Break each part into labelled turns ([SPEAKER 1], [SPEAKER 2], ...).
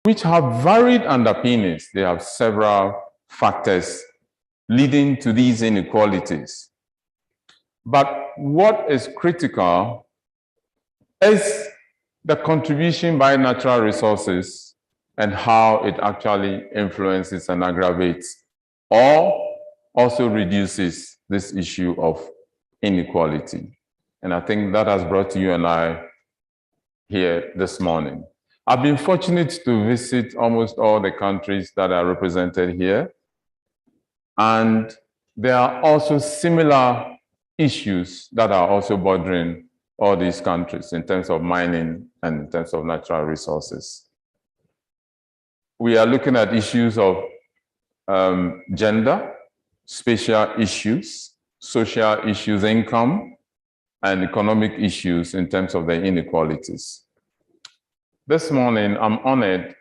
[SPEAKER 1] which have varied underpinnings. They have several factors leading to these inequalities. But what is critical is the contribution by natural resources and how it actually influences and aggravates or also reduces this issue of inequality. And I think that has brought you and I here this morning. I've been fortunate to visit almost all the countries that are represented here. And there are also similar issues that are also bothering all these countries in terms of mining and in terms of natural resources. We are looking at issues of gender, spatial issues, social issues, income, and economic issues in terms of the inequalities. This morning, I'm honored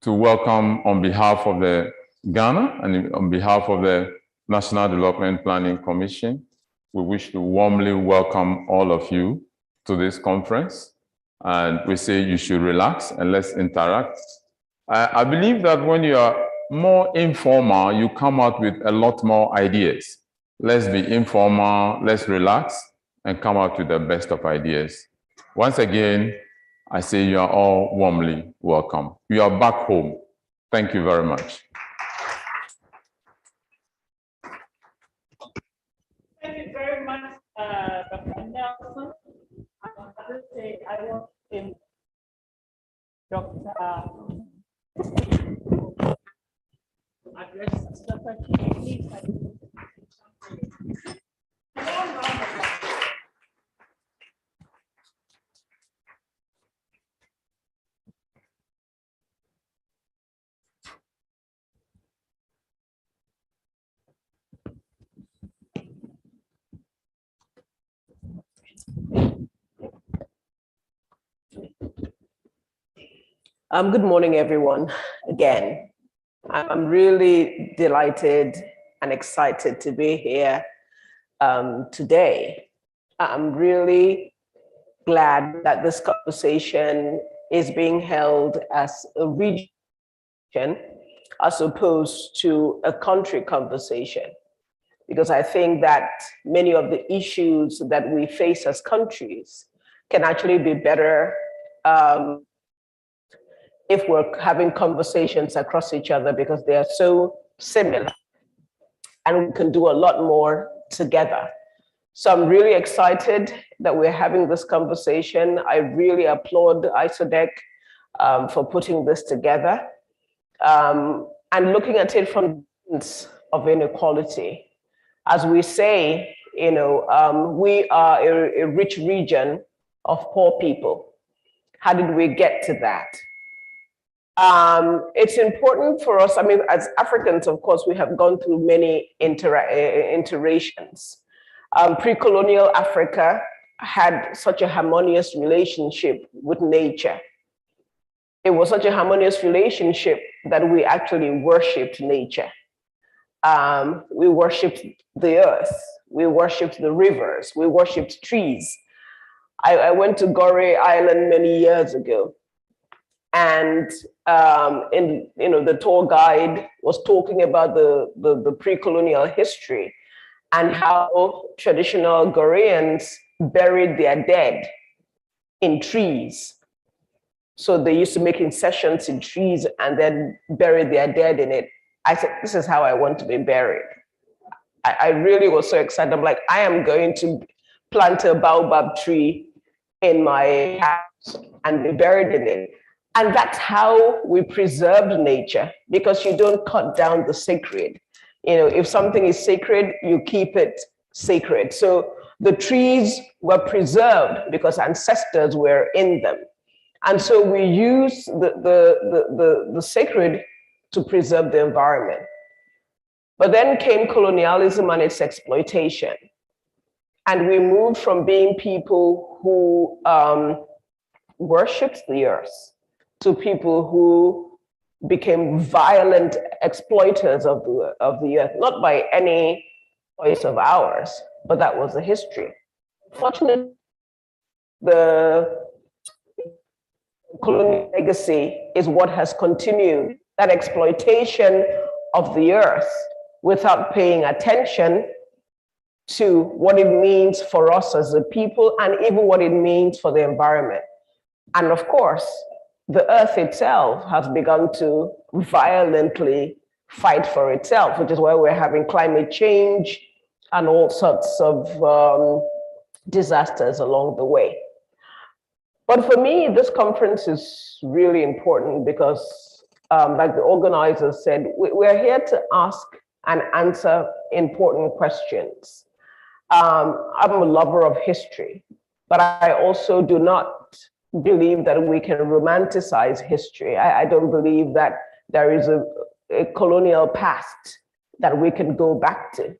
[SPEAKER 1] to welcome on behalf of the Ghana and on behalf of the National Development Planning Commission, we wish to warmly welcome all of you to this conference. And we say you should relax and let's interact. I believe that when you are more informal, you come out with a lot more ideas. Let's be informal, let's relax, and come out with the best of ideas. Once again, I say you are all warmly welcome. You are back home. Thank you very much.
[SPEAKER 2] Thank you very much, Dr. Nelson. I want to say I want him, Dr. Address Dr. King.
[SPEAKER 3] Good morning, everyone, again. I'm really delighted and excited to be here today. I'm really glad that this conversation is being held as a region as opposed to a country conversation, because I think that many of the issues that we face as countries can actually be better if we're having conversations across each other, because they are so similar and we can do a lot more together. So I'm really excited that we're having this conversation. I really applaud ISODEC for putting this together and looking at it from the lens of inequality. As we say, we are a rich region of poor people. How did we get to that? It's important for us, as Africans, of course, we have gone through many iterations. Pre-colonial Africa had such a harmonious relationship with nature. It was such a harmonious relationship that we actually worshipped nature. We worshipped the earth, we worshipped the rivers, we worshipped trees. I went to Gorée Island many years ago, and the tour guide was talking about the pre-colonial history and how traditional Goreans buried their dead in trees. So they used to make incisions in trees and then bury their dead in it. I said, this is how I want to be buried. I really was so excited. I'm like, I am going to plant a baobab tree in my house and be buried in it. And that's how we preserved nature, because you don't cut down the sacred. If something is sacred, you keep it sacred. So the trees were preserved because ancestors were in them. And so we use the sacred to preserve the environment. But then came colonialism and its exploitation. And we moved from being people who worshipped the earth to people who became violent exploiters of the earth, not by any choice of ours, but that was the history. Fortunately, the colonial legacy is what has continued that exploitation of the earth without paying attention to what it means for us as a people and even what it means for the environment. And of course, the earth itself has begun to violently fight for itself, which is why we're having climate change and all sorts of disasters along the way. But for me, this conference is really important because, like the organizers said, we're here to ask and answer important questions. I'm a lover of history, but I also do not believe that we can romanticize history. I don't believe that there is a colonial past that we can go back to.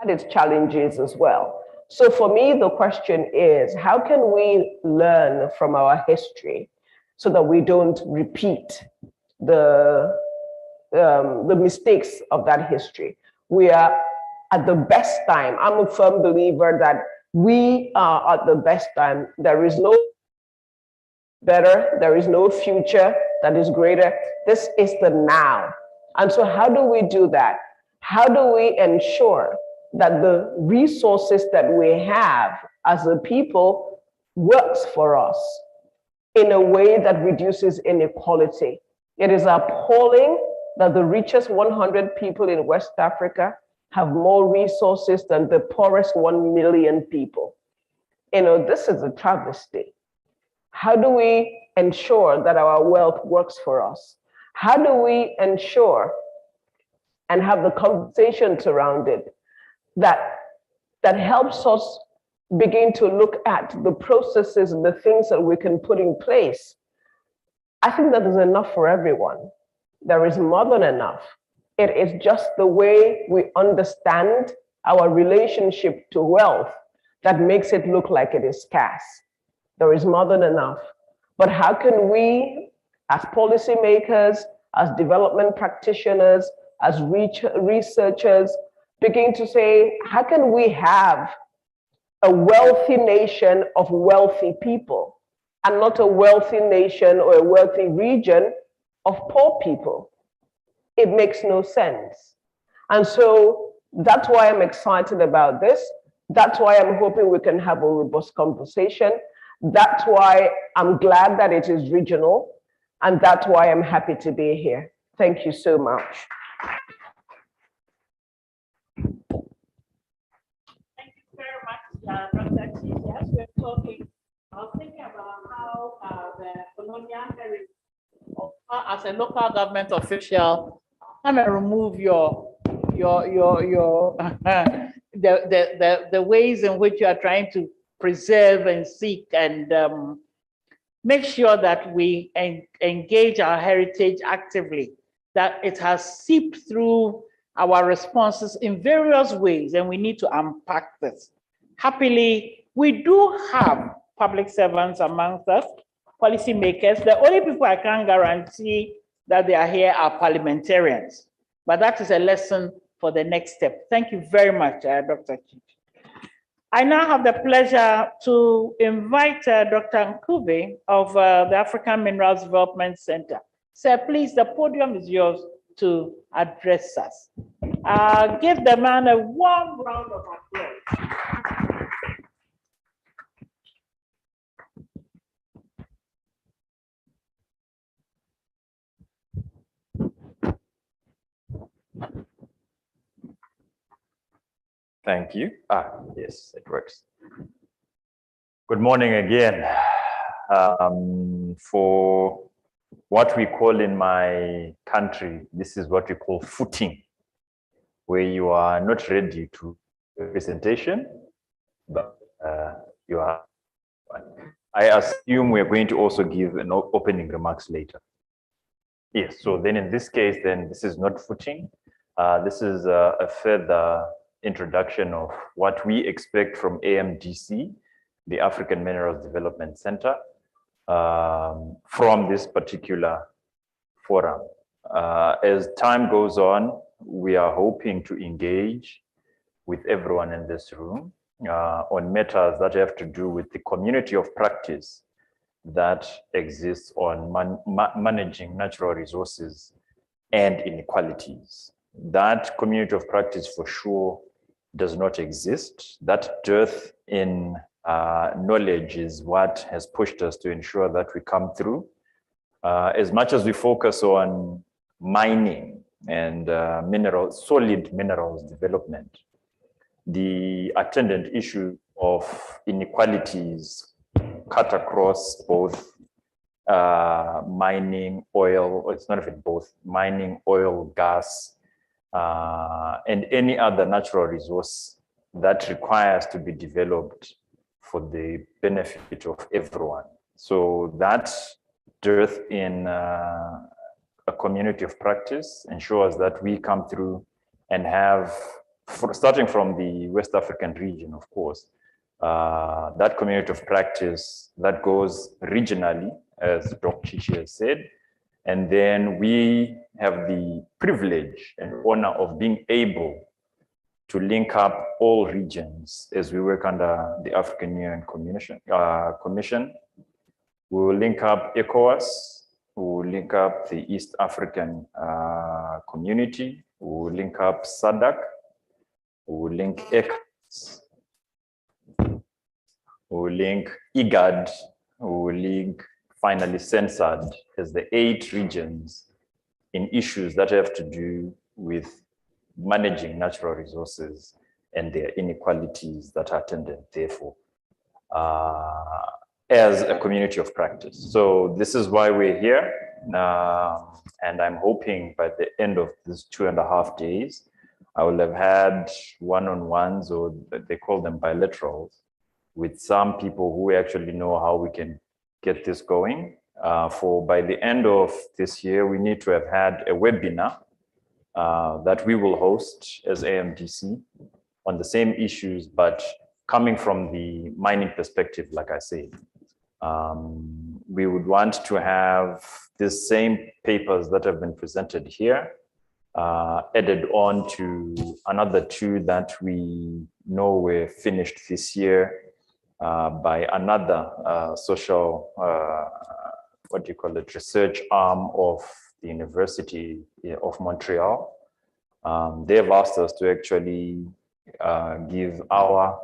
[SPEAKER 3] And its challenges as well. So for me, the question is, how can we learn from our history so that we don't repeat the mistakes of that history? We are at the best time. I'm a firm believer that we are at the best time. There is no better, there is no future that is greater. This is the now. And so how do we do that? How do we ensure that the resources that we have as a people works for us in a way that reduces inequality? It is appalling that the richest 100 people in West Africa have more resources than the poorest 1 million people. This is a travesty. How do we ensure that our wealth works for us? How do we ensure and have the conversations around it that helps us begin to look at the processes and the things that we can put in place? I think that is enough for everyone. There is more than enough. It is just the way we understand our relationship to wealth that makes it look like it is scarce. There is more than enough. But how can we, as policymakers, as development practitioners, as researchers, begin to say, how can we have a wealthy nation of wealthy people and not a wealthy nation or a wealthy region of poor people? It makes no sense. And so that's why I'm excited about this. That's why I'm hoping we can have a robust conversation. That's why I'm glad that it is regional. And that's why I'm happy to be here. Thank you so much.
[SPEAKER 2] Thank you very much, Dr. Chief. As we're talking, I was thinking about how the colonial heritage, as a local government official, I'm gonna remove the ways in which you are trying to preserve and seek and make sure that we engage our heritage actively, that it has seeped through our responses in various ways, and we need to unpack this. Happily, we do have public servants amongst us, policymakers. The only people I can guarantee that they are here are parliamentarians, but that is a lesson for the next step. Thank you very much, Dr. Chief. I now have the pleasure to invite Dr. Nkubi of the African Minerals Development Center. Sir, please, the podium is yours to address us. Give the man a warm round of applause.
[SPEAKER 4] Thank you. Yes, it works. Good morning again. For what we call in my country, this is what we call footing, where you are not ready to presentation, but you are. I assume we're going to also give an opening remarks later. Yes, so then in this case, then this is not footing. This is a further introduction of what we expect from AMDC, the African Minerals Development Center, from this particular forum. As time goes on, we are hoping to engage with everyone in this room on matters that have to do with the community of practice that exists on managing natural resources and inequalities. That community of practice for sure does not exist. That dearth in knowledge is what has pushed us to ensure that we come through. As much as we focus on mining and solid minerals development, the attendant issue of inequalities cut across both mining, oil, or it's not even both, mining, oil, gas, and any other natural resource that requires to be developed for the benefit of everyone. So that dearth in a community of practice ensures that we come through and have, starting from the West African region, of course, that community of practice that goes regionally, as Dr. Chichi has said, and then we have the privilege and honor of being able to link up all regions as we work under the African Union Commission. We will link up ECOWAS, we will link up the East African community, we will link up SADC, we will link ECOWAS, we will link IGAD, we will link finally censored as the 8 regions in issues that have to do with managing natural resources and their inequalities that are attendant, therefore, as a community of practice. So this is why we're here. And I'm hoping by the end of this 2.5 days, I will have had one-on-ones, or they call them bilaterals, with some people who actually know how we can get this going. For by the end of this year, we need to have had a webinar that we will host as AMDC on the same issues, but coming from the mining perspective, like I said. We would want to have the same papers that have been presented here added on to another 2 that we know were finished this year by another social, what do you call it, research arm of the University of Montreal. They have asked us to actually give our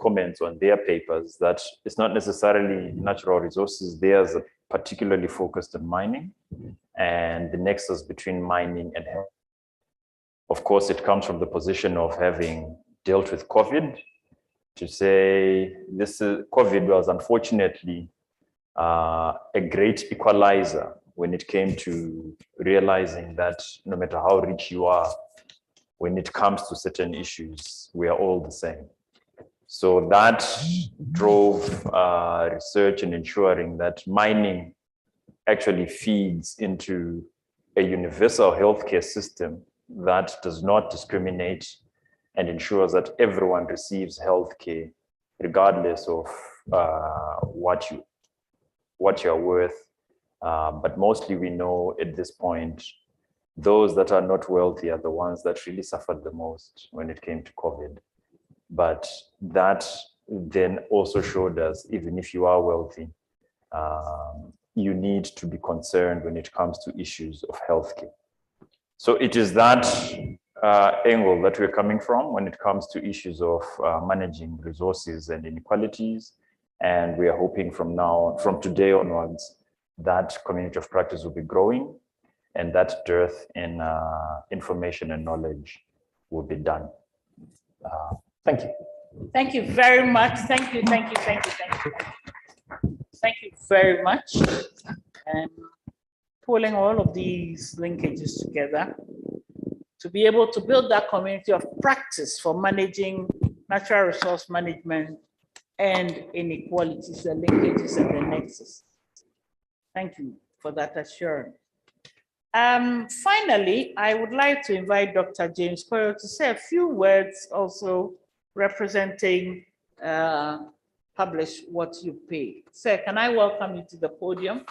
[SPEAKER 4] comments on their papers, that it's not necessarily natural resources. Theirs are particularly focused on mining and the nexus between mining and health. Of course, it comes from the position of having dealt with COVID, to say this COVID was unfortunately a great equalizer when it came to realizing that no matter how rich you are, when it comes to certain issues, we are all the same. So that drove research in ensuring that mining actually feeds into a universal healthcare system that does not discriminate and ensures that everyone receives healthcare regardless of what you're worth. But mostly we know at this point, those that are not wealthy are the ones that really suffered the most when it came to COVID. But that then also showed us, even if you are wealthy, you need to be concerned when it comes to issues of healthcare. So it is that angle that we're coming from when it comes to issues of managing resources and inequalities. And we are hoping from today onwards, that community of practice will be growing and that dearth in information and knowledge will be done. Thank you.
[SPEAKER 2] Thank you very much. Thank you, thank you, thank you, thank you. Thank you very much. Pulling all of these linkages together to be able to build that community of practice for managing natural resource management and inequalities, the linkages and the nexus. Thank you for that assurance. Finally, I would like to invite Dr. James Koyo to say a few words also representing Publish What You Pay. Sir, can I welcome you to the podium?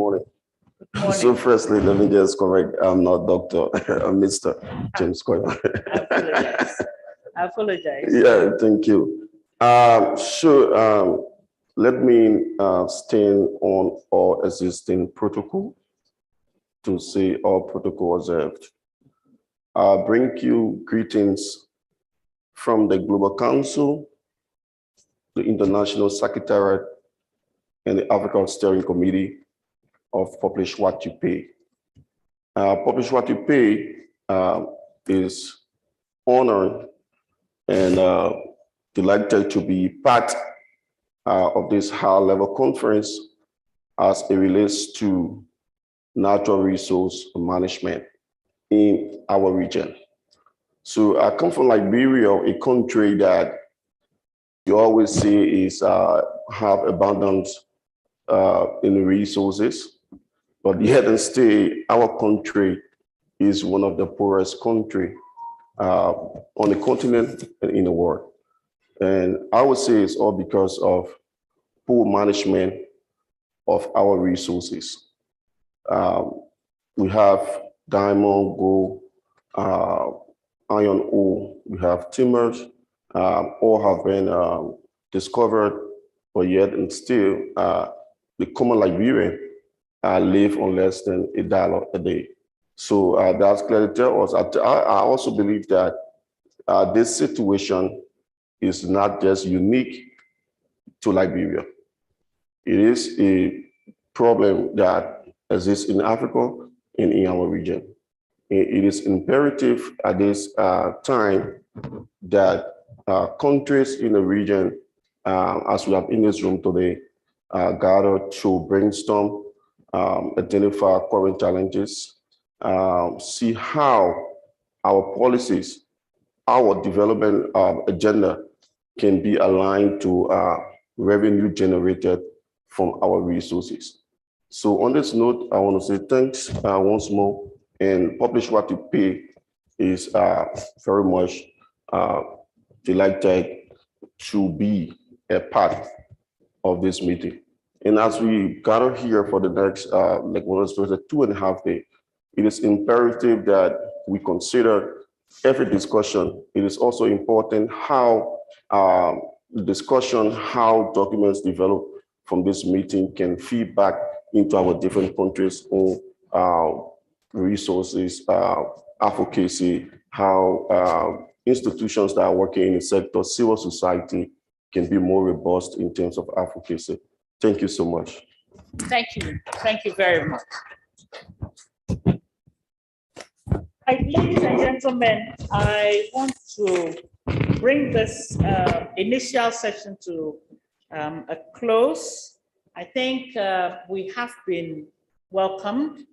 [SPEAKER 5] morning.
[SPEAKER 2] Morning.
[SPEAKER 5] So firstly, let me just correct, I'm not Dr. I'm Mr. James Coyle.
[SPEAKER 2] I apologize. I apologize.
[SPEAKER 5] Yeah, thank you. Let me stand on our existing protocol to say our protocol observed. I bring you greetings from the Global Council, the International Secretariat, and the African Steering Committee of Publish What You Pay. Publish What You Pay is honored and delighted to be part of this high-level conference as it relates to natural resource management in our region. So I come from Liberia, a country that you always see is have abundance in resources, but yet and still our country is one of the poorest country on the continent and in the world. And I would say it's all because of poor management of our resources. We have diamond, gold, iron ore, we have timbers, all have been discovered, but yet and still the common Liberian live on less than $1 a day. So that's clearly tells us. I also believe that this situation is not just unique to Liberia. It is a problem that exists in Africa and in our region. It is imperative at this time that countries in the region, as we have in this room today, gather to brainstorm, identify current challenges, see how our policies, our development agenda can be aligned to revenue generated from our resources. So on this note, I want to say thanks once more, and Publish What You Pay is very much delighted to be a part of this meeting. And as we gather here for the next, like one of those 2.5 days, it is imperative that we consider every discussion. It is also important how the discussion, how documents develop from this meeting can feed back into our different countries' own resources, advocacy, how institutions that are working in the sector, civil society, can be more robust in terms of advocacy. Thank you so much.
[SPEAKER 2] Thank you. Thank you very much. Ladies and gentlemen, I want to bring this initial session to a close. I think we have been welcomed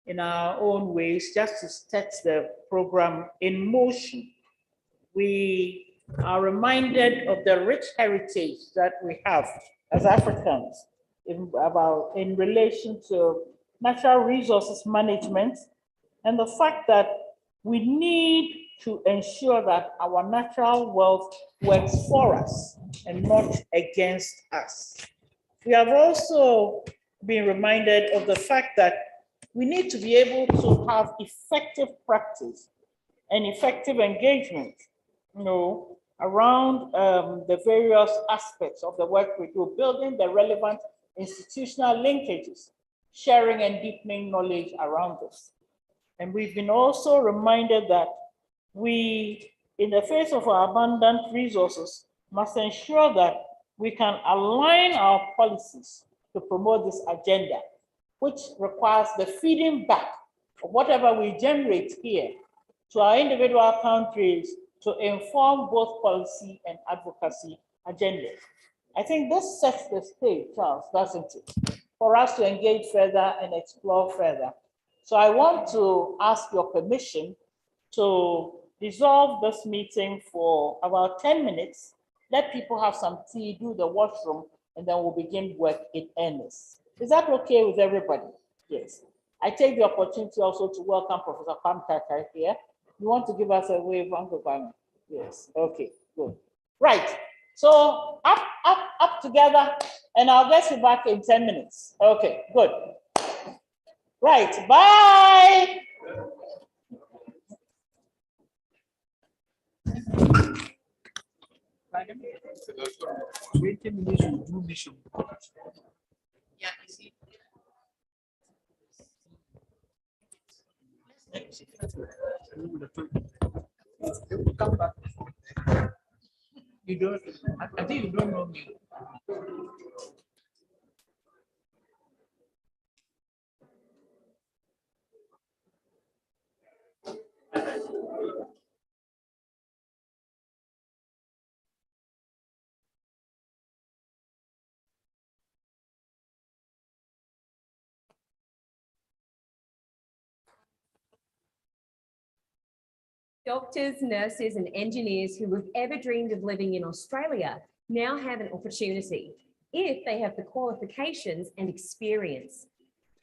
[SPEAKER 2] in our own ways just to set the program in motion. We are reminded of the rich heritage that we have as Africans in relation to natural resources management, and the fact that we need to ensure that our natural wealth works for us and not against us. We have also been reminded of the fact that we need to be able to have effective practice and effective engagement, around the various aspects of the work we do, building the relevant institutional linkages, sharing and deepening knowledge around us. And we've been also reminded that we, in the face of our abundant resources, must ensure that we can align our policies to promote this agenda, which requires the feeding back of whatever we generate here to our individual countries to inform both policy and advocacy agendas. I think this sets the stage, Charles, doesn't it, for us to engage further and explore further. So I want to ask your permission to dissolve this meeting for about 10 minutes, let people have some tea, do the washroom, and then we'll begin work in earnest. Is that okay with everybody? Yes. I take the opportunity also to welcome Professor Kwamtata here. You want to give us a wave, Uncle Kwame? Yes, okay, good. Right, so up together, and I'll get you back in 10 minutes. Okay, good. Right, bye.
[SPEAKER 6] Yeah, you see.
[SPEAKER 2] Come back. You don't, I think you don't know me.
[SPEAKER 7] Doctors, nurses, and engineers who have ever dreamed of living in Australia now have an opportunity if they have the qualifications and experience.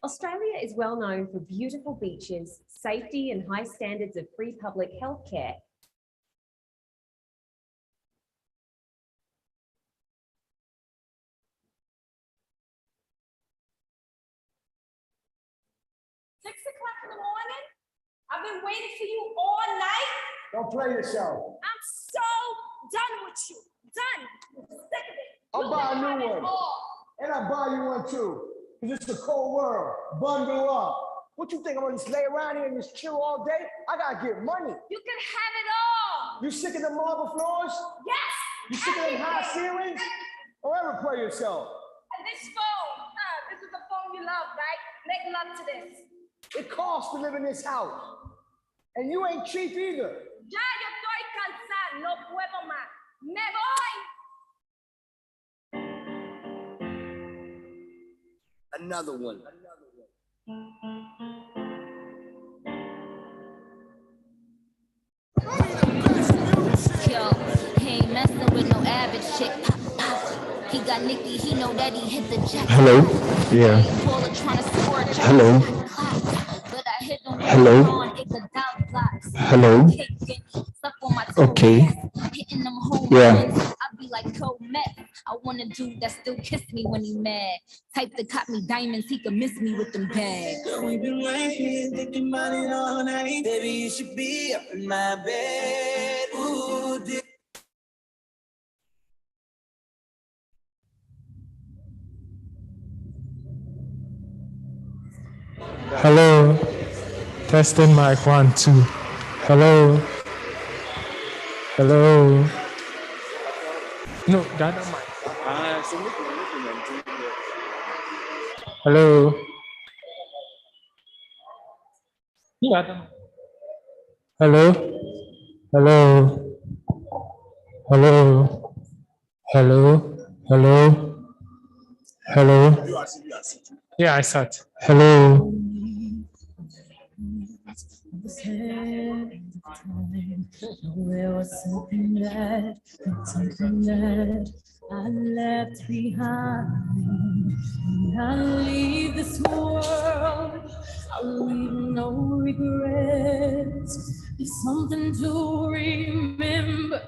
[SPEAKER 7] Australia is well known for beautiful beaches, safety, and high standards of free public healthcare.
[SPEAKER 8] In the morning. I've been waiting for you all night.
[SPEAKER 9] Don't play yourself.
[SPEAKER 8] I'm so done with you. Done. Sick of it.
[SPEAKER 9] I'll buy a new one. And I'll buy you one too. Because it's a cold world. Bundle up. What you think I'm gonna just lay around here and just chill all day? I gotta get money.
[SPEAKER 8] You can have it all.
[SPEAKER 9] You sick of the marble floors?
[SPEAKER 8] Yes.
[SPEAKER 9] You sick of them high ceilings? Don't ever play yourself.
[SPEAKER 8] And this phone. This is the phone you love, right? Make love to this.
[SPEAKER 9] It costs to live in this house. And you ain't cheap either.
[SPEAKER 8] Ya yo estoy cansada. No puedo más. Me voy.
[SPEAKER 9] Another one.
[SPEAKER 10] Yo, he ain't messing with no average chick. Pop, pop. He got Nicky, he know that he hit the jack.
[SPEAKER 11] Hello? Yeah. Hello? Hello? Hello? Okay. Yeah.
[SPEAKER 10] I be like cold meth. I want a dude that still kiss me when he mad. Type that caught me diamonds, he can miss me with them bags.
[SPEAKER 12] We've been right here thinking about it all night. Baby, you should be up in my bed. Ooh,
[SPEAKER 11] Hello? Testing mic 1, 2. Hello? Hello? No, the other mic. Hello? The other mic. Hello? Hello? Hello? Hello? Hello? Hello? Yeah, I saw it. Hello?
[SPEAKER 13] There was something that I left behind. When I leave this world, I'll leave no regrets. There's something to remember.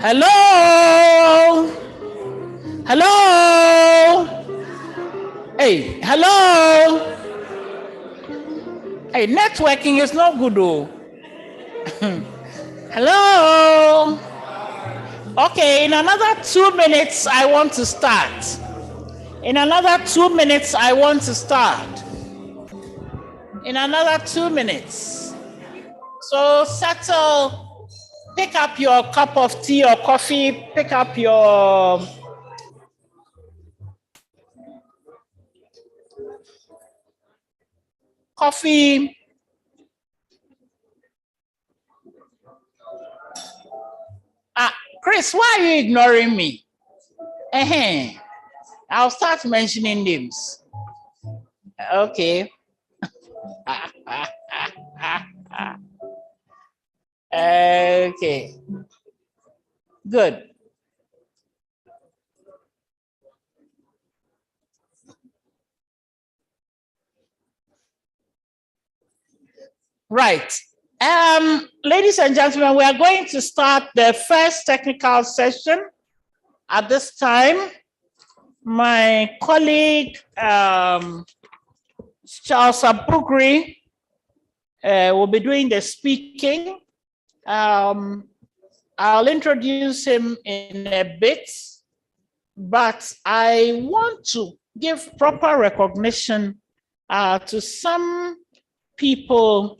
[SPEAKER 2] Hello? Hello? Hey, hello? Hey, networking is not good though. Hello? Okay, in another 2 minutes, I want to start. In another 2 minutes, I want to start. In another 2 minutes. So settle, pick up your cup of tea or coffee, pick up your coffee. Chris, why are you ignoring me? I'll start mentioning names. Okay. Okay. Good. Right. Ladies and gentlemen, we are going to start the first technical session. At this time, my colleague, Charles Abugri, will be doing the speaking. I'll introduce him in a bit, but I want to give proper recognition to some people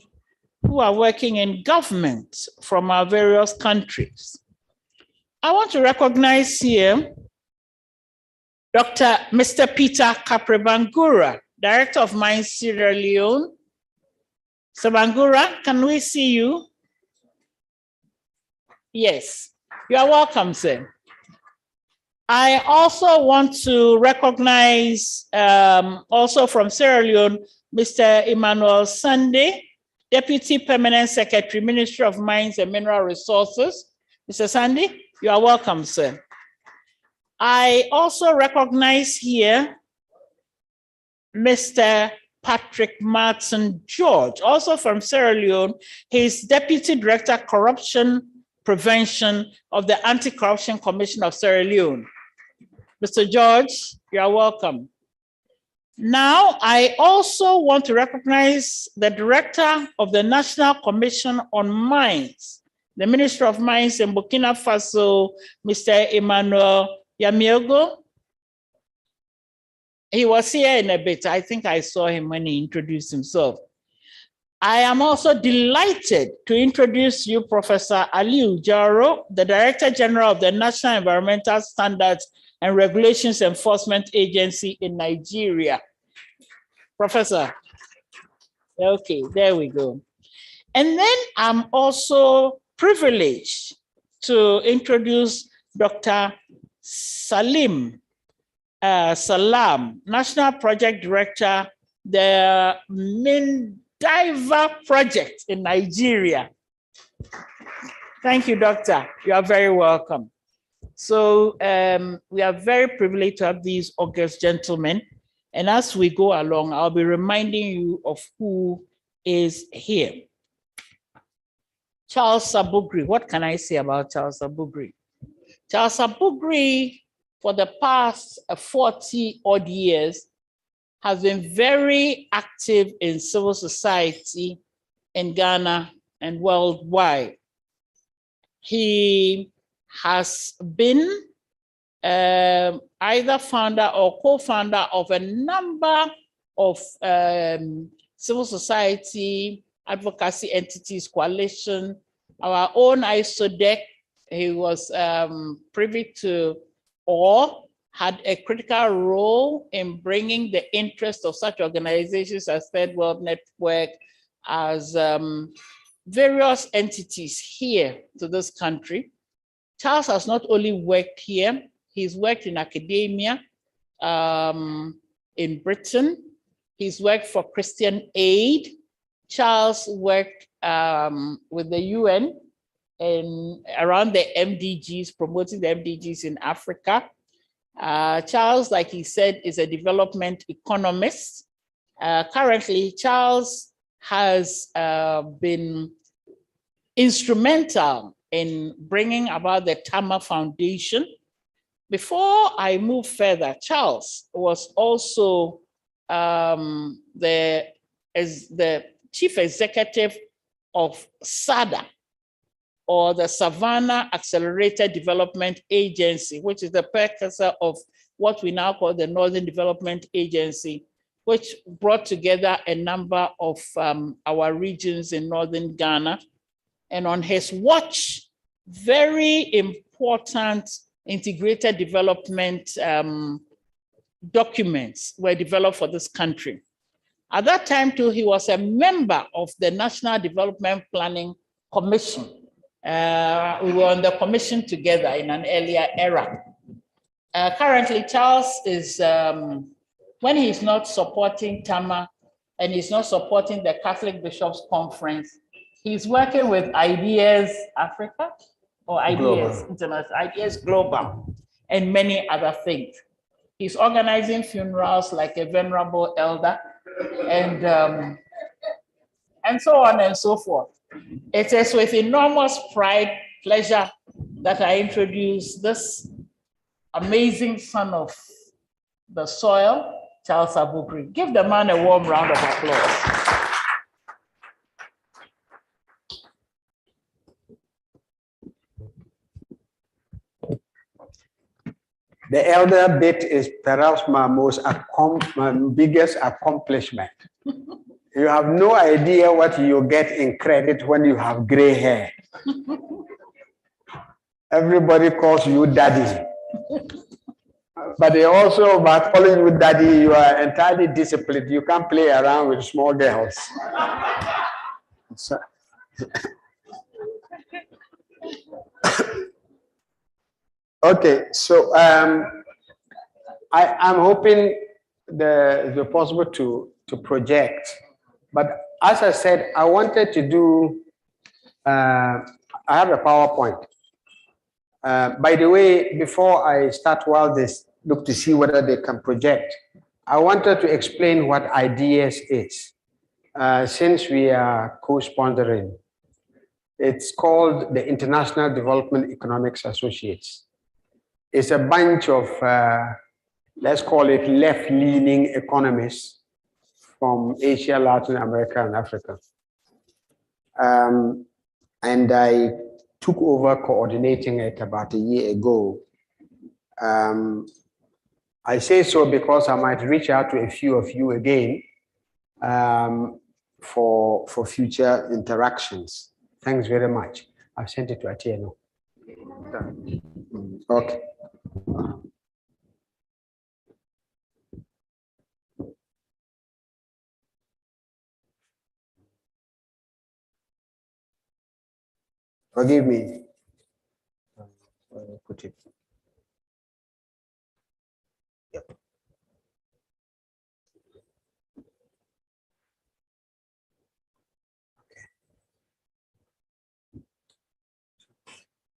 [SPEAKER 2] who are working in government from our various countries. I want to recognize here Mr. Peter Capri-Bangura, Director of Mines Sierra Leone. Mr. Bangura, can we see you? Yes, you are welcome, sir. I also want to recognize, also from Sierra Leone, Mr. Emmanuel Sunday, Deputy Permanent Secretary, Ministry of Mines and Mineral Resources. Mr. Sandy, you are welcome, sir. I also recognize here Mr. Patrick Martin George, also from Sierra Leone. He's Deputy Director, Corruption Prevention of the Anti-Corruption Commission of Sierra Leone. Mr. George, you are welcome. Now, I also want to recognize the Director of the National Commission on Mines, the Ministry of Mines in Burkina Faso, Mr. Emmanuel Yamiogo. He was here in a bit. I think I saw him when he introduced himself. I am also delighted to introduce you, Professor Aliu Jaro, the Director General of the National Environmental Standards and Regulations Enforcement Agency in Nigeria. Professor, okay, there we go. And then I'm also privileged to introduce Dr. Salam, National Project Director, the Mindiva Project in Nigeria. Thank you, Doctor. You are very welcome. So we are very privileged to have these august gentlemen. And as we go along, I'll be reminding you of who is here. Charles Abugri. What can I say about Charles Abugri? Charles Abugri, for the past 40 odd years, has been very active in civil society in Ghana and worldwide. He has been either founder or co-founder of a number of civil society advocacy entities, coalition, our own ISODEC. He was privy to or had a critical role in bringing the interest of such organizations as Third World Network, as various entities here to this country. Charles has not only worked here, he's worked in academia in Britain. He's worked for Christian Aid. Charles worked with the UN and around the MDGs, promoting the MDGs in Africa. Charles, like he said, is a development economist. Currently, Charles has been instrumental in bringing about the Tama Foundation. Before I move further, Charles was also the chief executive of SADA, or the Savannah Accelerated Development Agency, which is the precursor of what we now call the Northern Development Agency, which brought together a number of our regions in Northern Ghana. And on his watch, very important integrated development documents were developed for this country. At that time too, he was a member of the National Development Planning Commission. We were on the commission together in an earlier era. Currently, Charles is, when he's not supporting Tama and he's not supporting the Catholic Bishops' Conference, he's working with Ideas Africa or Ideas International, Ideas Global, and many other things. He's organizing funerals like a venerable elder, and so on and so forth. It is with enormous pride, pleasure that I introduce this amazing son of the soil, Charles Abukri. Give the man a warm round of applause.
[SPEAKER 6] The elder bit is perhaps my my biggest accomplishment. You have no idea what you get in credit when you have gray hair. Everybody calls you daddy. But they also, by calling you daddy, you are entirely disciplined. You can't play around with small girls. So, okay, so I'm hoping the possible to project. But as I said, I wanted to do, I have a PowerPoint. By the way, before I start, while they look to see whether they can project, I wanted to explain what IDEAS is, since we are co-sponsoring. It's called the International Development Economics Associates. It's a bunch of, let's call it left-leaning economists from Asia, Latin America, and Africa. And I took over coordinating it about a year ago. I say so because I might reach out to a few of you again for future interactions. Thanks very much. I've sent it to Atieno. Okay. Forgive me. Put it. Yep. Okay.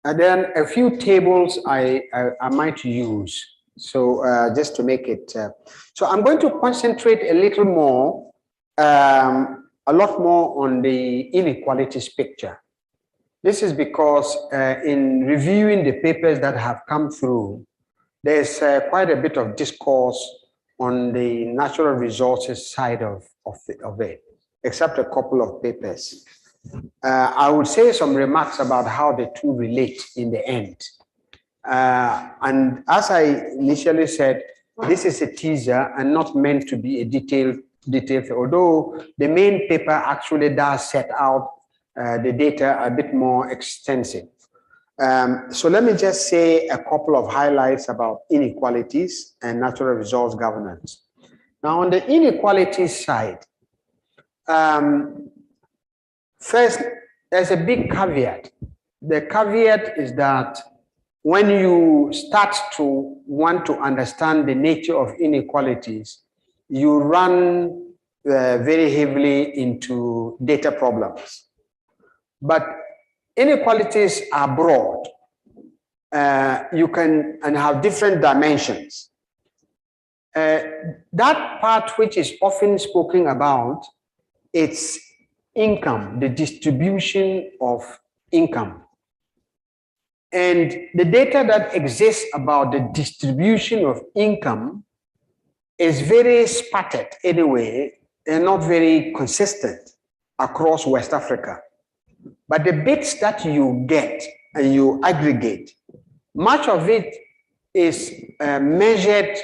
[SPEAKER 6] And then a few tables I might use. So just to make it, so I'm going to concentrate a little more, a lot more on the inequalities picture. This is because in reviewing the papers that have come through, there's quite a bit of discourse on the natural resources side of it, except a couple of papers. I would say some remarks about how the two relate in the end. And as I initially said, this is a teaser and not meant to be a detailed, although the main paper actually does set out the data a bit more extensive. So let me just say a couple of highlights about inequalities and natural resource governance. Now, on the inequalities side, first, there's a big caveat. The caveat is that when you start to want to understand the nature of inequalities, you run very heavily into data problems. But inequalities are broad. You can and have different dimensions. That part which is often spoken about, it's income, the distribution of income. And the data that exists about the distribution of income is very spattered anyway, and not very consistent across West Africa. But the bits that you get and you aggregate, much of it is measured,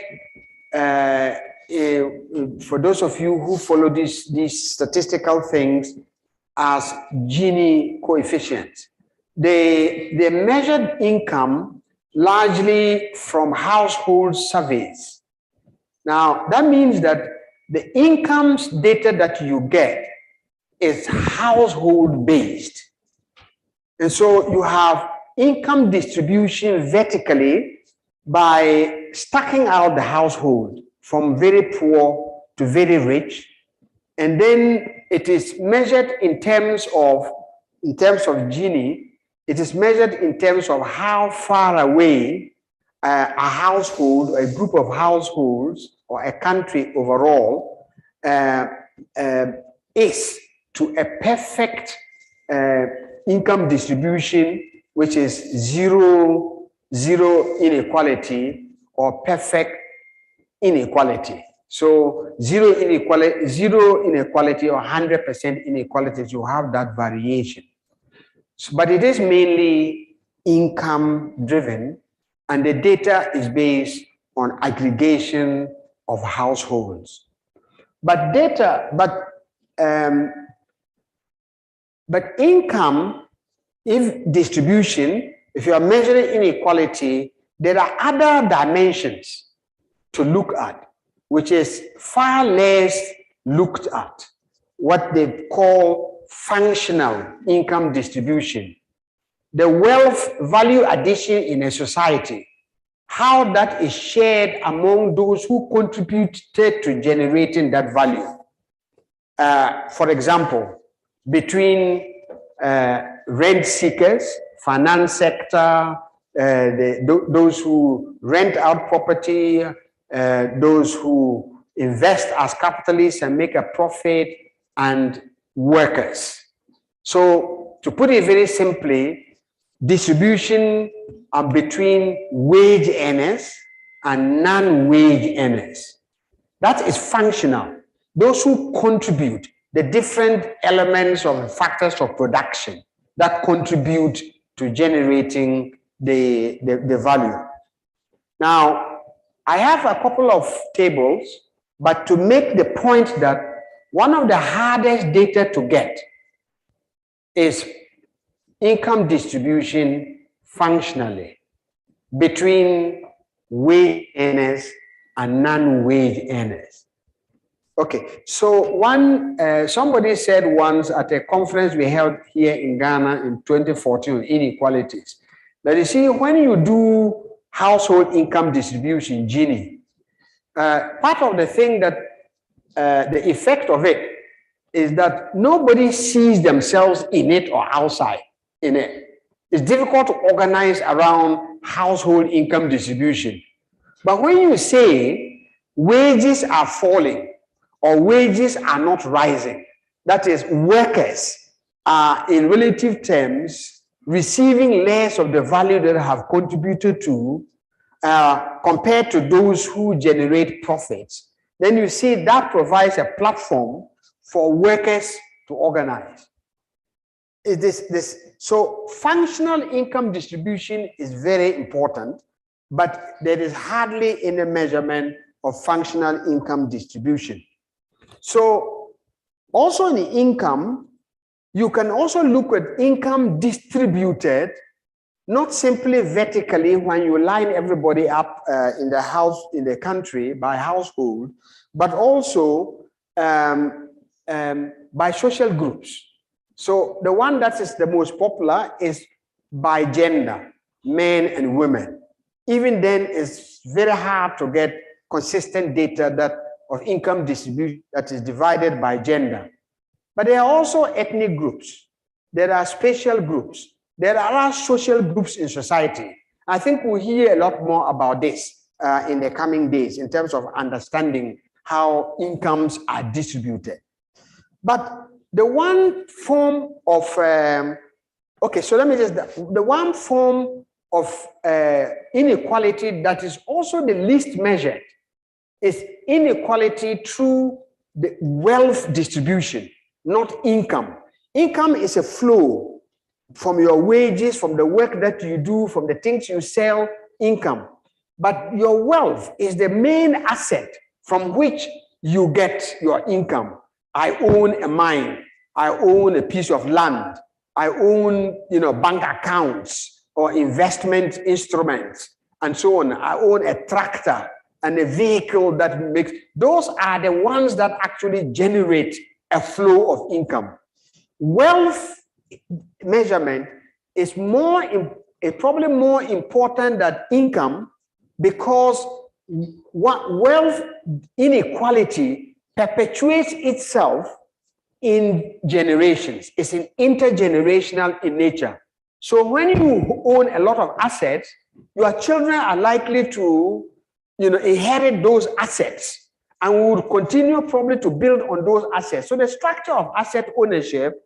[SPEAKER 6] for those of you who follow these statistical things, as Gini coefficients. They measured income largely from household surveys. Now, that means that the incomes data that you get is household based. And so you have income distribution vertically by stacking out the household from very poor to very rich. And then it is measured in terms of Gini. It is measured in terms of how far away a household, a group of households, or a country overall is to a perfect income distribution, which is zero inequality or perfect inequality. So zero inequality or 100% inequalities, you have that variation. So, but it is mainly income driven, and the data is based on aggregation of households. But income, if distribution, if you are measuring inequality, there are other dimensions to look at, which is far less looked at, what they call functional income distribution. The wealth value addition in a society, how that is shared among those who contributed to generating that value. For example, between rent seekers, finance sector, those who rent out property, those who invest as capitalists and make a profit, and workers. So to put it very simply, distribution between wage earners and non-wage earners. That is functional. Those who contribute, the different elements of factors of production that contribute to generating the value. Now, I have a couple of tables, but to make the point that one of the hardest data to get is income distribution functionally between wage earners and non-wage earners. Okay, so somebody said once at a conference we held here in Ghana in 2014 on inequalities, that you see, when you do household income distribution, Gini, part of the thing that the effect of it is that nobody sees themselves in it or outside in it. It's difficult to organize around household income distribution. But when you say wages are falling or wages are not rising, that is, workers are in relative terms receiving less of the value that have contributed to compared to those who generate profits, then you see that provides a platform for workers to organize. So functional income distribution is very important, but there is hardly any measurement of functional income distribution. So also in the income, you can also look at income distributed, not simply vertically when you line everybody up in the house, in the country by household, but also by social groups. So the one that is the most popular is by gender, men and women. Even then, it's very hard to get consistent data that of income distribution that is divided by gender. But there are also ethnic groups. There are spatial groups. There are social groups in society. I think we'll hear a lot more about this in the coming days in terms of understanding how incomes are distributed. But the one form of, okay, so let me just, the one form of inequality that is also the least measured is inequality through the wealth distribution, not income. Income is a flow from your wages, from the work that you do, from the things you sell, income. But your wealth is the main asset from which you get your income. I own a mine, I own a piece of land, I own, bank accounts or investment instruments, and so on. I own a tractor and a vehicle that makes, those are the ones that actually generate a flow of income. Wealth measurement is probably more important than income, because wealth inequality perpetuates itself in generations. It's intergenerational in nature. So when you own a lot of assets, your children are likely to inherit those assets and will continue probably to build on those assets. So the structure of asset ownership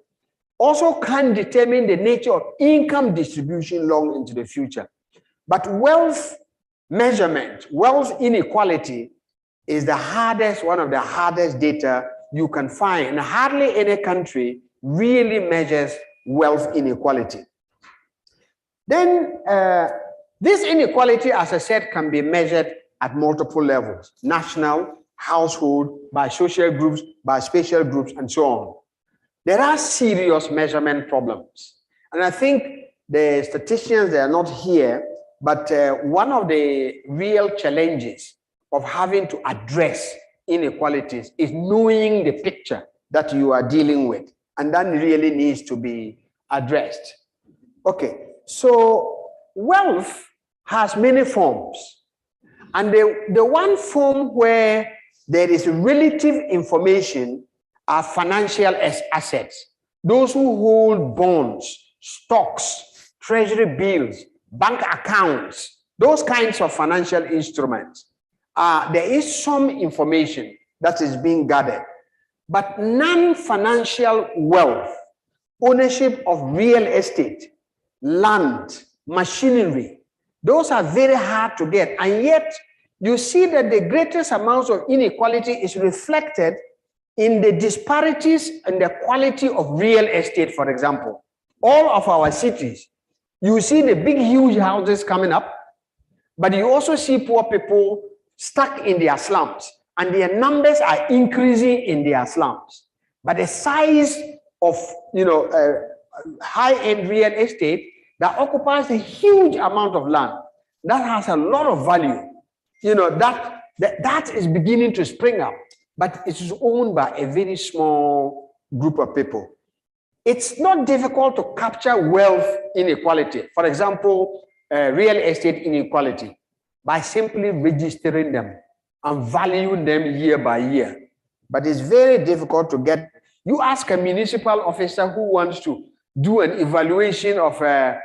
[SPEAKER 6] also can determine the nature of income distribution long into the future. But wealth measurement, wealth inequality is one of the hardest data you can find. And hardly any country really measures wealth inequality. Then this inequality, as I said, can be measured at multiple levels: national, household, by social groups, by spatial groups, and so on. There are serious measurement problems. And I think the statisticians, they are not here, but one of the real challenges of having to address inequalities is knowing the picture that you are dealing with. And that really needs to be addressed. Okay, so wealth has many forms. And the one form where there is relative information are financial assets. Those who hold bonds, stocks, treasury bills, bank accounts, those kinds of financial instruments. There is some information that is being gathered. But non-financial wealth, ownership of real estate, land, machinery, those are very hard to get. And yet, you see that the greatest amounts of inequality is reflected in the disparities and the quality of real estate, for example. All of our cities, you see the big, huge houses coming up, but you also see poor people stuck in their slums, and their numbers are increasing in their slums. But the size of, high-end real estate that occupies a huge amount of land, that has a lot of value, that is beginning to spring up, but it is owned by a very small group of people. It's not difficult to capture wealth inequality. For example, real estate inequality, by simply registering them and valuing them year by year. But it's very difficult to get. You ask a municipal officer who wants to do an evaluation of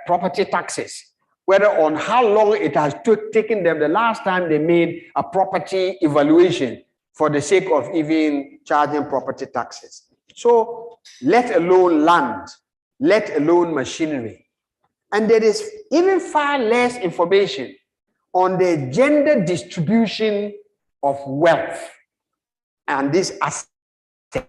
[SPEAKER 6] property taxes, whether on how long it has taken them the last time they made a property evaluation for the sake of even charging property taxes. So let alone land, let alone machinery. And there is even far less information on the gender distribution of wealth and this asset.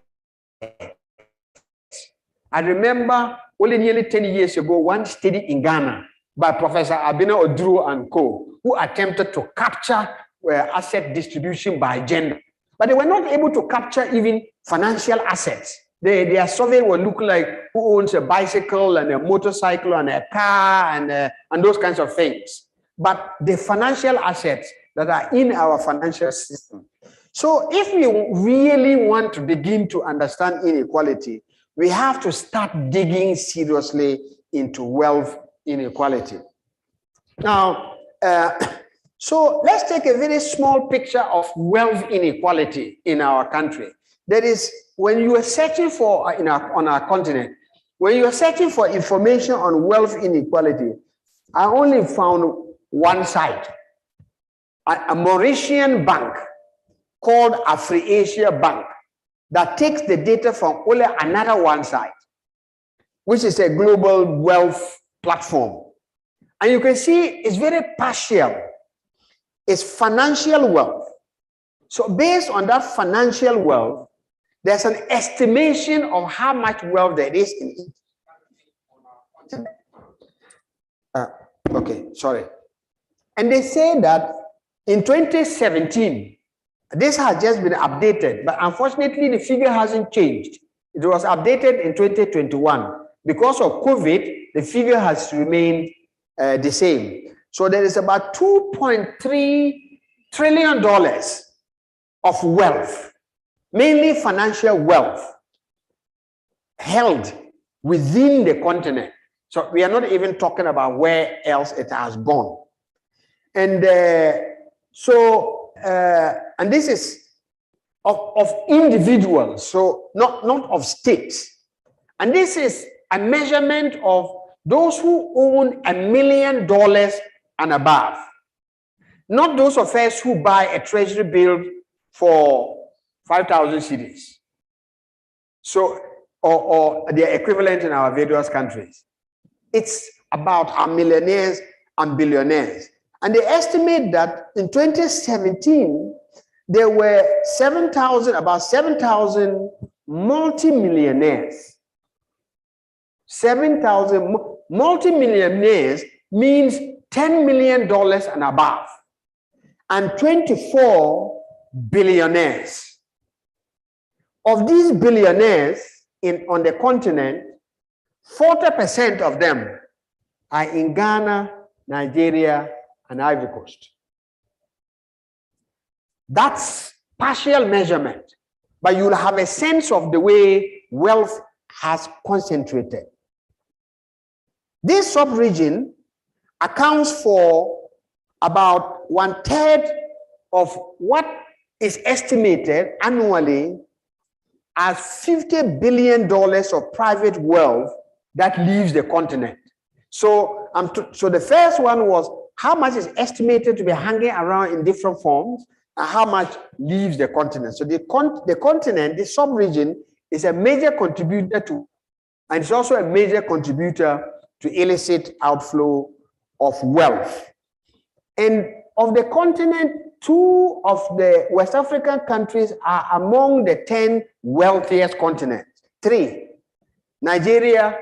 [SPEAKER 6] I remember only nearly 10 years ago, one study in Ghana by Professor Abina Oduro and co, who attempted to capture asset distribution by gender. But they were not able to capture even financial assets. Their survey will look like who owns a bicycle and a motorcycle and a car and those kinds of things. But the financial assets that are in our financial system. So if we really want to begin to understand inequality, we have to start digging seriously into wealth inequality. Now, so let's take a very small picture of wealth inequality in our country. That is, when you are searching for, on our continent, when you are searching for information on wealth inequality, I only found one site, a Mauritian bank called AfriAsia Bank, that takes the data from only another one site, which is a global wealth platform. And you can see it's very partial. It's financial wealth. So based on that financial wealth, there's an estimation of how much wealth there is in each. Okay, sorry. And they say that in 2017, this has just been updated, but unfortunately the figure hasn't changed. It was updated in 2021. Because of COVID, the figure has remained the same. So there is about $2.3 trillion of wealth, mainly financial wealth, held within the continent. So we are not even talking about where else it has gone. And and this is of individuals, so not of states. And this is a measurement of those who own $1 million and above, not those of us who buy a treasury bill for 5,000 cedis, so or their equivalent in our various countries. It's about our millionaires and billionaires. And they estimate that in 2017, there were about 7,000 multimillionaires. 7,000 multimillionaires means $10 million and above, and 24 billionaires. Of these billionaires on the continent, 40% of them are in Ghana, Nigeria, and Ivory Coast. That's partial measurement, but you'll have a sense of the way wealth has concentrated. This sub-region accounts for about 1/3 of what is estimated annually as $50 billion of private wealth that leaves the continent. So, so the first one was how much is estimated to be hanging around in different forms and how much leaves the continent. So the continent, the sub-region, is a major contributor to, and it's also a major contributor to illicit outflow of wealth. And of the continent, 2 of the West African countries are among the 10 wealthiest continents. 3, Nigeria,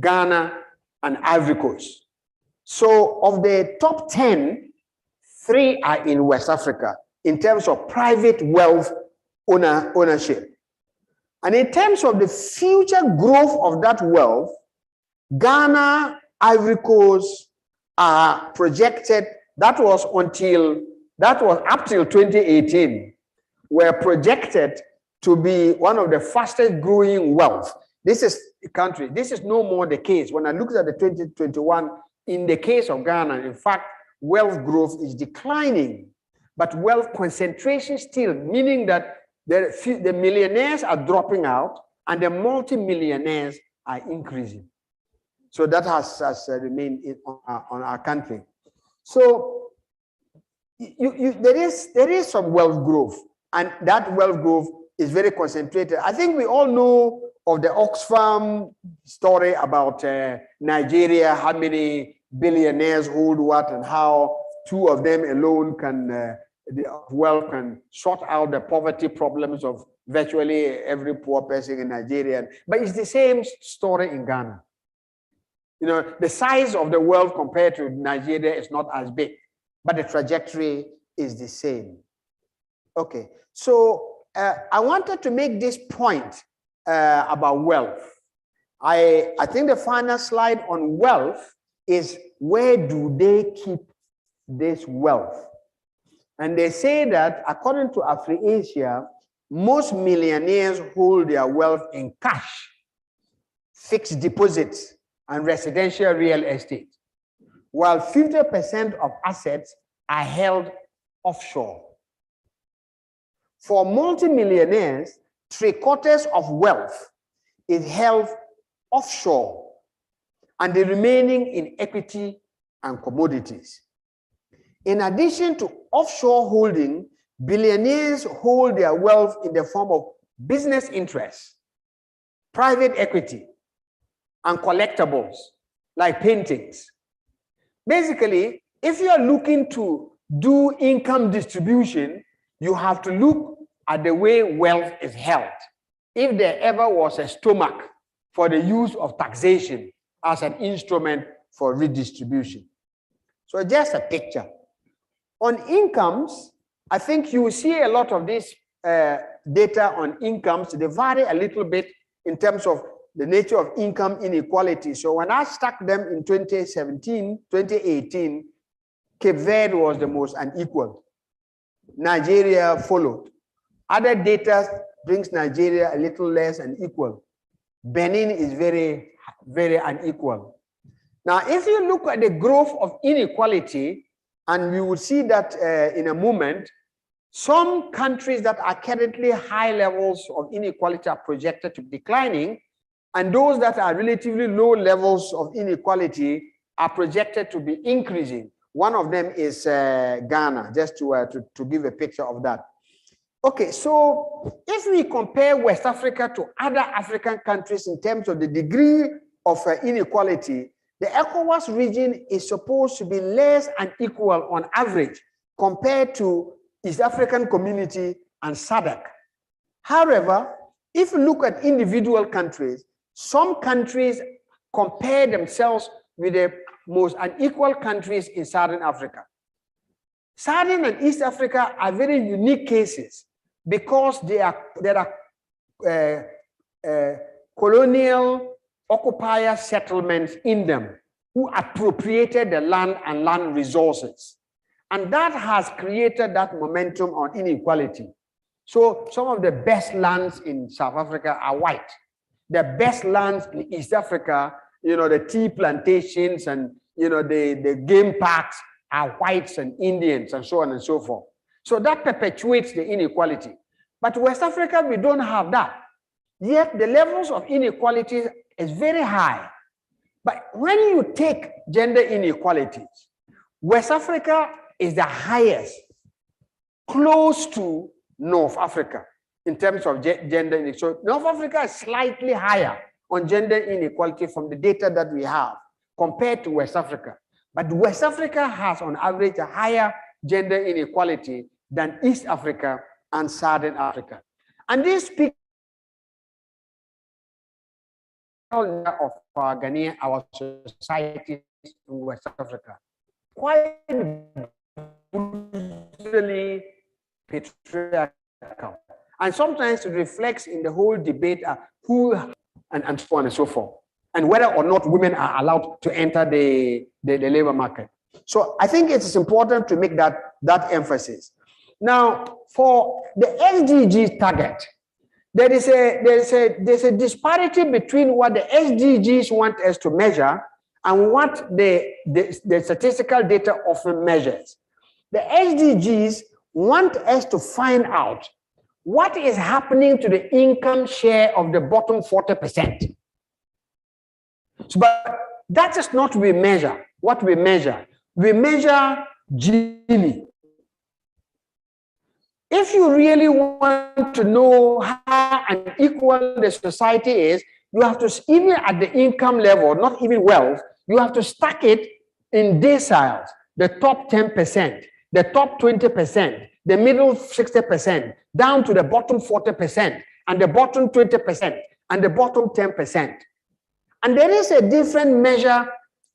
[SPEAKER 6] Ghana, and Ivory Coast. So of the top 10, 3 are in West Africa in terms of private wealth ownership. And in terms of the future growth of that wealth, Ghana, Ivory Coast are projected, that was up till 2018, were projected to be one of the fastest growing wealth. This is a country, this is no more the case. When I looked at the 2021, in the case of Ghana, in fact, wealth growth is declining, but wealth concentration still, meaning that the millionaires are dropping out and the multi-millionaires are increasing. So that has remained on our country. So there is some wealth growth, and that wealth growth is very concentrated. I think we all know of the Oxfam story about Nigeria, how many billionaires hold what, and how 2 of them alone can wealth can sort out the poverty problems of virtually every poor person in Nigeria. But it's the same story in Ghana. You know, the size of the world compared to Nigeria is not as big, but the trajectory is the same. Okay, so I wanted to make this point about wealth. I think the final slide on wealth is, where do they keep this wealth? And they say that according to AfriAsia, most millionaires hold their wealth in cash, fixed deposits, and residential real estate, while 50% of assets are held offshore. For multimillionaires, 3/4 of wealth is held offshore, and the remaining in equity and commodities. In addition to offshore holding, billionaires hold their wealth in the form of business interests, private equity, and collectibles like paintings. basically, if you are looking to do income distribution, you have to look at the way wealth is held. If there ever was a stomach for the use of taxation as an instrument for redistribution. So just a picture. On incomes, I think you will see a lot of this data on incomes. They vary a little bit in terms of the nature of income inequality. So when I stuck them in 2017, 2018, Cape Verde was the most unequal. Nigeria followed. Other data brings Nigeria a little less unequal. Benin is very, very unequal. Now, if you look at the growth of inequality, and we will see that in a moment, some countries that are currently high levels of inequality are projected to be declining, and those that are relatively low levels of inequality are projected to be increasing. One of them is Ghana, just to give a picture of that. Okay, so if we compare West Africa to other African countries in terms of the degree of inequality, the ECOWAS region is supposed to be less unequal on average compared to East African Community and SADC. However, if you look at individual countries, some countries compare themselves with the most unequal countries in Southern Africa. Southern and East Africa are very unique cases because there are colonial occupier settlements in them who appropriated the land and land resources. And that has created that momentum on inequality. So some of the best lands in South Africa are white. The best lands in East Africa, you know, the tea plantations and, you know, the game parks are whites and Indians and so on and so forth. So that perpetuates the inequality. But West Africa, we don't have that. Yet the levels of inequality is very high. But when you take gender inequalities, West Africa is the highest, close to North Africa in terms of gender inequality. So North Africa is slightly higher on gender inequality from the data that we have compared to West Africa. But West Africa has on average a higher gender inequality than East Africa and Southern Africa. And this speaks of our Ghanaian, our society in West Africa, quite brutally patriarchal. And sometimes it reflects in the whole debate who and so on and so forth, and whether or not women are allowed to enter the labor market. So I think it is important to make that emphasis. Now, for the SDGs target, there's a disparity between what the SDGs want us to measure and what the statistical data often measures. The SDGs want us to find out what is happening to the income share of the bottom 40%. So, but that is not what we measure. What we measure Gini. If you really want to know how unequal the society is, you have to, even at the income level, not even wealth, you have to stack it in deciles, the top 10%, the top 20%, the middle 60%, down to the bottom 40%, and the bottom 20%, and the bottom 10%. And there is a different measure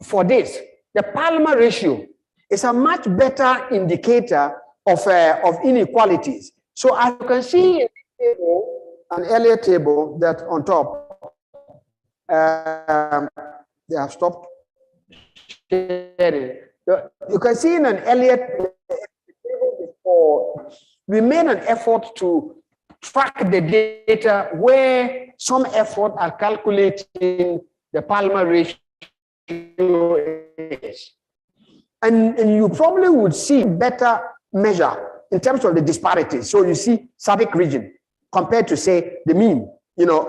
[SPEAKER 6] for this. The Palmer ratio is a much better indicator of inequalities. So as you can see in the table, an earlier table that on top, they have stopped sharing. You can see in an earlier table before, we made an effort to track the data where some effort at calculating the Palmer ratio is. And you probably would see better measure in terms of the disparities. So you see SADC region compared to, say, the mean, you know,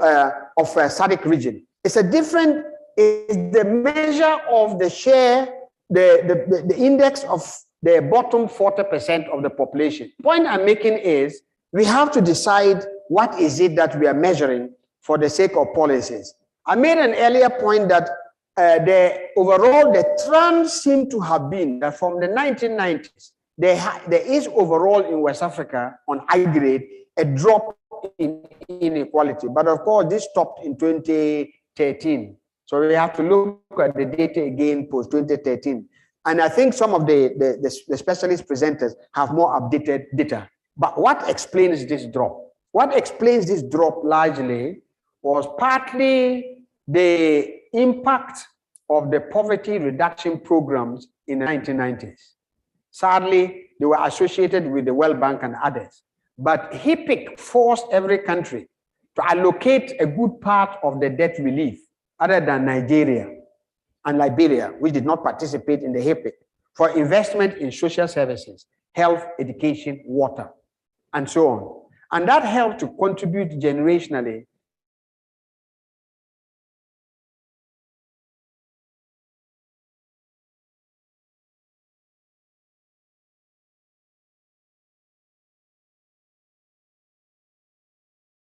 [SPEAKER 6] of SADC region. It's a different, it's the measure of the share, the index of the bottom 40% of the population. The point I'm making is we have to decide what is it that we are measuring for the sake of policies. I made an earlier point that the trend seemed to have been that from the 1990s, there is overall in West Africa on aggregate a drop in inequality. But of course, this stopped in 2013. So we have to look at the data again post 2013. And I think some of the specialist presenters have more updated data. But what explains this drop? What explains this drop largely was partly the impact of the poverty reduction programs in the 1990s. Sadly, they were associated with the World Bank and others. But HIPC forced every country to allocate a good part of the debt relief, other than Nigeria and Liberia, which did not participate in the HIPC, for investment in social services, health, education, water, and so on. And that helped to contribute generationally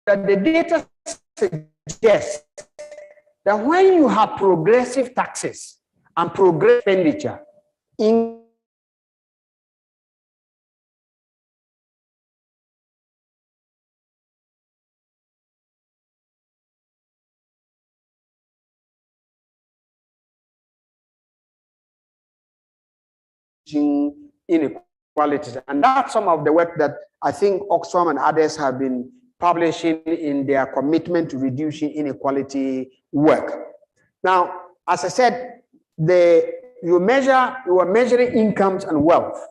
[SPEAKER 6] that the data suggests that when you have progressive taxes and progressive expenditure in inequalities, and that's some of the work that I think Oxfam and others have been publishing in their commitment to reducing inequality work. Now, as I said, you are measuring incomes and wealth,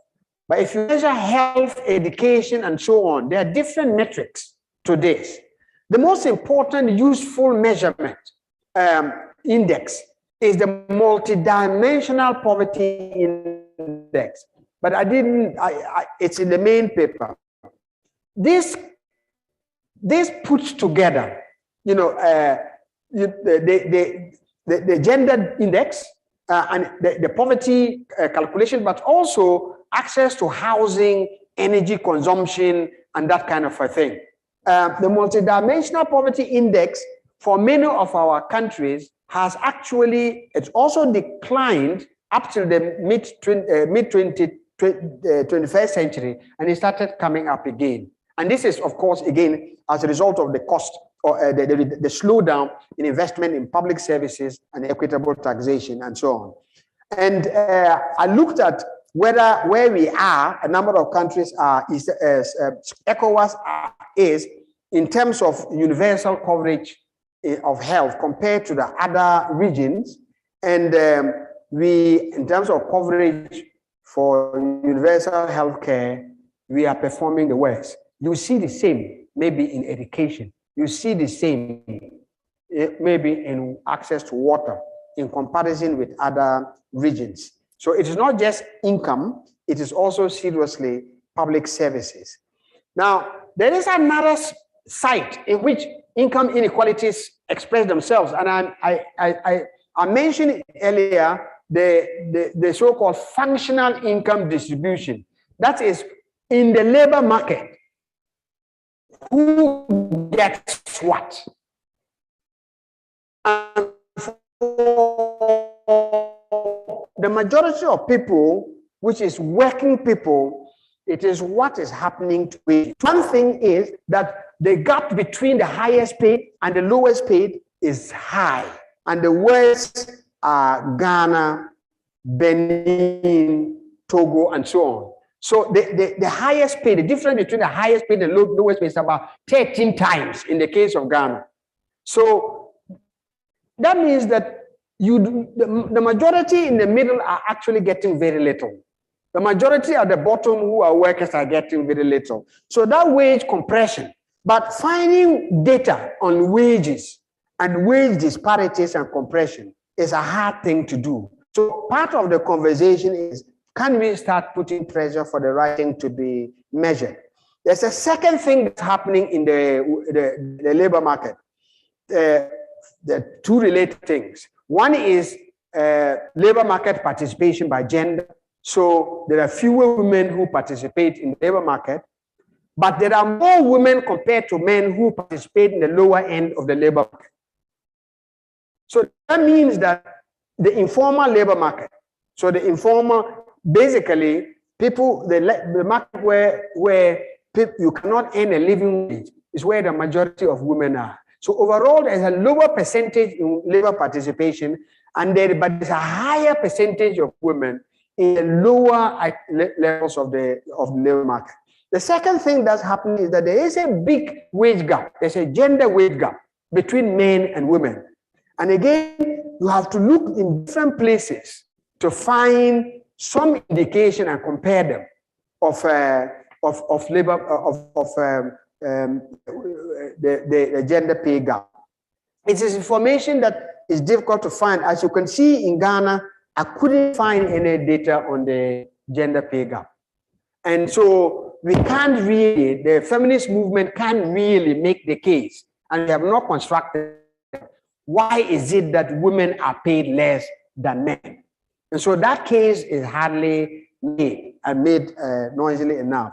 [SPEAKER 6] but if you measure health, education, and so on, there are different metrics to this. The most important useful measurement index is the multidimensional poverty index, but it's in the main paper. This puts together, the gender index and the poverty calculation, but also access to housing, energy consumption, and that kind of a thing. The multidimensional poverty index for many of our countries has actually, it's also declined up to the mid-21st century, and it started coming up again. And this is, of course, again, as a result of the cost or the slowdown in investment in public services and equitable taxation and so on. And I looked at where we are, a number of countries are, ECOWAS is in terms of universal coverage of health compared to the other regions. And in terms of coverage for universal healthcare, we are performing the worst. You see the same, maybe in education. You see the same, maybe in access to water in comparison with other regions. So it is not just income, it is also seriously public services. Now, there is another site in which income inequalities express themselves. And I mentioned earlier the so-called functional income distribution. That is in the labor market. Who gets what? And for the majority of people, which is working people, it is what is happening to it. One thing is that the gap between the highest paid and the lowest paid is high. And the worst are Ghana, Benin, Togo, and so on. So the highest paid, the difference between the highest paid and the lowest paid is about 13 times in the case of Ghana. So that means that the majority in the middle are actually getting very little. The majority at the bottom who are workers are getting very little. So that wage compression, but finding data on wages and wage disparities and compression is a hard thing to do. So part of the conversation is, can we start putting pressure for the right thing to be measured? There's a second thing that's happening in the labor market. The two related things. One is labor market participation by gender. So there are fewer women who participate in the labor market, but there are more women compared to men who participate in the lower end of the labor market. So that means that the informal labor market. So the informal, basically, people, the market where people, you cannot earn a living wage is where the majority of women are. So overall, there's a lower percentage in labor participation, but there's a higher percentage of women in the lower levels of the labor market. The second thing that's happening is that there is a big wage gap. There's a gender wage gap between men and women. And again, you have to look in different places to find some indication and compare them of labor, the gender pay gap. It is information that is difficult to find. As you can see in Ghana, I couldn't find any data on the gender pay gap. And so we can't really, the feminist movement can't really make the case, and we have not constructed why is it that women are paid less than men. And so that case is hardly made and made noisily enough.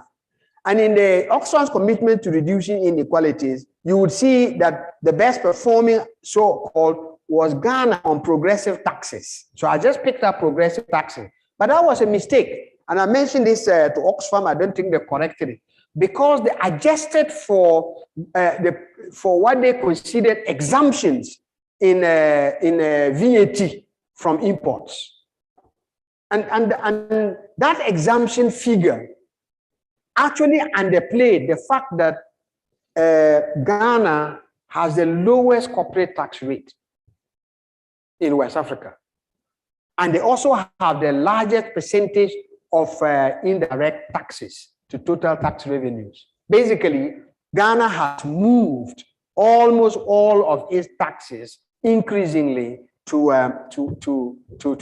[SPEAKER 6] And in the Oxfam's commitment to reducing inequalities, you would see that the best performing so-called was Ghana on progressive taxes. So I just picked up progressive taxes, but that was a mistake. And I mentioned this to Oxfam. I don't think they corrected it because they adjusted for what they considered exemptions in VAT from imports. And that exemption figure actually underplayed the fact that Ghana has the lowest corporate tax rate in West Africa. And they also have the largest percentage of indirect taxes to total tax revenues. Basically, Ghana has moved almost all of its taxes increasingly to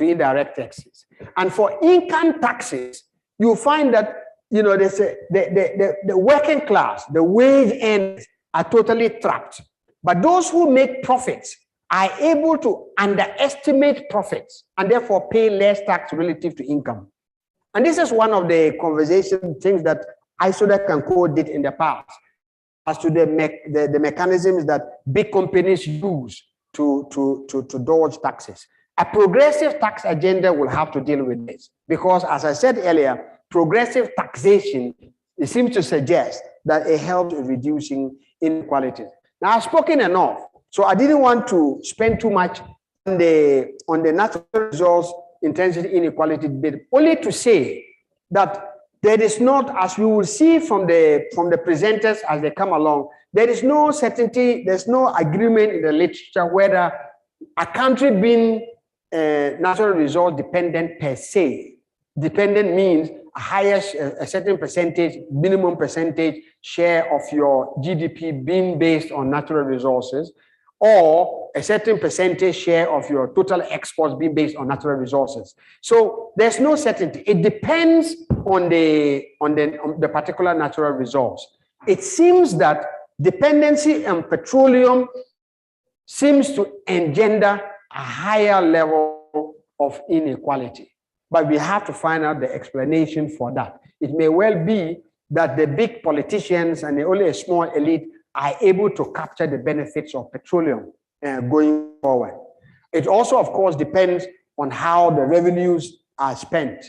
[SPEAKER 6] indirect taxes. And for income taxes, you find that there's the working class, the wage earners are totally trapped. But those who make profits are able to underestimate profits and therefore pay less tax relative to income. And this is one of the conversation things that ISODEC and Co did in the past as to the mechanisms that big companies use to dodge taxes. A progressive tax agenda will have to deal with this because, as I said earlier, progressive taxation, it seems to suggest that it helps in reducing inequalities. Now, I've spoken enough, so I didn't want to spend too much on the natural resource intensity inequality debate, only to say that there is not, as we will see from the presenters as they come along, there is no certainty, there's no agreement in the literature whether a country being natural resource dependent per se. Dependent means a certain percentage, minimum percentage share of your GDP being based on natural resources, or a certain percentage share of your total exports being based on natural resources. So there's no certainty. It depends on the particular natural resource. It seems that dependency on petroleum seems to engender a higher level of inequality. But we have to find out the explanation for that. It may well be that the big politicians and only a small elite are able to capture the benefits of petroleum going forward. It also, of course, depends on how the revenues are spent.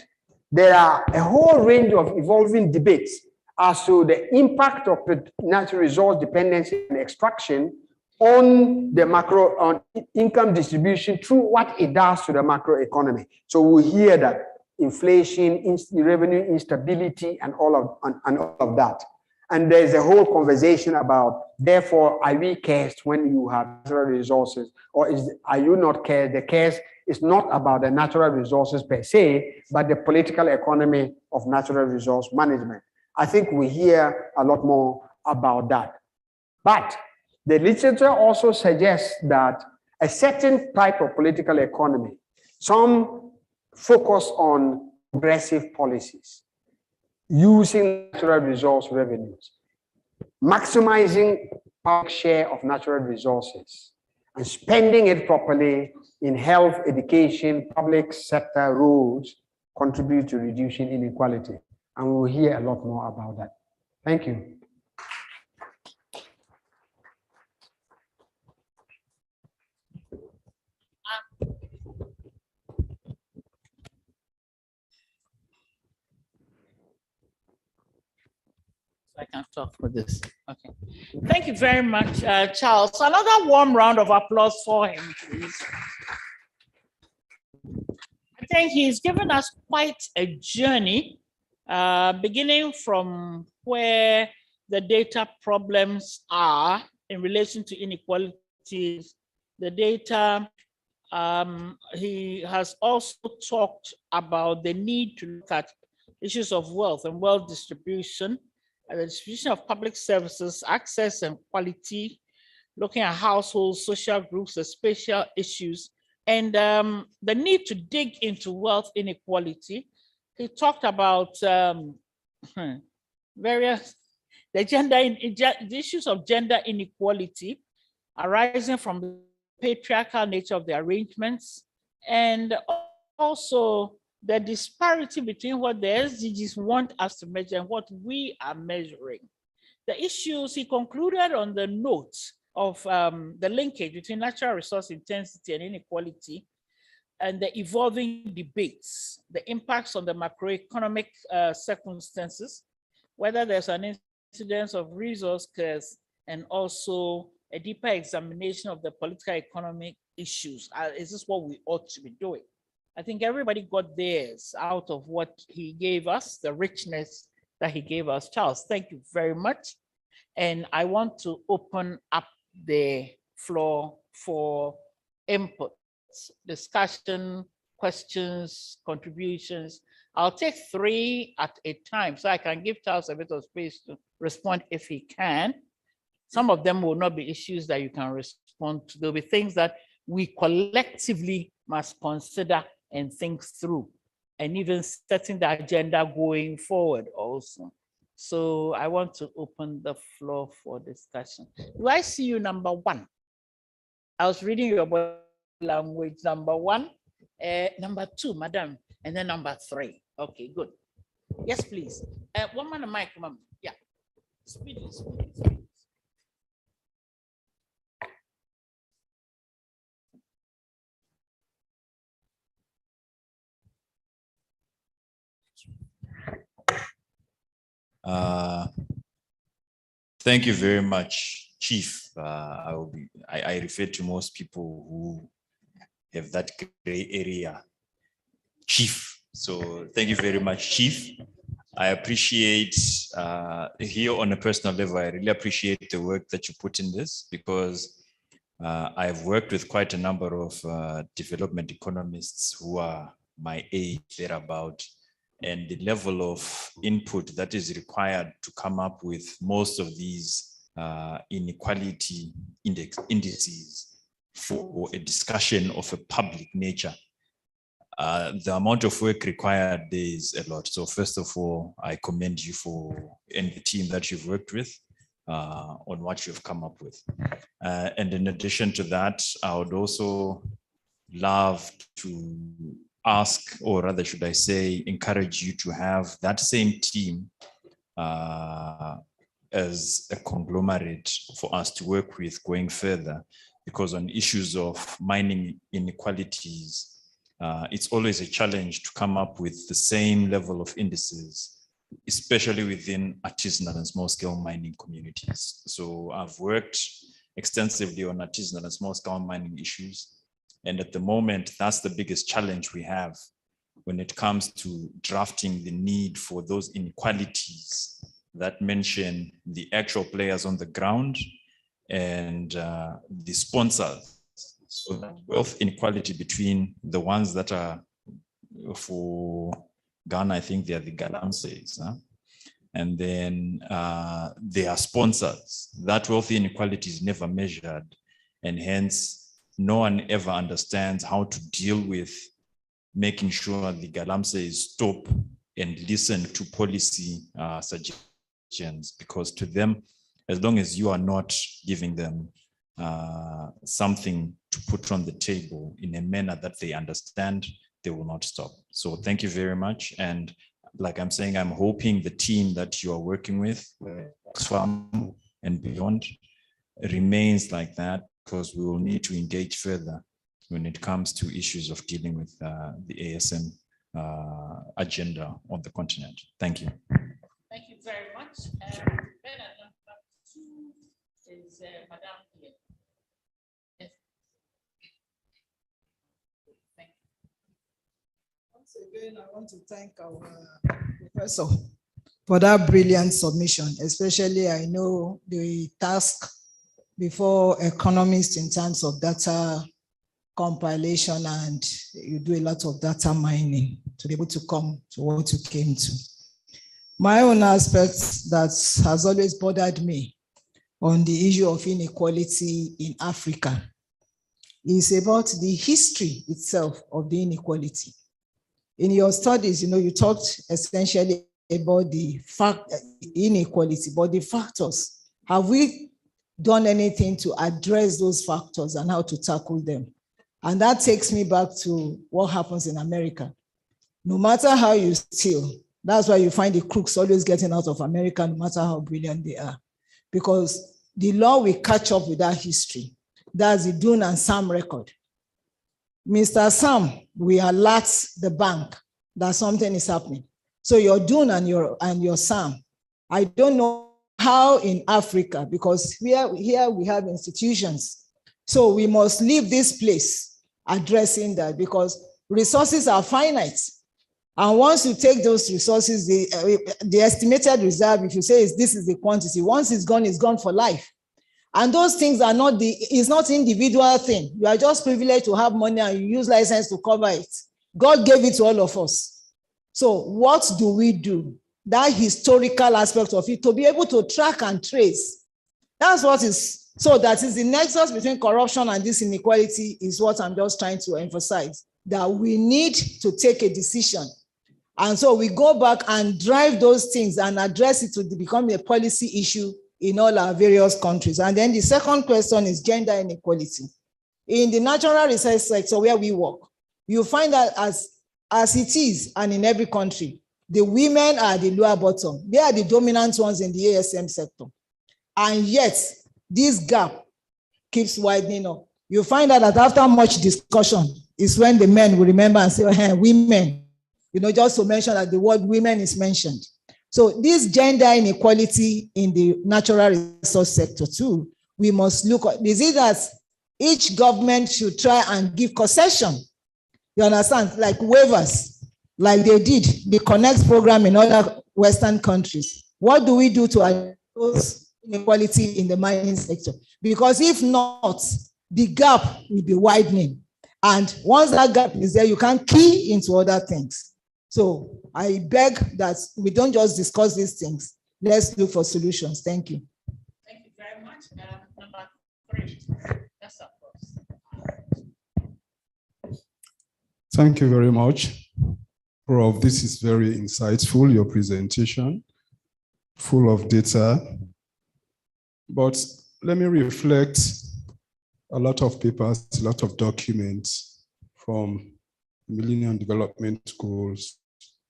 [SPEAKER 6] There are a whole range of evolving debates as to the impact of natural resource dependency and extraction on the on income distribution through what it does to the macro economy. So we hear that inflation, revenue instability, and all of that. And there's a whole conversation about, therefore, are we cursed when you have natural resources, or are you not cursed? The curse is not about the natural resources per se, but the political economy of natural resource management. I think we hear a lot more about that. But the literature also suggests that a certain type of political economy, some focus on progressive policies, using natural resource revenues, maximizing public share of natural resources, and spending it properly in health, education, public sector roles contribute to reducing inequality. And we will hear a lot more about that. Thank you.
[SPEAKER 2] talk with this. Okay. Thank you very much, Charles. Another warm round of applause for him, please. I think he's given us quite a journey, beginning from where the data problems are in relation to inequalities, the data. He has also talked about the need to look at issues of wealth and wealth distribution, and the distribution of public services, access and quality, looking at households, social groups, and spatial issues, and the need to dig into wealth inequality. He talked about various, the issues of gender inequality arising from the patriarchal nature of the arrangements, and also the disparity between what the SDGs want us to measure and what we are measuring. The issues, he concluded on the note of the linkage between natural resource intensity and inequality, and the evolving debates, the impacts on the macroeconomic circumstances, whether there's an incidence of resource curse, and also a deeper examination of the political economic issues. Is this what we ought to be doing? I think everybody got theirs out of what he gave us, the richness that he gave us. Charles, thank you very much. And I want to open up the floor for inputs, discussion, questions, contributions. I'll take 3 at a time so I can give Charles a bit of space to respond if he can. Some of them will not be issues that you can respond to. There'll be things that we collectively must consider and think through, and even setting the agenda going forward also. So I want to open the floor for discussion. Do I see you, number 1? I was reading your body language, number 1, number 2, madam, and then number 3. Okay, good. Yes, please. One man, a mic, ma'am. Yeah. Speedy.
[SPEAKER 14] Thank you very much, Chief. I refer to most people who have that gray area, Chief. So thank you very much, Chief. I appreciate, here on a personal level, I really appreciate the work that you put in this, because I've worked with quite a number of development economists who are my age, thereabout, and the level of input that is required to come up with most of these inequality indices for a discussion of a public nature. The amount of work required there is a lot. So first of all, I commend you and the team that you've worked with on what you've come up with. And in addition to that, I would also love to ask, or rather should I say, encourage you to have that same team as a conglomerate for us to work with going further, because on issues of mining inequalities, it's always a challenge to come up with the same level of indices, especially within artisanal and small-scale mining communities. So I've worked extensively on artisanal and small-scale mining issues. And at the moment, that's the biggest challenge we have when it comes to drafting the need for those inequalities that mention the actual players on the ground and the sponsors. So that wealth inequality between the ones that are, for Ghana, I think they are the Galamseys, and then they are sponsors. That wealth inequality is never measured, and hence no one ever understands how to deal with making sure the Galamseys stop and listen to policy suggestions, because to them, as long as you are not giving them something to put on the table in a manner that they understand, they will not stop. So thank you very much. And like I'm saying, I'm hoping the team that you are working with, Oxfam and beyond, remains like that, because we will need to engage further when it comes to issues of dealing with the ASM agenda on the continent. Thank you.
[SPEAKER 2] Thank you very much. Bernard. Madam here. Yes. Thank you.
[SPEAKER 15] Once again, I want to thank our professor for that brilliant submission, especially I know the task before economists in terms of data compilation, and you do a lot of data mining to be able to come to what you came to. My own aspect that has always bothered me on the issue of inequality in Africa is about the history itself of the inequality. In your studies, you talked essentially about the inequality, but the factors. Have we done anything to address those factors and how to tackle them? And that takes me back to what happens in America. No matter how you steal, that's why you find the crooks always getting out of America, no matter how brilliant they are. Because the law will catch up with that history. That's the Dune and Sam record. Mr. Sam will alert the bank that something is happening. So your Dune and your Sam, I don't know how in Africa, because here we have institutions. So we must leave this place addressing that, because resources are finite. And once you take those resources, the estimated reserve, if you say this is the quantity, once it's gone for life. And those things are not it's not individual thing. You are just privileged to have money and you use license to cover it. God gave it to all of us. So what do we do? That historical aspect of it, to be able to track and trace. That's what is, so that is the nexus between corruption and this inequality is what I'm just trying to emphasize, that we need to take a decision. And so we go back and drive those things and address it to become a policy issue in all our various countries. And then the second question is gender inequality. In the natural research sector where we work, you find that as it is, and in every country, the women are the lower bottom. They are the dominant ones in the ASM sector. And yet, this gap keeps widening up. You find out that after much discussion is when the men will remember and say, oh, hey, women, just to mention that the word women is mentioned. So this gender inequality in the natural resource sector too, we must look at, is it that each government should try and give concession? You understand? Like waivers, like they did the Connect program in other Western countries. What do we do to address inequality in the mining sector? Because if not, the gap will be widening. And once that gap is there, you can key into other things. So I beg that we don't just discuss these things. Let's look for solutions. Thank you.
[SPEAKER 2] Thank you very much. Number 3. That's up first.
[SPEAKER 16] Thank you very much, Prof. This is very insightful, your presentation, full of data. But let me reflect a lot of papers, a lot of documents from Millennium Development Goals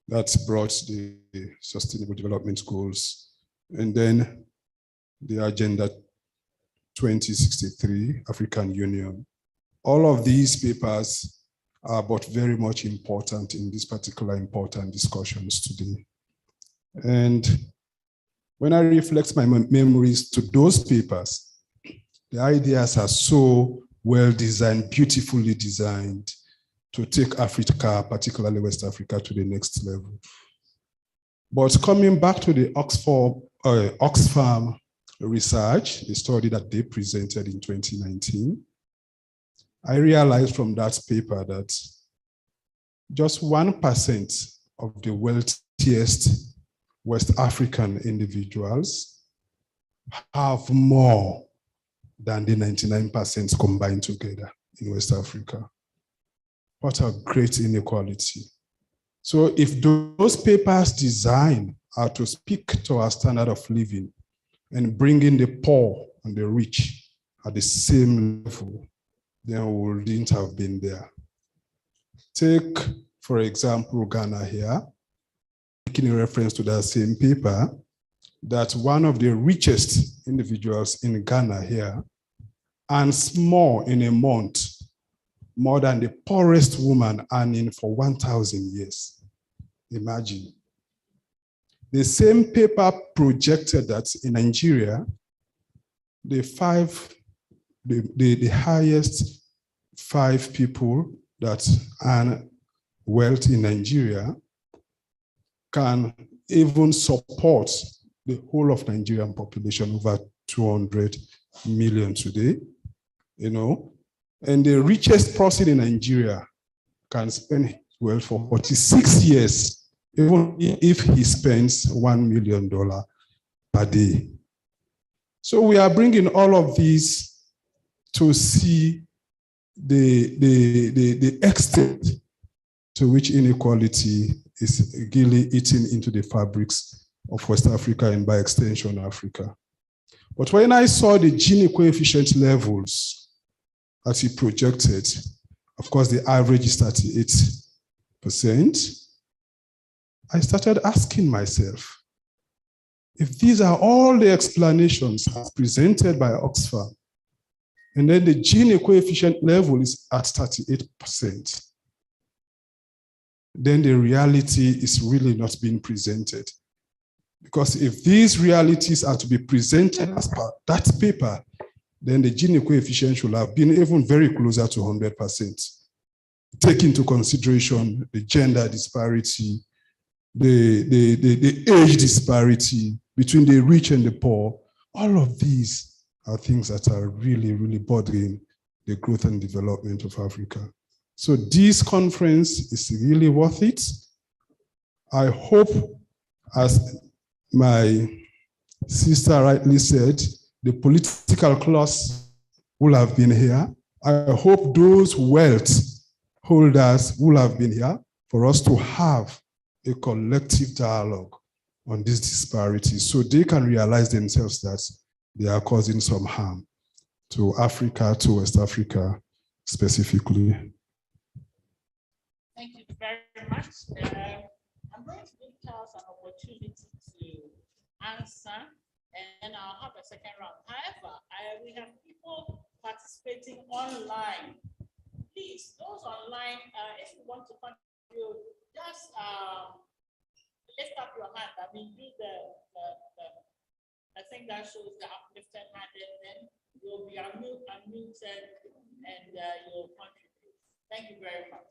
[SPEAKER 16] that brought the Sustainable Development Goals, and then the Agenda 2063, African Union. All of these papers are but very much important in these particular important discussions today. And when I reflect my memories to those papers, the ideas are so well designed, beautifully designed to take Africa, particularly West Africa, to the next level. But coming back to the Oxfam research, the study that they presented in 2019, I realized from that paper that just 1% of the wealthiest West African individuals have more than the 99% combined together in West Africa. What a great inequality. So if those papers' design are to speak to our standard of living and bringing the poor and the rich at the same level, then we wouldn't have been there. Take, for example, Ghana here, making a reference to that same paper, that one of the richest individuals in Ghana here earns more in a month, more than the poorest woman earning for 1,000 years. Imagine. The same paper projected that in Nigeria, the highest 5 people that earn wealth in Nigeria can even support the whole of Nigerian population, over 200 million today, you know, and the richest person in Nigeria can spend wealth for 46 years, even if he spends $1 million per day. So we are bringing all of these to see the extent to which inequality is really eating into the fabrics of West Africa and by extension Africa. But when I saw the Gini coefficient levels as he projected, of course the average is 38%, I started asking myself, if these are all the explanations as presented by Oxfam, and then the Gini coefficient level is at 38%, then the reality is really not being presented. Because if these realities are to be presented as per that paper, then the Gini coefficient should have been even very closer to 100%. Take into consideration the gender disparity, the age disparity between the rich and the poor. All of these are things that are really, really bothering the growth and development of Africa. So this conference is really worth it. I hope, as my sister rightly said, the political class will have been here. I hope those wealth holders will have been here for us to have a collective dialogue on these disparities so they can realize themselves that they are causing some harm to Africa, to West Africa specifically.
[SPEAKER 2] Thank you very much. I'm going to give Charles an opportunity to answer, and I'll have a second round. However, we have people participating online. Please, those online, if you want to contribute, just lift up your hand. I mean, do I think that shows the uplifted hand, and then you'll be unmuted and you'll contribute. Thank you very much.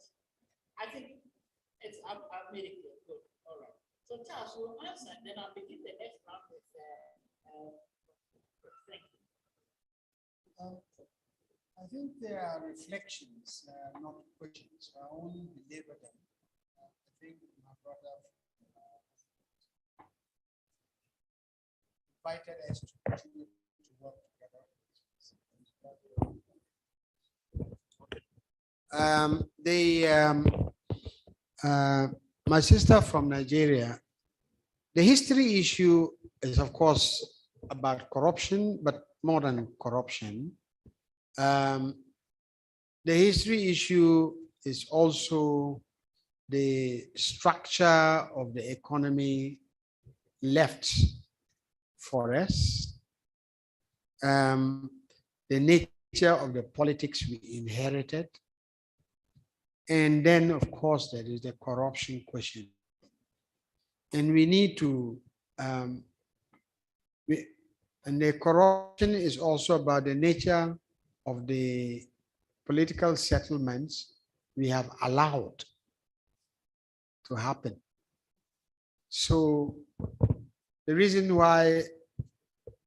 [SPEAKER 2] I think I've made it clear. Good. All right. So Charles, you'll answer, and then I'll begin the next round with thank you.
[SPEAKER 6] I think there are reflections, not questions. I only belabor them. I think my brother invited us to continue to work together. My sister from Nigeria, the history issue is, of course, about corruption, but more than corruption. The history issue is also the structure of the economy left for us, the nature of the politics we inherited, and then, of course, there is the corruption question. And we need to, and the corruption is also about the nature of the political settlements we have allowed to happen. So the reason why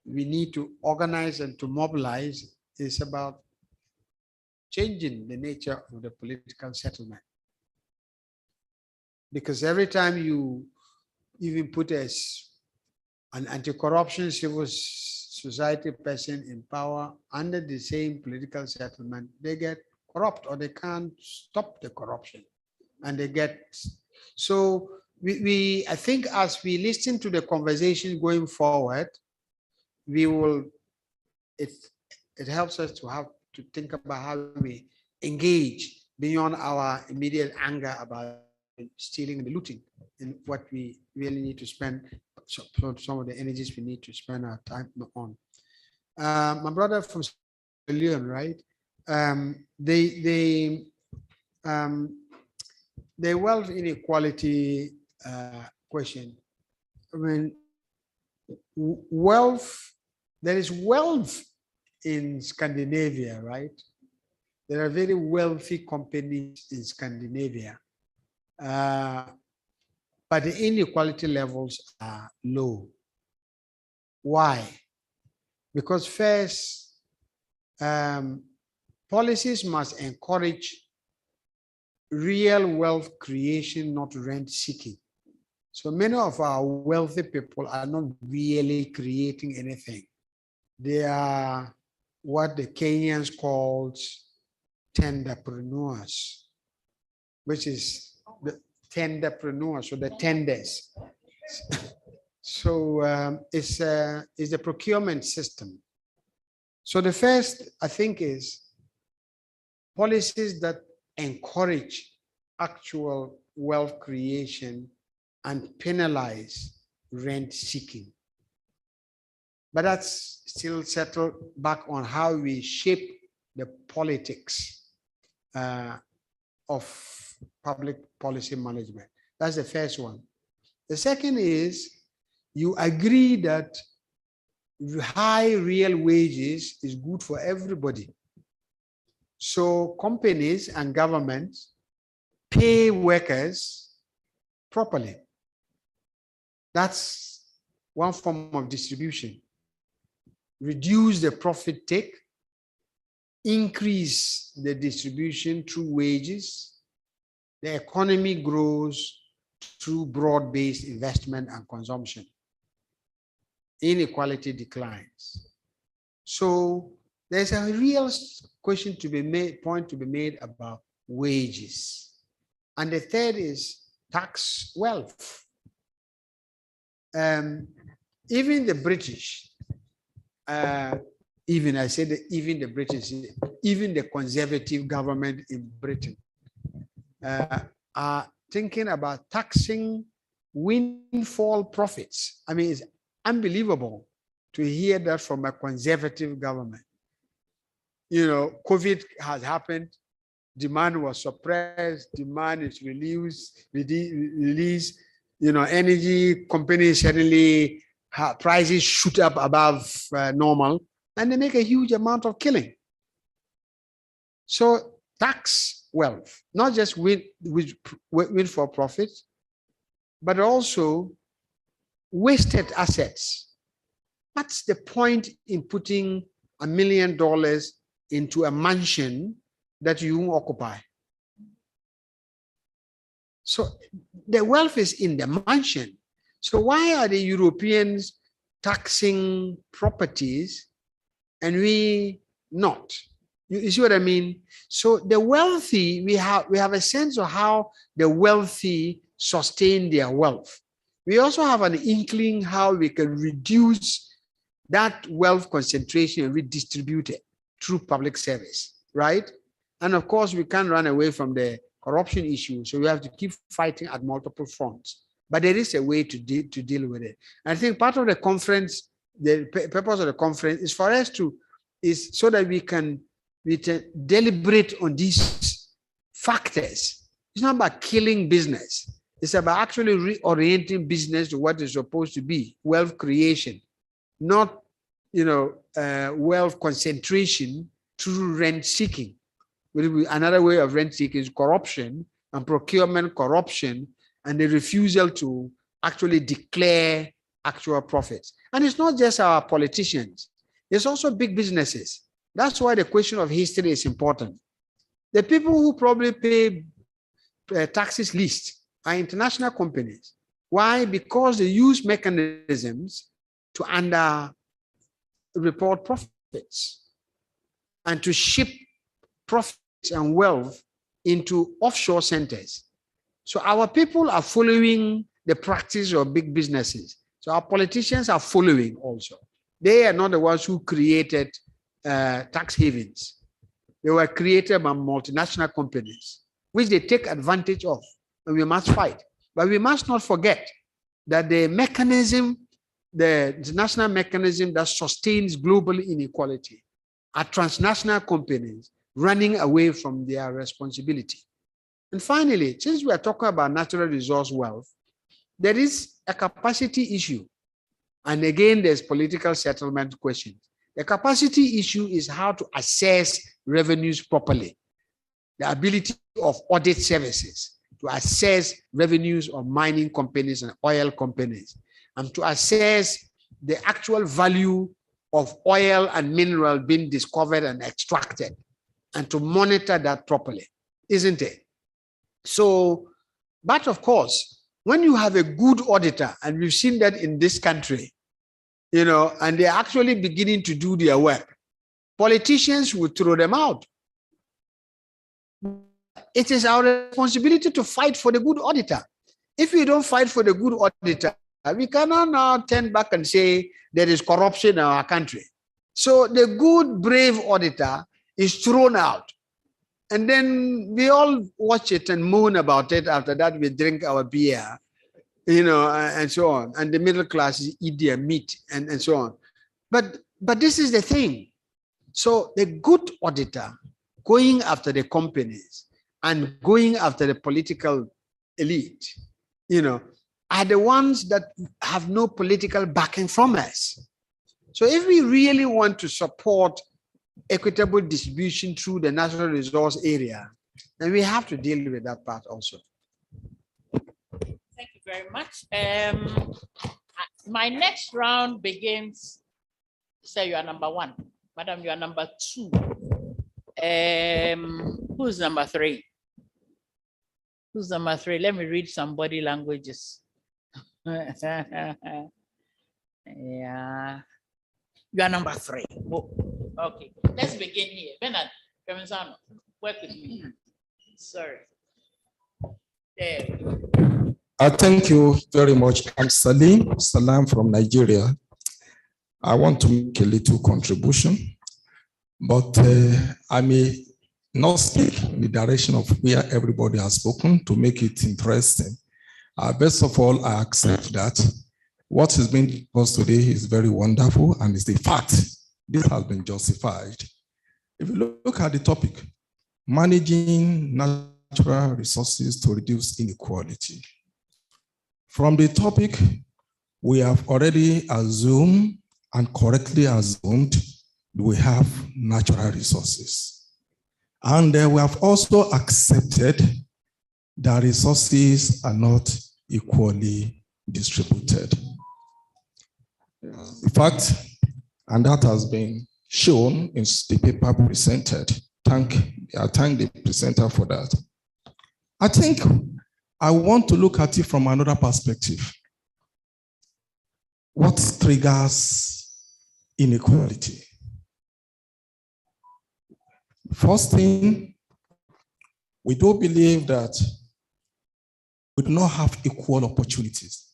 [SPEAKER 6] we need to organize and to mobilize is about changing the nature of the political settlement. Because every time you even put an anti-corruption civil society person in power under the same political settlement, they get corrupt or they can't stop the corruption. And they get, so I think as we listen to the conversation going forward, we will, it helps us to have to think about how we engage beyond our immediate anger about stealing and looting, and what we really need to spend some of the energies we need to spend our time on. My brother from Sierra Leone, right? The wealth inequality question. I mean, wealth, there is wealth in Scandinavia, right? There are very wealthy companies in Scandinavia, but the inequality levels are low. Why? Because first, policies must encourage real wealth creation, not rent seeking. So many of our wealthy people are not really creating anything. They are what the Kenyans called tenderpreneurs, which is the tenderpreneurs, or the tenders. So it's the procurement system. So the first, I think, is policies that encourage actual wealth creation and penalize rent seeking. But that's still settled back on how we shape the politics of public policy management. That's the first one. The second is you agree that high real wages is good for everybody. So companies and governments pay workers properly. That's one form of distribution. Reduce the profit take, increase the distribution through wages. The economy grows through broad-based investment and consumption. Inequality declines. So there's a real question to be made, point to be made about wages. And the third is tax wealth. Even the British, even the conservative government in Britain are thinking about taxing windfall profits. I mean, it's unbelievable to hear that from a conservative government. You know, COVID has happened, demand was suppressed, demand is released, you know, energy companies suddenly prices shoot up above normal, and they make a huge amount of killing. So tax wealth, not just win for profit, but also wasted assets. What's the point in putting $1 million into a mansion that you won't occupy? So the wealth is in the mansion. So why are the Europeans taxing properties and we not? You see what I mean? So the wealthy, we have a sense of how the wealthy sustain their wealth. We also have an inkling how we can reduce that wealth concentration and redistribute it through public service, right? And of course, we can't run away from the corruption issue. So we have to keep fighting at multiple fronts. But there is a way to deal with it. I think part of the conference, the purpose of the conference is for us is so that we can deliberate on these factors. It's not about killing business. It's about actually reorienting business to what it's supposed to be, wealth creation, not, you know, wealth concentration through rent seeking. Another way of rent seeking is corruption and procurement corruption and the refusal to actually declare actual profits. And it's not just our politicians. It's also big businesses. That's why the question of history is important. The people who probably pay taxes least are international companies. Why? Because they use mechanisms to under-report profits and to ship profits and wealth into offshore centers. So our people are following the practice of big businesses. So our politicians are following also. They are not the ones who created tax havens. They were created by multinational companies, which they take advantage of, and we must fight. But we must not forget that the mechanism, the international mechanism that sustains global inequality are transnational companies running away from their responsibility. And finally, since we are talking about natural resource wealth, there is a capacity issue. And again, there's political settlement questions. The capacity issue is how to assess revenues properly. The ability of audit services to assess revenues of mining companies and oil companies, and to assess the actual value of oil and mineral being discovered and extracted, and to monitor that properly, isn't it? So, but of course, when you have a good auditor, and we've seen that in this country, you know, and they're actually beginning to do their work, politicians will throw them out. It is our responsibility to fight for the good auditor. If we don't fight for the good auditor, we cannot now turn back and say there is corruption in our country. So the good, brave auditor is thrown out. And then we all watch it and moan about it. After that, we drink our beer, you know, and so on. And the middle class eat their meat and so on. But this is the thing. So the good auditor going after the companies and going after the political elite, you know, are the ones that have no political backing from us. So if we really want to support equitable distribution through the natural resource area, then we have to deal with that part also.
[SPEAKER 2] Thank you very much. My next round begins, say you are number 1. Madam, you are number 2. Who's number 3? Who's number 3? Let me read some body languages. Yeah. You are number 3. Oh, okay, let's begin here. Bernard, work with me. Sorry. There we go.
[SPEAKER 17] Thank you very much. I'm Salam from Nigeria. I want to make a little contribution, but I may not speak in the direction of where everybody has spoken to make it interesting. Best of all, I accept that what is being discussed today is very wonderful and it's the fact. This has been justified. If you look at the topic, managing natural resources to reduce inequality. From the topic, we have already assumed and correctly assumed we have natural resources. And we have also accepted that resources are not equally distributed. In fact, and that has been shown in the paper presented. I thank the presenter for that. I think I want to look at it from another perspective. What triggers inequality? First thing, we do believe that we do not have equal opportunities.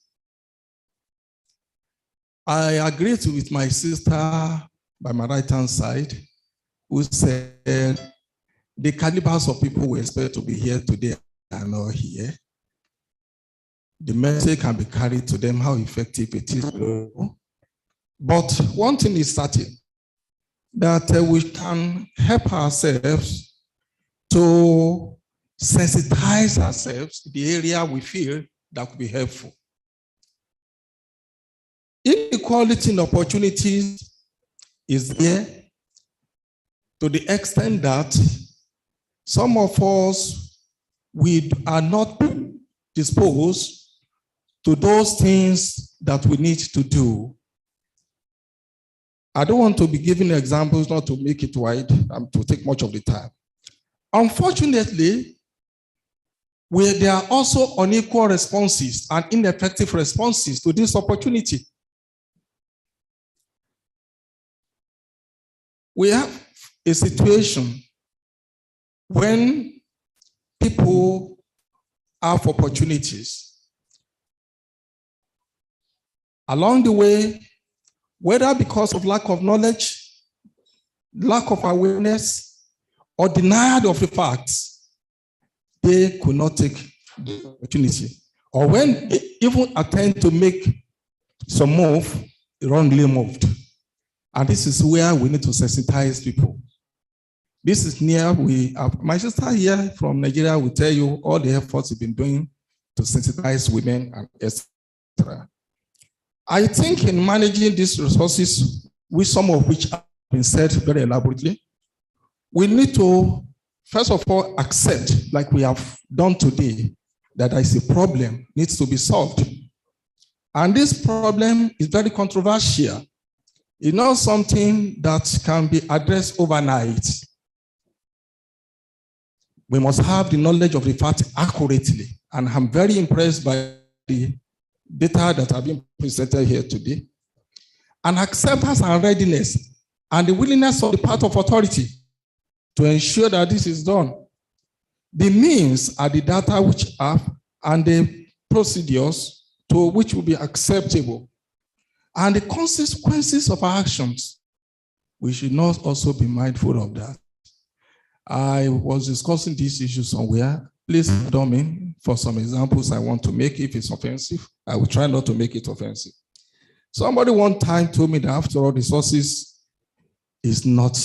[SPEAKER 17] I agree with my sister by my right-hand side, who said the calibers of people we expect to be here today are not here. The message can be carried to them, how effective it is. But one thing is certain, that we can help ourselves to sensitize ourselves to the area we feel that could be helpful. Inequality in opportunities is there to the extent that some of us, we are not disposed to those things that we need to do. I don't want to be giving examples, not to make it wide, to take much of the time. Unfortunately, there are also unequal responses and ineffective responses to this opportunity. We have a situation when people have opportunities. Along the way, whether because of lack of knowledge, lack of awareness, or denial of the facts, they could not take the opportunity. Or when they even attempt to make some move, wrongly moved. And this is where we need to sensitize people. This is near, my sister here from Nigeria will tell you all the efforts we've been doing to sensitize women and etc. I think in managing these resources, some of which been said very elaborately. We need to, first of all, accept, like we have done today, that there is a problem needs to be solved. And this problem is very controversial. It's not something that can be addressed overnight. We must have the knowledge of the fact accurately. And I'm very impressed by the data that have been presented here today. And acceptance and readiness and the willingness on the part of authority to ensure that this is done. The means are the data which have and the procedures to which will be acceptable. And the consequences of our actions, we should not also be mindful of that. I was discussing this issue somewhere. Please pardon me for some examples I want to make. If it's offensive, I will try not to make it offensive. Somebody one time told me that after all, resources is not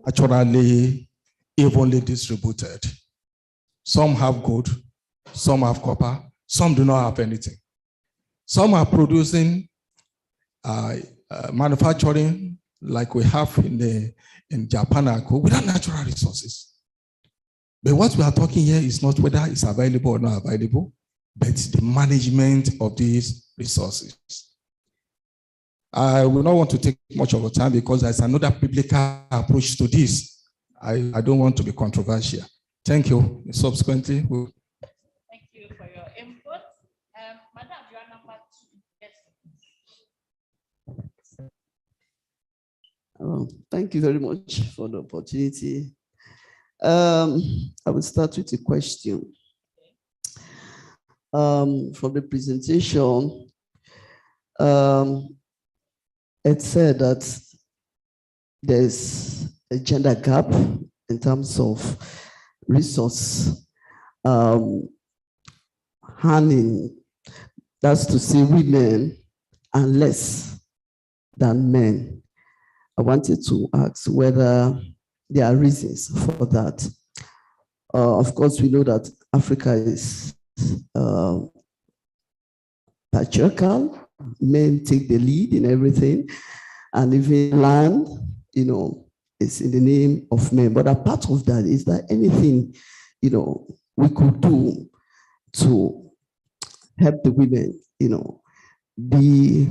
[SPEAKER 17] actually evenly distributed. Some have gold, some have copper, some do not have anything. Some are producing manufacturing like we have in Japan without natural resources. But what we are talking here is not whether it's available or not available, but the management of these resources. I will not want to take much of your time because there's another biblical approach to this. I don't want to be controversial. Thank you. Subsequently, we'll...
[SPEAKER 2] Thank you for your input. Madam, you are number 2. Yes.
[SPEAKER 18] Thank you very much for the opportunity. I will start with a question. From the presentation, it said that there's a gender gap in terms of resource handling. That's to say women are less than men. I wanted to ask whether there are reasons for that. Of course, we know that Africa is patriarchal. Men take the lead in everything, and even land, is in the name of men. But a part of that, is there anything, we could do to help the women, be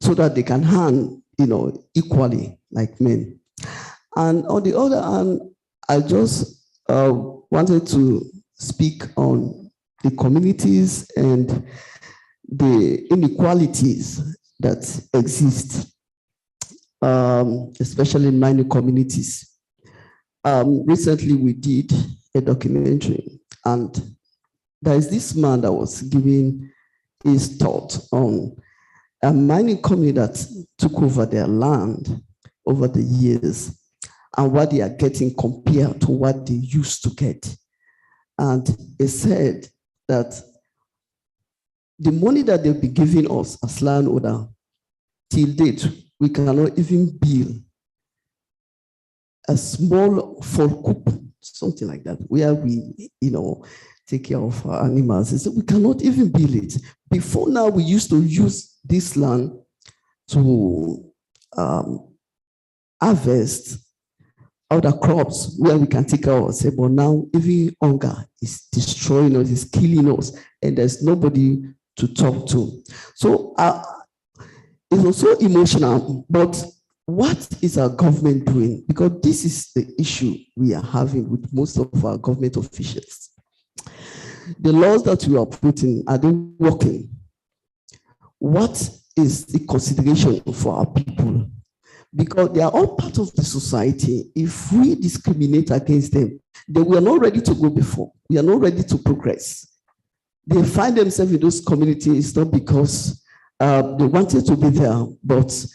[SPEAKER 18] so that they can hand, equally like men? And on the other hand, I just wanted to speak on the communities and the inequalities that exist, especially in mining communities. Recently, we did a documentary, and there is this man that was giving his thought on a mining company that took over their land over the years and what they are getting compared to what they used to get. And he said that the money that they'll be giving us as landowner, till date, we cannot even build a small folk, something like that, where we, take care of our animals. He said we cannot even build it. Before now, we used to use this land to harvest other crops where we can take care of ourselves, but now even hunger is destroying us, is killing us, and there's nobody to talk to. So it's also emotional, but what is our government doing? Because this is the issue we are having with most of our government officials. The laws that we are putting, are they working? What is the consideration for our people? Because they are all part of the society. If we discriminate against them, then we are not ready to go before. We are not ready to progress. They find themselves in those communities not because they wanted to be there, but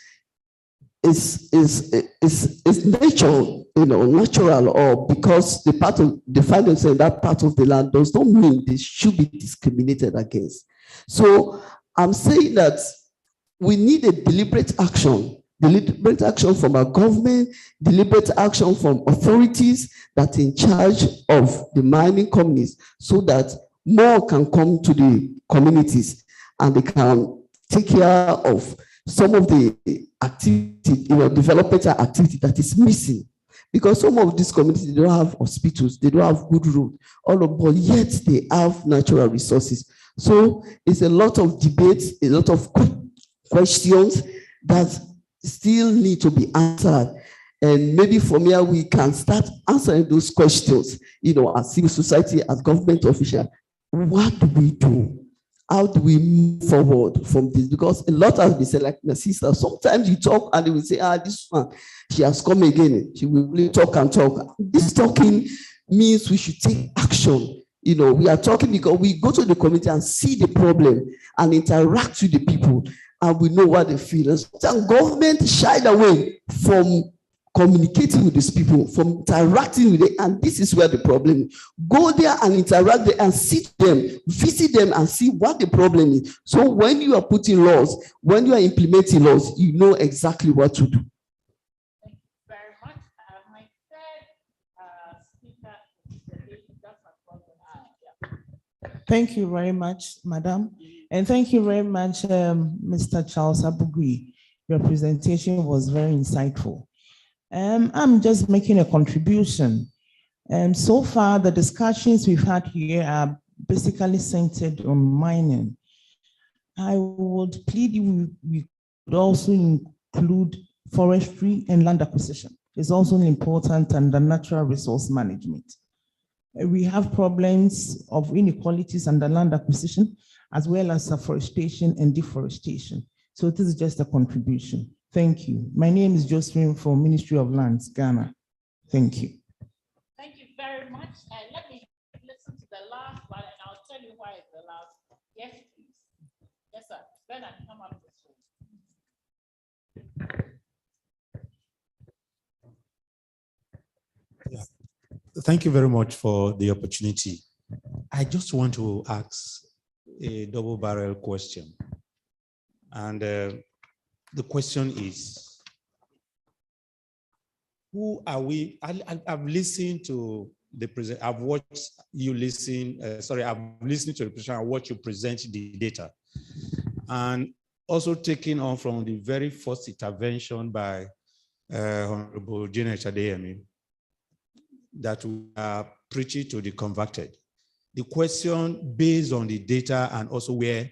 [SPEAKER 18] it's nature, natural, or because they find themselves in that part of the land does not mean they should be discriminated against. So I'm saying that we need a deliberate action from our government, deliberate action from authorities that are in charge of the mining companies, so that more can come to the communities and they can take care of some of the activity, developmental activity that is missing. Because some of these communities, they don't have hospitals, they don't have good roads, but yet they have natural resources. So it's a lot of debates, a lot of questions that still need to be answered. And maybe from here, we can start answering those questions, as civil society, as government officials. What do we do? How do we move forward from this? Because a lot has been said, like my sister, sometimes you talk and they will say, this one, she has come again. She will really talk and talk. This talking means we should take action. We are talking because we go to the community and see the problem and interact with the people, and we know what they feel. And sometimes government shied away from communicating with these people, from interacting with them, and this is where the problem is. Go there and interact there and sit them, visit them and see what the problem is. So when you are putting laws, when you are implementing laws, you know exactly what to do.
[SPEAKER 2] Thank you very much. My third speaker is the lady just across the aisle.
[SPEAKER 19] Thank you very much, Madam. And thank you very much, Mr. Charles Abugui. Your presentation was very insightful. I'm just making a contribution. So far, the discussions we've had here are basically centered on mining. I would plead we could also include forestry and land acquisition. It's also important, and the natural resource management. We have problems of inequalities under land acquisition, as well as afforestation and deforestation. So this is just a contribution. Thank you. My name is Josephine from Ministry of Lands, Ghana. Thank you.
[SPEAKER 2] Thank you very much. Let me listen to the last one, and I'll tell you why it's the last. Yes, please. Yes, sir. Bernard, come up this way.
[SPEAKER 20] Yeah. Thank you very much for the opportunity. I just want to ask a double-barrel question. And the question is, who are we? I've listened to the present, I've watched you listen, I've listened to the presentation, I watched you present the data. And also taking on from the very first intervention by Honorable Janet Adeyemi, that we are preaching to the converted. The question based on the data and also where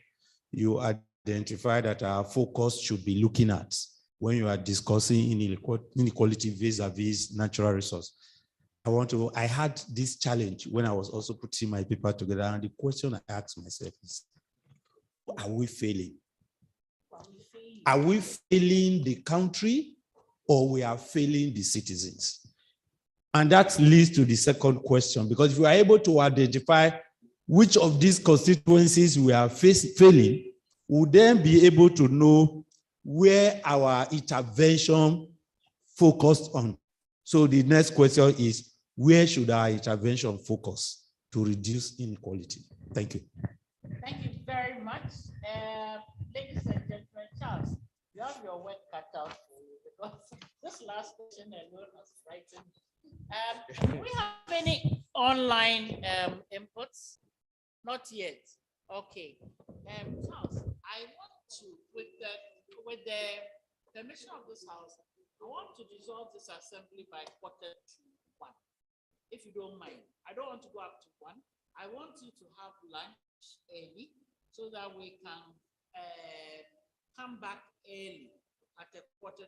[SPEAKER 20] you identify that our focus should be looking at when you are discussing inequality vis-a-vis natural resource. I had this challenge when I was also putting my paper together, and the question I asked myself is, are we failing? Are we failing the country, or we are failing the citizens? And that leads to the second question, because if we are able to identify which of these constituencies we are failing, we'll then be able to know where our intervention focused on. So the next question is, where should our intervention focus to reduce inequality? Thank you.
[SPEAKER 2] Thank you very much. Ladies and gentlemen, Charles, you have your work cut out for you, because this last question alone has frightened me. Do we have any online inputs? Not yet. Okay. Charles, I want to, with the permission of this house, I want to dissolve this assembly by 1:45, if you don't mind. I don't want to go up to 1. I want you to have lunch early so that we can come back early at 1:45,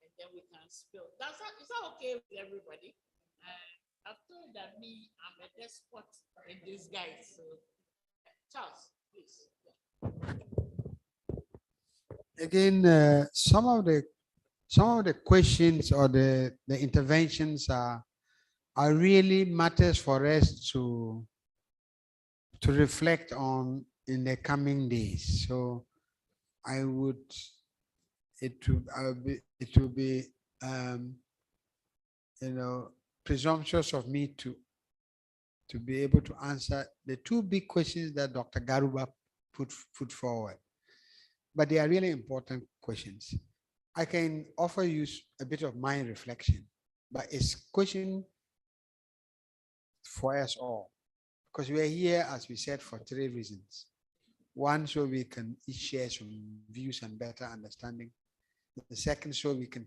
[SPEAKER 2] and then we can spill. Is that okay with everybody? I've told that I'm a despot in disguise. So, Charles, please.
[SPEAKER 6] Again, some of the questions or the interventions are really matters for us to reflect on in the coming days. So it will be presumptuous of me to be able to answer the two big questions that Dr. Garuba put forward. But they are really important questions. I can offer you a bit of my reflection, but it's a question for us all, because we are here, as we said, for 3 reasons. One, so we can each share some views and better understanding. The second, so we can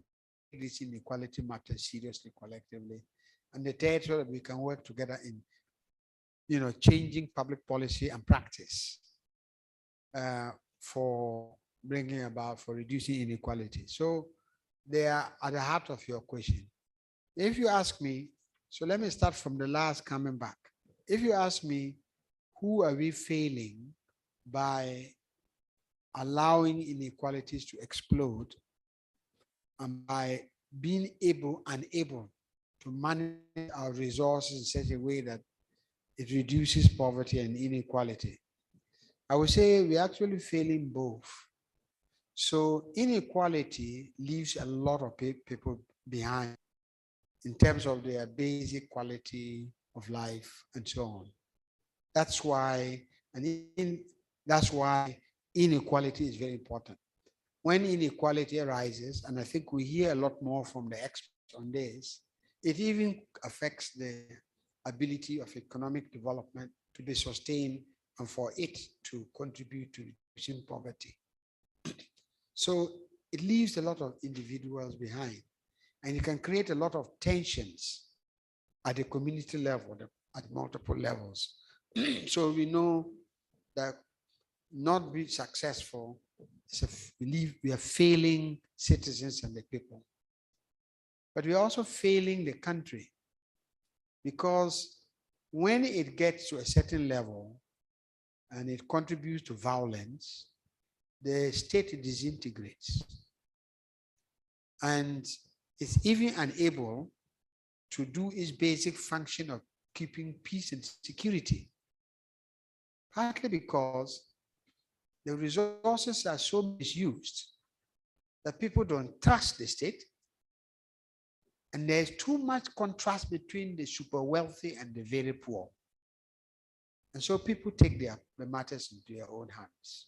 [SPEAKER 6] take this inequality matter seriously collectively. And the third, so that we can work together in, changing public policy and practice for bringing about, for reducing inequality. So they are at the heart of your question. If you ask me, so let me start from the last coming back. If you ask me, who are we failing by allowing inequalities to explode and by being unable to manage our resources in such a way that it reduces poverty and inequality? I would say we're actually failing both. So inequality leaves a lot of people behind in terms of their basic quality of life and so on. That's why, that's why inequality is very important. When inequality arises, and I think we hear a lot more from the experts on this, it even affects the ability of economic development to be sustained and for it to contribute to reducing poverty. So it leaves a lot of individuals behind, and it can create a lot of tensions at the community level, at multiple levels. So we know that not being successful is we are failing citizens and the people. But we're also failing the country, because when it gets to a certain level and it contributes to violence, the state disintegrates and is even unable to do its basic function of keeping peace and security, partly because the resources are so misused that people don't trust the state, and there's too much contrast between the super wealthy and the very poor. And so people take the matters into their own hands.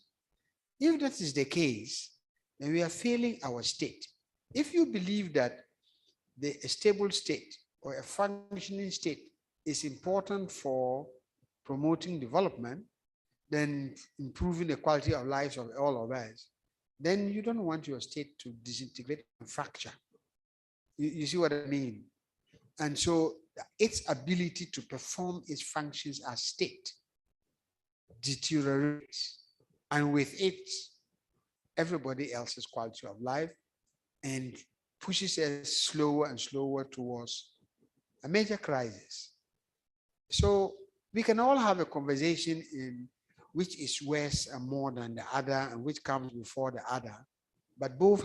[SPEAKER 6] If that is the case, then we are failing our state. If you believe that a stable state or a functioning state is important for promoting development, then improving the quality of lives of all of us, then you don't want your state to disintegrate and fracture. You see what I mean? And so its ability to perform its functions as state deteriorates, and with it, everybody else's quality of life, and pushes us slower and slower towards a major crisis. So we can all have a conversation in which is worse and more than the other, and which comes before the other, but both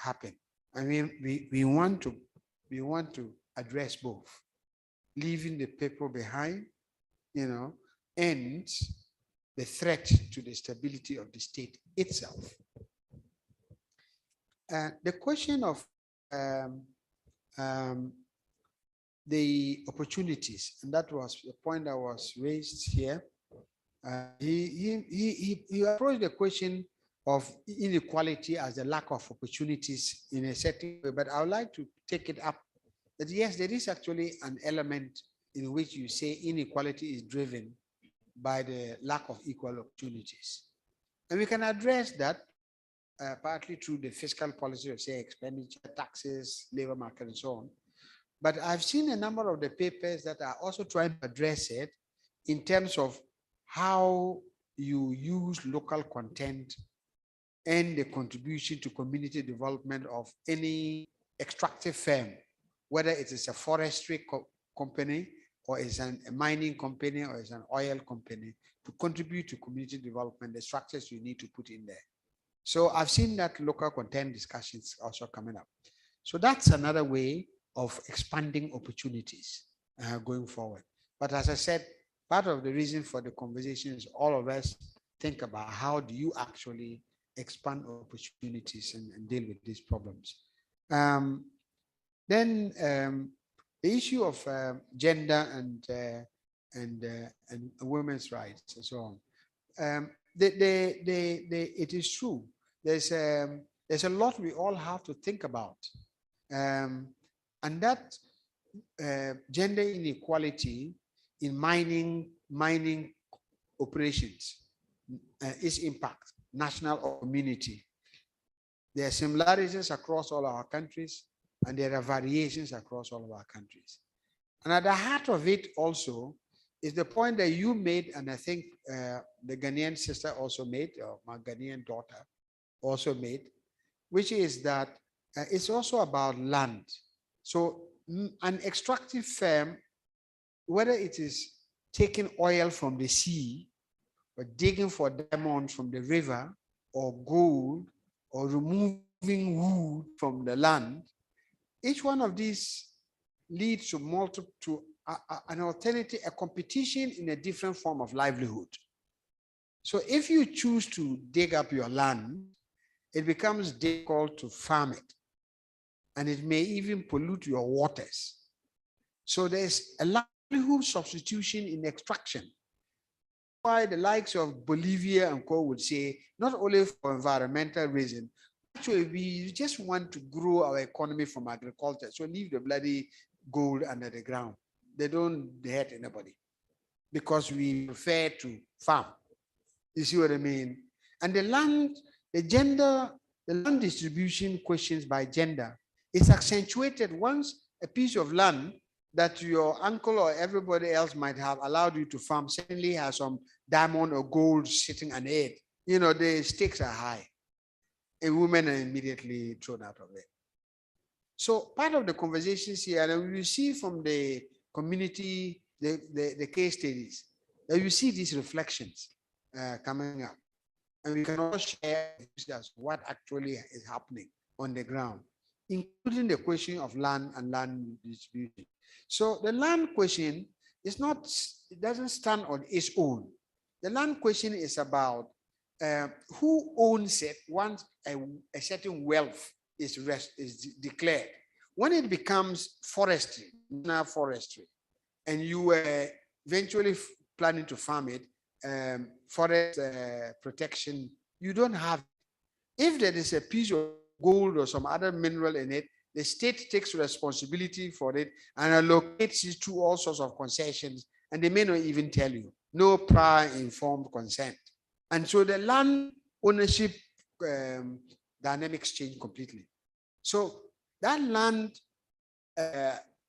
[SPEAKER 6] happen. I mean, we want to address both, leaving the people behind, and the threat to the stability of the state itself. The question of the opportunities, and that was the point that was raised here. He approached the question of inequality as a lack of opportunities in a certain way, but I would like to take it up that yes, there is actually an element in which you say inequality is driven by the lack of equal opportunities. And we can address that partly through the fiscal policy of, say, expenditure, taxes, labor market, and so on. But I've seen a number of the papers that are also trying to address it in terms of how you use local content and the contribution to community development of any extractive firm, whether it is a forestry company or it's a mining company or it's an oil company, to contribute to community development, the structures you need to put in there. So I've seen that local content discussions also coming up. So that's another way of expanding opportunities going forward. But as I said, part of the reason for the conversation is all of us think about how do you actually expand opportunities and deal with these problems. Then the issue of gender and women's rights and so on. It is true. There's a lot we all have to think about, and that gender inequality in mining operations its impact, national or community. There are similarities across all our countries, and there are variations across all of our countries. And at the heart of it also is the point that you made, and I think the Ghanaian sister also made, or my Ghanaian daughter also made, which is that it's also about land. So an extractive firm, whether it is taking oil from the sea, or digging for diamonds from the river, or gold, or removing wood from the land, each one of these leads to an alternative, a competition in a different form of livelihood. So if you choose to dig up your land, it becomes difficult to farm it, and it may even pollute your waters. So there's a livelihood substitution in extraction. Why the likes of Bolivia and co would say, not only for environmental reason, actually we just want to grow our economy from agriculture. So leave the bloody gold under the ground. They don't hurt anybody because we prefer to farm. You see what I mean? And the land, the land distribution questions by gender is accentuated once a piece of land that your uncle or everybody else might have allowed you to farm suddenly has some diamond or gold sitting on it. You know, the stakes are high. And women are immediately thrown out of it. So part of the conversations here, and we see from the community, the case studies, that you see these reflections coming up. And we can all share what actually is happening on the ground, including the question of land and land distribution. So the land question is not, it doesn't stand on its own. The land question is about who owns it once a certain wealth is declared. When it becomes forestry, national forestry, and you were eventually planning to farm it, forest protection, you don't have. If there is a piece of gold or some other mineral in it, the state takes responsibility for it and allocates it to all sorts of concessions, and they may not even tell you. No prior informed consent. And so the land ownership dynamics change completely. So that land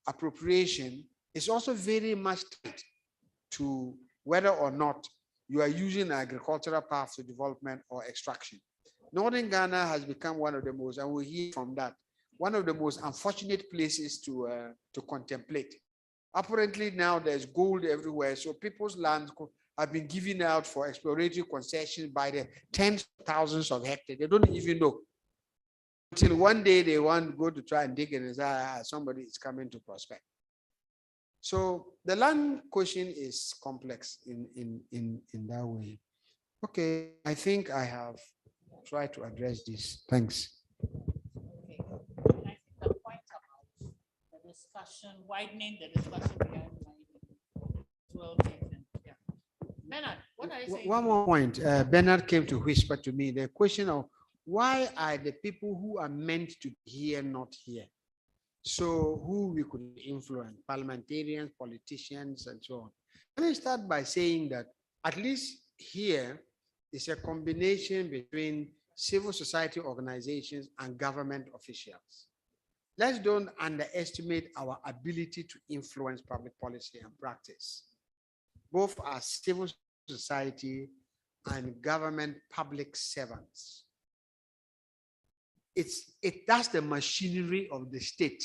[SPEAKER 6] appropriation is also very much tied to whether or not you are using agricultural paths to development or extraction. Northern Ghana has become one of the most, and we'll hear from that, one of the most unfortunate places to contemplate. Apparently now there's gold everywhere, so people's lands have been given out for exploratory concessions by the tens of thousands of hectares. They don't even know. Until one day they want to go to try and dig and say, somebody is coming to prospect. So the land question is complex in that way. Okay, I think I have tried to address this. Thanks.
[SPEAKER 2] Okay. And I think the point about the discussion, widening the discussion behind well taken. Yeah. Bernard, what are you saying?
[SPEAKER 6] One more point. Bernard came to whisper to me the question of why are the people who are meant to be here not here? So who we could influence, parliamentarians, politicians, and so on. Let me start by saying that at least here is a combination between civil society organizations and government officials. Let's don't underestimate our ability to influence public policy and practice, both as civil society and government public servants. That's the machinery of the state.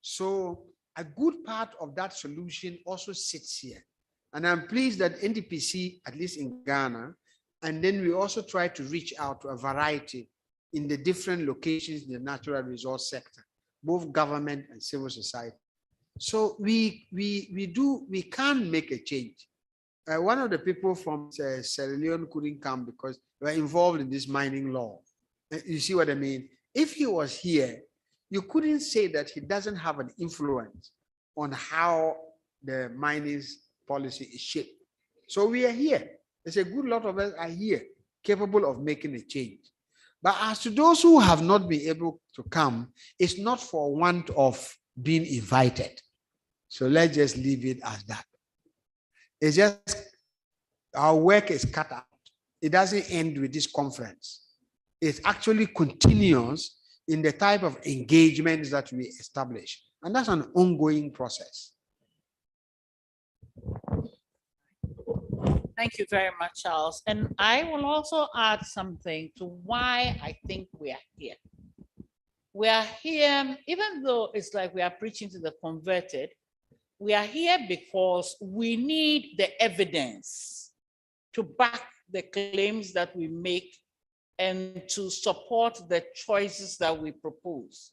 [SPEAKER 6] So a good part of that solution also sits here. And I'm pleased that NDPC, at least in Ghana, and then we also try to reach out to a variety in the different locations in the natural resource sector, both government and civil society. So we can make a change. One of the people from Sierra Leone couldn't come because they were involved in this mining law. You see what I mean? If he was here, you couldn't say that he doesn't have an influence on how the mining policy is shaped. So we are here. There's a good lot of us are here, capable of making a change. But as to those who have not been able to come, it's not for want of being invited. So let's just leave it as that. It's just our work is cut out. It doesn't end with this conference. It actually continues in the type of engagements that we establish. And that's an ongoing process.
[SPEAKER 2] Thank you very much, Charles. And I will also add something to why I think we are here. We are here, even though it's like we are preaching to the converted, we are here because we need the evidence to back the claims that we make and to support the choices that we propose.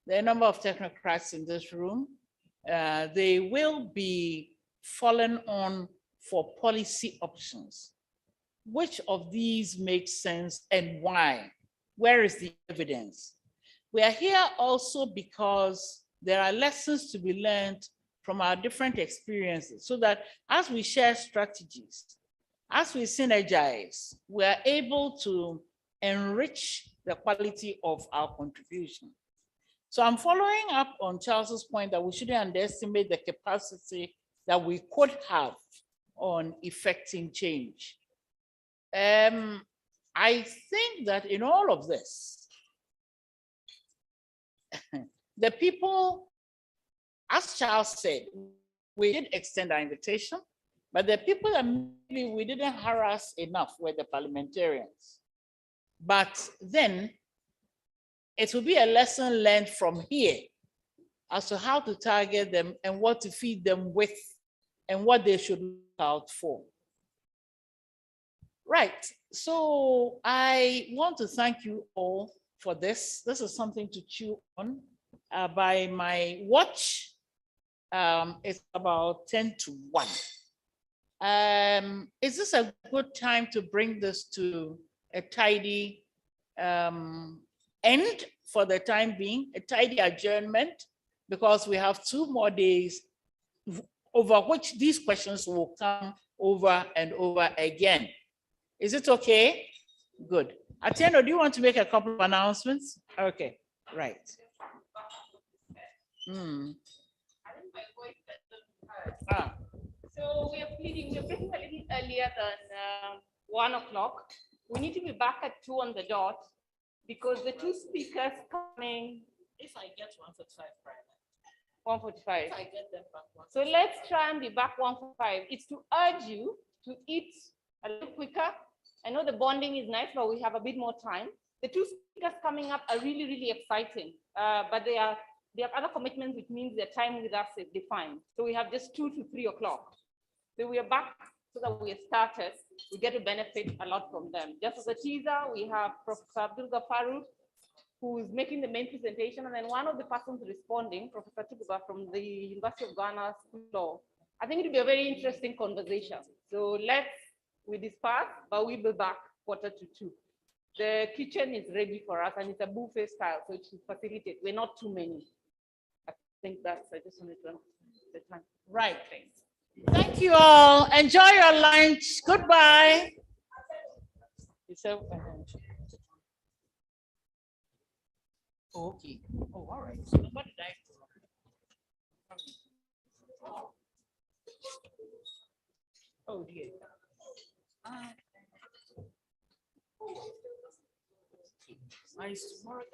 [SPEAKER 2] There are a number of technocrats in this room. They will be fallen on for policy options. Which of these makes sense and why? Where is the evidence? We are here also because there are lessons to be learned from our different experiences, so that as we share strategies, as we synergize, we are able to enrich the quality of our contribution. So I'm following up on Charles's point that we shouldn't underestimate the capacity that we could have on effecting change. I think that in all of this, the people, as Charles said, we did extend our invitation, but the people that maybe we didn't harass enough were the parliamentarians. But then it will be a lesson learned from here as to how to target them and what to feed them with and what they should look out for. Right, so I want to thank you all for this. This is something to chew on. By my watch, it's about 10 to 1. Is this a good time to bring this to a tidy end for the time being, a tidy adjournment, because we have 2 more days over which these questions will come over and over again. Is it okay? Good. Atieno, do you want to make a couple of announcements? Okay, right.
[SPEAKER 8] So we are pleading, we're breaking a little earlier than 1 o'clock. We need to be back at 2 on the dot because the 2 speakers coming.
[SPEAKER 2] If I get 1:45,
[SPEAKER 8] 1:45.
[SPEAKER 2] if I get them back.
[SPEAKER 8] So let's try and be back 1:45. It's to urge you to eat a little quicker. I know the bonding is nice, but we have a bit more time. The 2 speakers coming up are really, really exciting, but they have other commitments, which means their time with us is defined. So we have just 2 to 3 o'clock. So we are back so that we are started. We get to benefit a lot from them. Just as a teaser, we have Professor Abdul Gafaru, who is making the main presentation, and then one of the persons responding, Professor Tububa from the University of Ghana School of Law. I think it will be a very interesting conversation. So we disperse, but we'll be back 1:45. The kitchen is ready for us, and it's a buffet style, so it should facilitate. We're not too many. I think I just wanted to the time.
[SPEAKER 2] Right, thanks. Thank you all. Enjoy your lunch. Goodbye. Okay. Oh, all right. So what did I do? Oh dear. Nice tomorrow.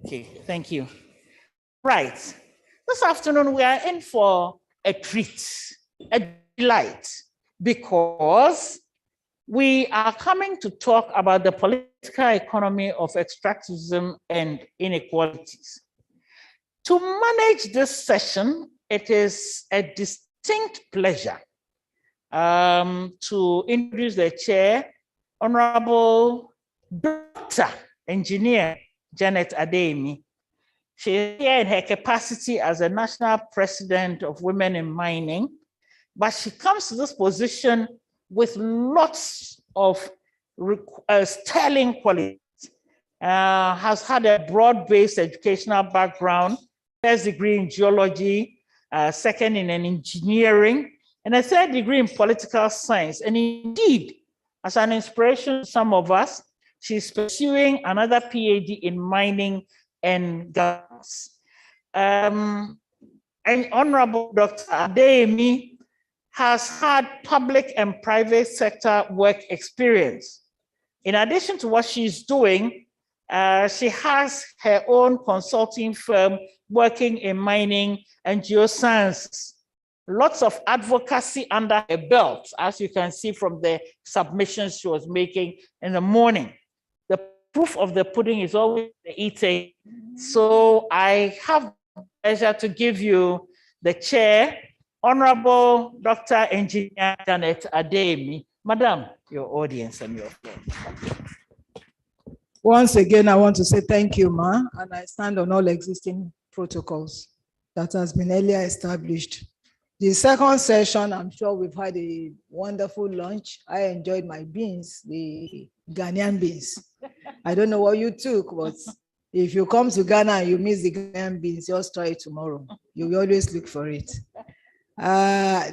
[SPEAKER 2] Okay, thank you. Right. This afternoon, we are in for a treat, a delight, because we are coming to talk about the political economy of extractivism and inequalities. To manage this session, it is a distinct pleasure to introduce the chair, Honorable Dr. Engineer Janet Adeyemi. She is here in her capacity as a national president of Women in Mining, but she comes to this position with lots of sterling qualities. Has had a broad-based educational background, first degree in geology, second in engineering, and a third degree in political science. And indeed, as an inspiration to some of us, she's pursuing another PhD in mining and governance. And Honorable Dr. Adeyemi has had public and private sector work experience. In addition to what she's doing, she has her own consulting firm working in mining and geosciences. Lots of advocacy under her belt, as you can see from the submissions she was making in the morning. The proof of the pudding is always the eating. So I have the pleasure to give you the chair, Honorable Dr. Engineer Janet Adeyemi. Madam, your audience and your floor.
[SPEAKER 15] Once again, I want to say thank you, Ma, and I stand on all existing protocols that has been earlier established. The second session, I'm sure we've had a wonderful lunch. I enjoyed my beans, the Ghanaian beans. I don't know what you took, but if you come to Ghana and you miss the Ghanaian beans, just try it tomorrow. You will always look for it.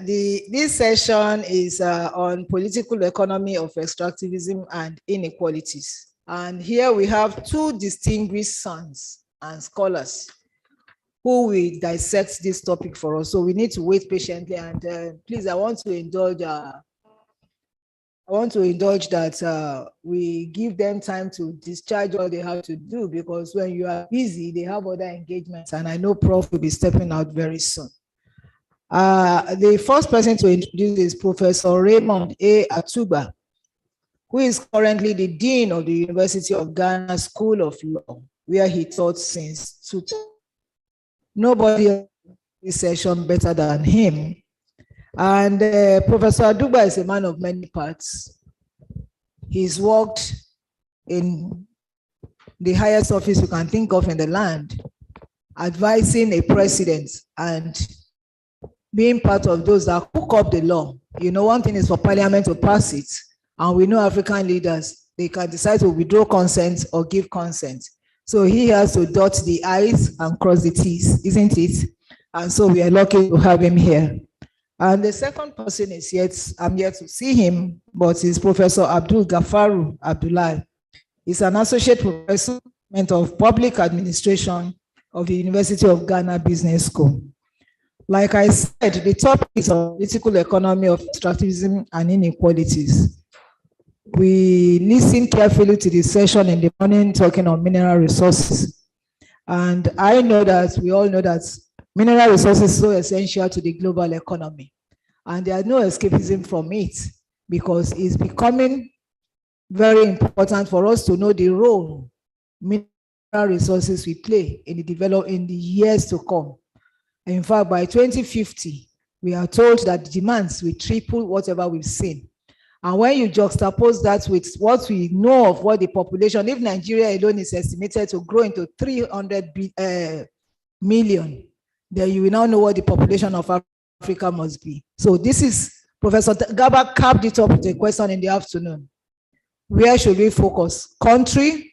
[SPEAKER 15] This session is on political economy of extractivism and inequalities. And here we have two distinguished sons and scholars who will dissect this topic for us. So we need to wait patiently. And please, I want to indulge that we give them time to discharge all they have to do, because when you are busy, they have other engagements. And I know Prof will be stepping out very soon. The first person to introduce is Professor Raymond A. Atuba, who is currently the Dean of the University of Ghana School of Law, where he taught since 2000. Nobody in this session better than him. And Professor Atuba is a man of many parts. He's worked in the highest office you can think of in the land, advising a president and being part of those that cook up the law. You know, one thing is for Parliament to pass it, and we know African leaders, they can decide to withdraw consent or give consent. So he has to dot the I's and cross the T's, isn't it? And so we are lucky to have him here. And the second person is I'm yet to see him, but he's Professor Abdul Gafaru Abdullah. He's an associate professor of public administration of the University of Ghana Business School. Like I said, the topic is on political economy of extractivism and inequalities. We listened carefully to the session in the morning talking on mineral resources. And I know that we all know that mineral resources are so essential to the global economy. And there's no escapism from it, because it's becoming very important for us to know the role mineral resources will play in the years to come. In fact, by 2050, we are told that the demands will triple whatever we've seen. And when you juxtapose that with what we know of what the population, if Nigeria alone is estimated to grow into 300 million, then you will now know what the population of Africa must be. So this is, Professor Gaba capped it up with a question in the afternoon. Where should we focus? Country,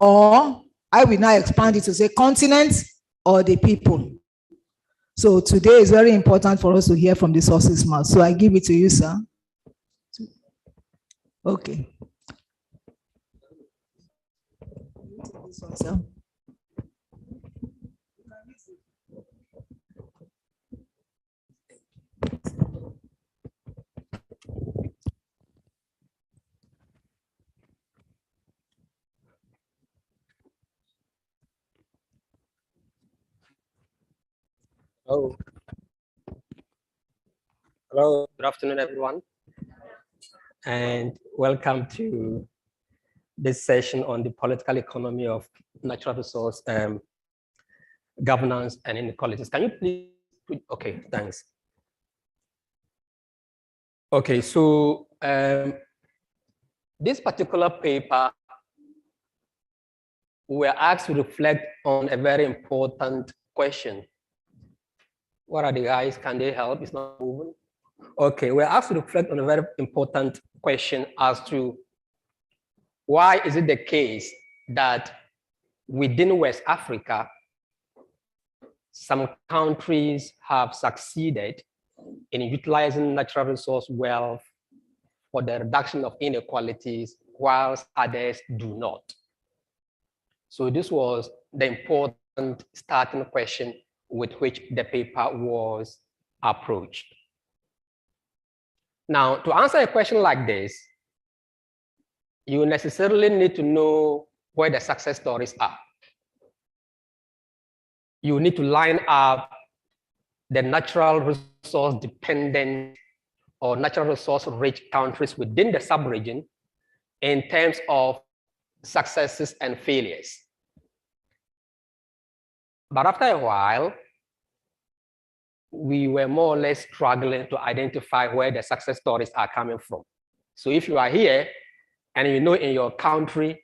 [SPEAKER 15] or I will now expand it to say continent, or the people? So today is very important for us to hear from the sources mouth. So I give it to you, sir. Okay. This one, sir.
[SPEAKER 11] Oh.
[SPEAKER 21] Hello, good afternoon, everyone. And welcome to this session on the political economy of natural resource governance and inequalities. Can you please put, okay, thanks. Okay, so this particular paper, we were asked to reflect on a very important question. What are the guys? Can they help? It's not moving. Okay, we're asked to reflect on a very important question as to why is it the case that within West Africa, some countries have succeeded in utilizing natural resource wealth for the reduction of inequalities, whilst others do not. So this was the important starting question with which the paper was approached. Now, to answer a question like this, you necessarily need to know where the success stories are. You need to line up the natural resource dependent or natural resource rich countries within the sub-region in terms of successes and failures. But after a while, we were more or less struggling to identify where the success stories are coming from. So if you are here and you know in your country,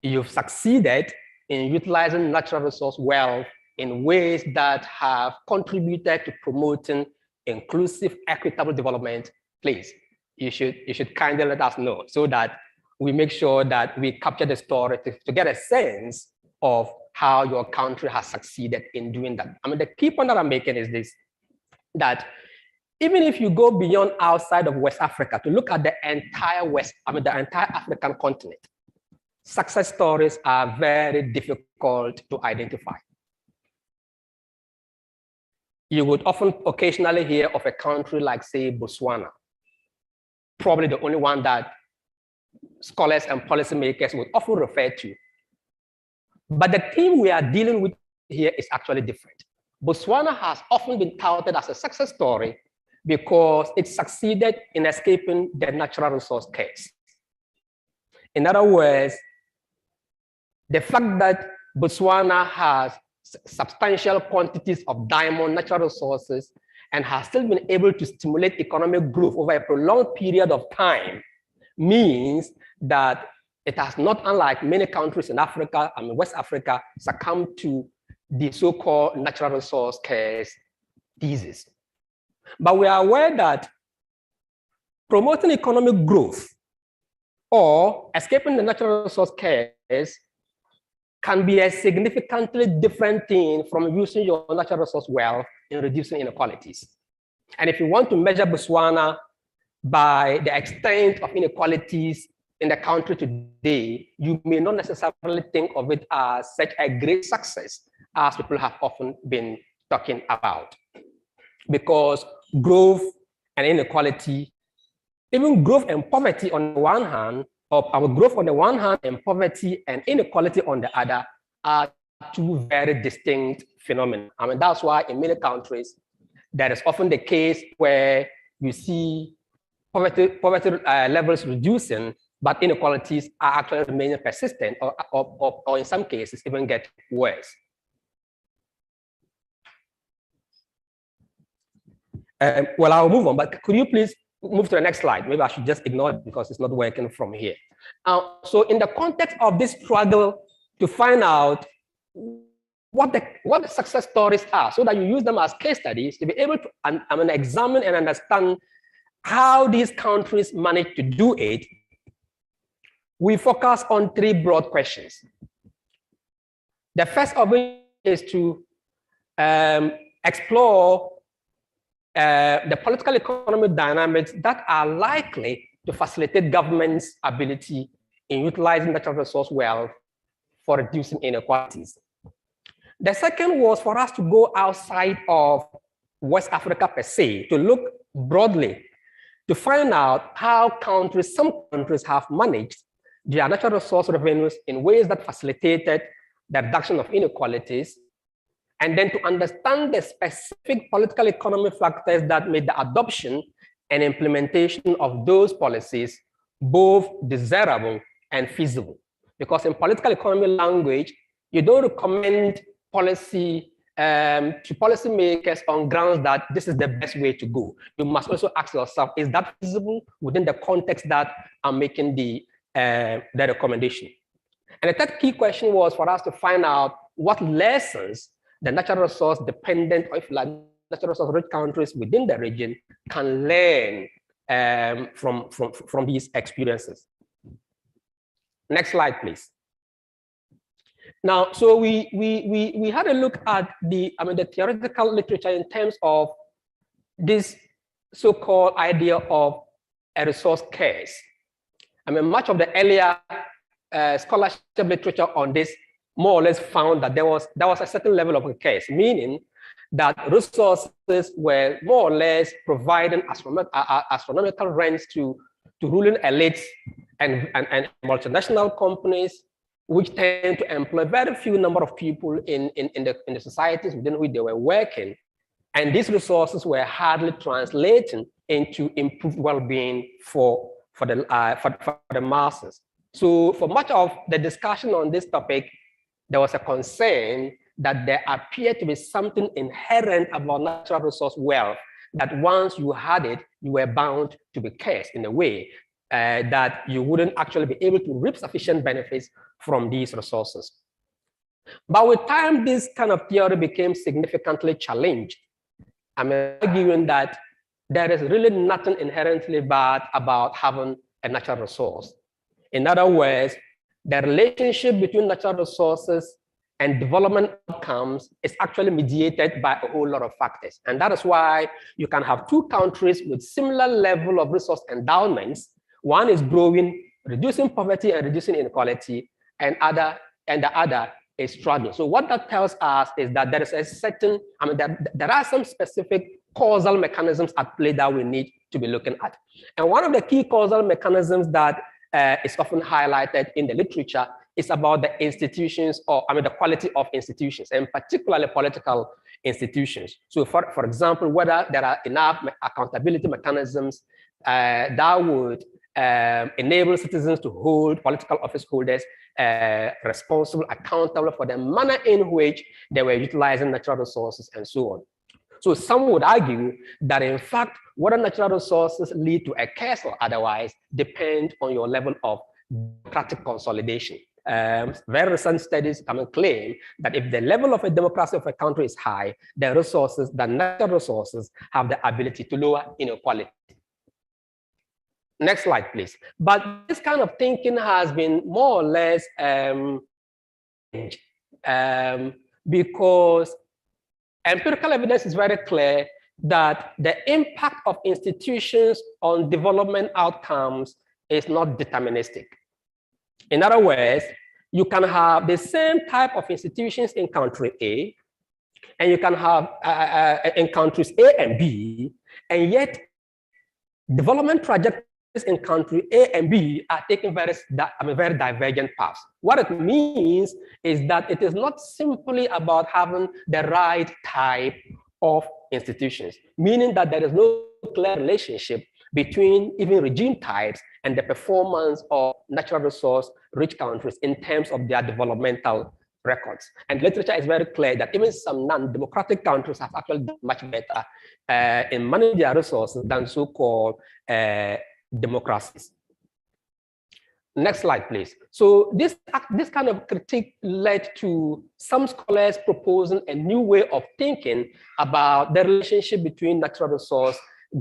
[SPEAKER 21] you've succeeded in utilizing natural resource wealth in ways that have contributed to promoting inclusive, equitable development, please, you should kindly let us know so that we make sure that we capture the story to get a sense of how your country has succeeded in doing that. I mean, the key point that I'm making is this, that even if you go beyond outside of West Africa to look at the entire the entire African continent, success stories are very difficult to identify. You would often occasionally hear of a country like, say, Botswana, probably the only one that scholars and policymakers would often refer to. But the theme we are dealing with here is actually different. Botswana has often been touted as a success story because it succeeded in escaping the natural resource curse. In other words, the fact that Botswana has substantial quantities of diamond natural resources and has still been able to stimulate economic growth over a prolonged period of time means that it has not, unlike many countries in Africa, West Africa, succumbed to the so-called natural resource curse thesis. But we are aware that promoting economic growth or escaping the natural resource curse can be a significantly different thing from using your natural resource wealth in reducing inequalities. And if you want to measure Botswana by the extent of inequalities in the country today, you may not necessarily think of it as such a great success as people have often been talking about. Because growth and inequality, even growth and poverty on the one hand, or our growth on the one hand and poverty and inequality on the other are two very distinct phenomena. I mean, that's why in many countries, that is often the case where you see poverty levels reducing, but inequalities are actually remaining persistent or in some cases even get worse. Well, I'll move on, but could you please move to the next slide? Maybe I should just ignore it because it's not working from here. So in the context of this struggle to find out what the success stories are so that you use them as case studies to be able to examine and understand how these countries manage to do it, we focus on three broad questions. The first of which is to explore the political economic dynamics that are likely to facilitate government's ability in utilizing natural resource wealth for reducing inequalities. The second was for us to go outside of West Africa per se, to look broadly, to find out how some countries have managed their natural resource revenues in ways that facilitated the reduction of inequalities, and then to understand the specific political economy factors that made the adoption and implementation of those policies both desirable and feasible. Because in political economy language, you don't recommend policy to policymakers on grounds that this is the best way to go. You must also ask yourself, is that feasible within the context that I'm making the recommendation? And the third key question was for us to find out what lessons the natural resource dependent, or if you like, natural resource rich countries within the region can learn from these experiences. Next slide, please. Now, so we had a look at the theoretical literature in terms of this so-called idea of a resource curse. Much of the earlier scholarship literature on this more or less found that there was a certain level of a curse, meaning that resources were more or less providing astronomical rents to ruling elites and multinational companies, which tend to employ very few number of people in the societies within which they were working. And these resources were hardly translating into improved well-being for the masses. So for much of the discussion on this topic, there was a concern that there appeared to be something inherent about natural resource wealth, that once you had it, you were bound to be cursed in a way that you wouldn't actually be able to reap sufficient benefits from these resources. But with time, this kind of theory became significantly challenged. I'm arguing that there is really nothing inherently bad about having a natural resource. In other words, the relationship between natural resources and development outcomes is actually mediated by a whole lot of factors. And that is why you can have two countries with similar level of resource endowments. One is growing, reducing poverty and reducing inequality, and the other is struggling. So what that tells us is that there is a certain, there are some specific causal mechanisms at play that we need to be looking at. And one of the key causal mechanisms that is often highlighted in the literature is about the institutions, or the quality of institutions, and particularly political institutions. So for example, whether there are enough accountability mechanisms that would enable citizens to hold political office holders responsible, accountable for the manner in which they were utilizing natural resources and so on. So some would argue that in fact, whether natural resources lead to a curse or otherwise depend on your level of democratic consolidation. Very recent studies claim that if the level of a democracy of a country is high, the natural resources have the ability to lower inequality. Next slide, please. But this kind of thinking has been more or less because empirical evidence is very clear that the impact of institutions on development outcomes is not deterministic. In other words, you can have the same type of institutions in country A, and you can have in countries A and B, and yet development trajectories in country A and B are taking very divergent paths. What it means is that it is not simply about having the right type of institutions, meaning that there is no clear relationship between even regime types and the performance of natural resource rich countries in terms of their developmental records. And literature is very clear that even some non-democratic countries have actually done much better in managing their resources than so-called democracies. Next slide, please. So this kind of critique led to some scholars proposing a new way of thinking about the relationship between natural resource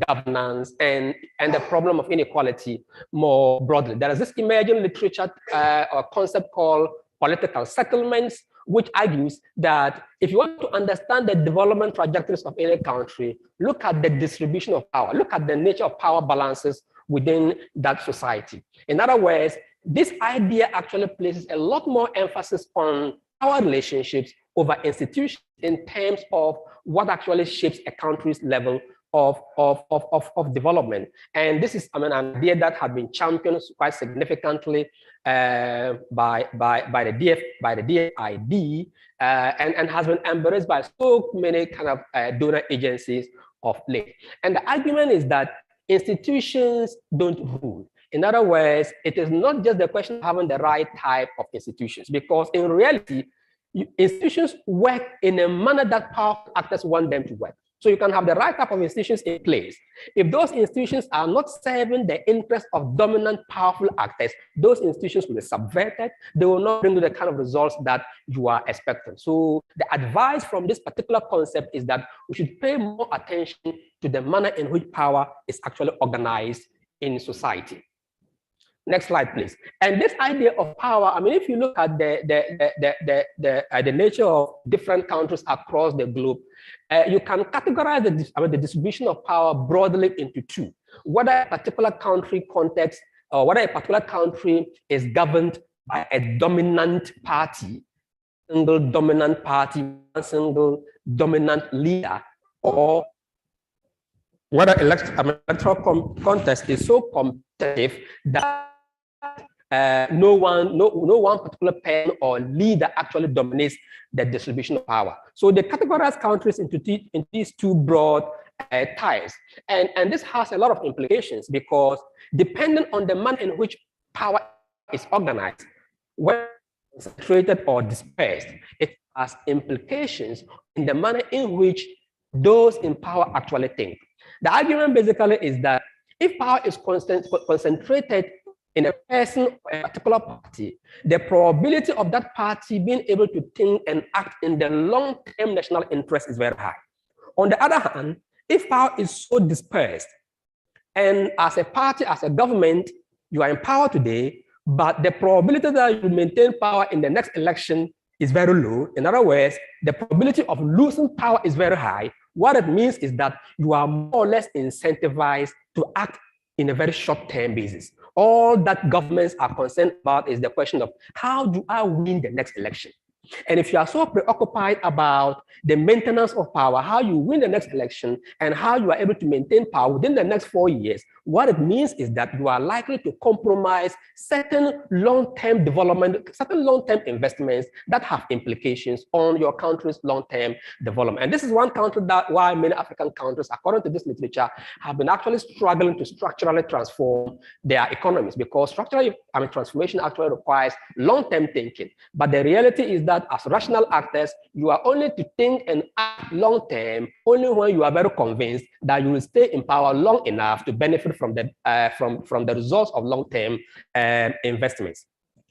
[SPEAKER 21] governance and the problem of inequality more broadly. There is this emerging literature or concept called political settlements, which argues that if you want to understand the development trajectories of any country, look at the distribution of power, look at the nature of power balances within that society. In other words, this idea actually places a lot more emphasis on power relationships over institutions in terms of what actually shapes a country's level of development. And this is, I mean, an idea that has been championed quite significantly by the DFID and has been embraced by so many kind of donor agencies of late. And the argument is that institutions don't rule. In other words, it is not just the question of having the right type of institutions, because in reality, institutions work in a manner that powerful actors want them to work. So you can have the right type of institutions in place. If those institutions are not serving the interests of dominant powerful actors, those institutions will be subverted. They will not bring the kind of results that you are expecting. So the advice from this particular concept is that we should pay more attention to the manner in which power is actually organized in society. Next slide, please. And this idea of power, I mean, if you look at the nature of different countries across the globe, you can categorize the distribution of power broadly into two. Whether a particular country context or whether a particular country is governed by a dominant party, single dominant party, single dominant leader, or whether electoral contest is so competitive that no one particular person or leader actually dominates the distribution of power. So they categorize countries into these two broad types. And this has a lot of implications, because depending on the manner in which power is organized, whether concentrated or dispersed, it has implications in the manner in which those in power actually think. The argument basically is that if power is concentrated in a person or a particular party, the probability of that party being able to think and act in the long-term national interest is very high. On the other hand, if power is so dispersed, and as a party, as a government, you are in power today, but the probability that you maintain power in the next election is very low. In other words, the probability of losing power is very high. What it means is that you are more or less incentivized to act in a very short-term basis. All that governments are concerned about is the question of how do I win the next election? And if you are so preoccupied about the maintenance of power, how you win the next election, and how you are able to maintain power within the next 4 years, what it means is that you are likely to compromise certain long-term development, certain long-term investments that have implications on your country's long-term development. And this is one country that why many African countries, according to this literature, have been actually struggling to structurally transform their economies, because structural transformation actually requires long-term thinking. But the reality is that as rational actors, you are only to think and act long-term only when you are very convinced that you will stay in power long enough to benefit from the results of long-term investments.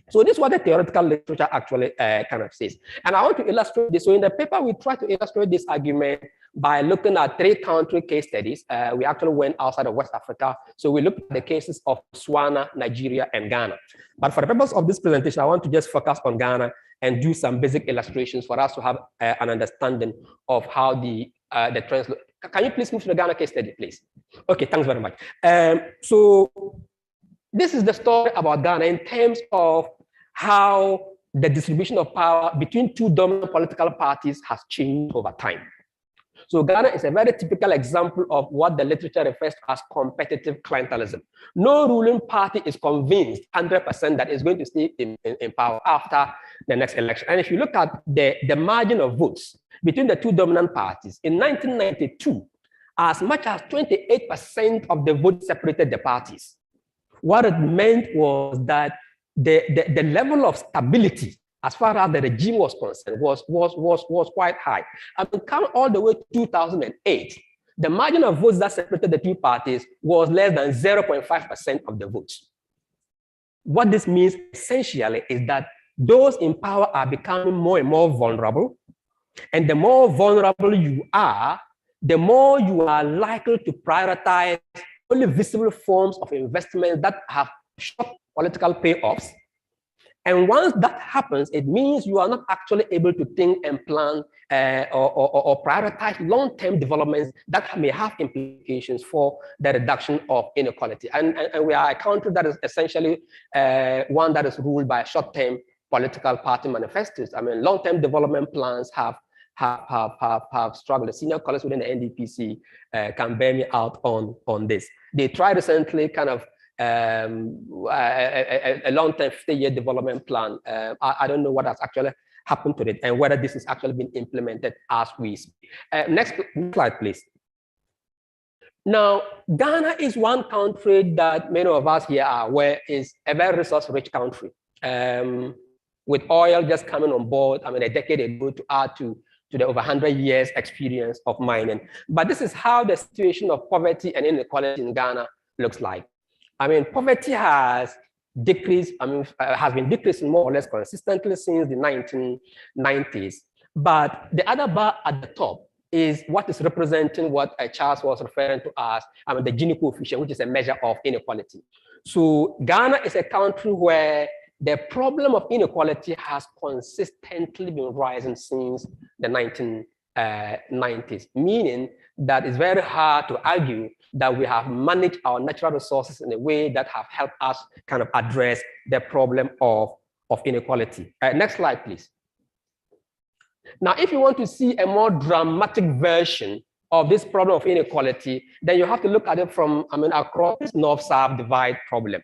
[SPEAKER 21] So this is what the theoretical literature actually kind of says. And I want to illustrate this. So in the paper, we try to illustrate this argument by looking at 3 country case studies. We actually went outside of West Africa. So we looked at the cases of Botswana, Nigeria, and Ghana. But for the purpose of this presentation, I want to just focus on Ghana and do some basic illustrations for us to have an understanding of how the translation. Can you please move to the Ghana case study, please? Okay, thanks very much. So this is the story about Ghana in terms of how the distribution of power between 2 dominant political parties has changed over time. So Ghana is a very typical example of what the literature refers to as competitive clientelism. No ruling party is convinced 100% that it's going to stay in power after the next election. And if you look at the margin of votes between the 2 dominant parties, in 1992, as much as 28% of the votes separated the parties. What it meant was that the level of stability as far as the regime was concerned was quite high. I mean, come all the way to 2008, the margin of votes that separated the 2 parties was less than 0.5% of the votes. What this means essentially is that those in power are becoming more and more vulnerable. And the more vulnerable you are, the more you are likely to prioritize only visible forms of investment that have short political payoffs. And once that happens, it means you are not actually able to think and plan or prioritize long-term developments that may have implications for the reduction of inequality. And we are a country that is essentially one that is ruled by short-term political party manifestos. I mean, long-term development plans have have struggled. The senior colleagues within the NDPC can bear me out on this. They tried recently kind of a long-term 50-year development plan. I don't know what has actually happened to it and whether this is actually being implemented as we speak. Next slide, please. Now, Ghana is one country that many of us here are aware is a very resource-rich country. With oil just coming on board, I mean, a decade ago to add to the over 100 years experience of mining. But this is how the situation of poverty and inequality in Ghana looks like. I mean, poverty has decreased, has been decreasing more or less consistently since the 1990s. But the other bar at the top is what is representing what Charles was referring to as the Gini coefficient, which is a measure of inequality. So Ghana is a country where the problem of inequality has consistently been rising since the 1990s, meaning that it's very hard to argue that we have managed our natural resources in a way that have helped us kind of address the problem of inequality. Next slide, please. Now, if you want to see a more dramatic version of this problem of inequality, then you have to look at it from, across this North-South divide problem,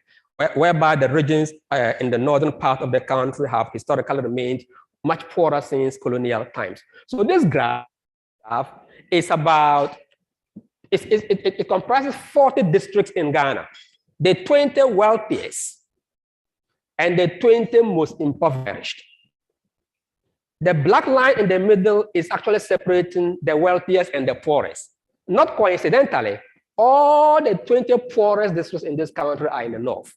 [SPEAKER 21] whereby the regions in the northern part of the country have historically remained much poorer since colonial times. So this graph is about, it comprises 40 districts in Ghana, the 20 wealthiest and the 20 most impoverished. The black line in the middle is actually separating the wealthiest and the poorest. Not coincidentally, all the 20 poorest districts in this country are in the north.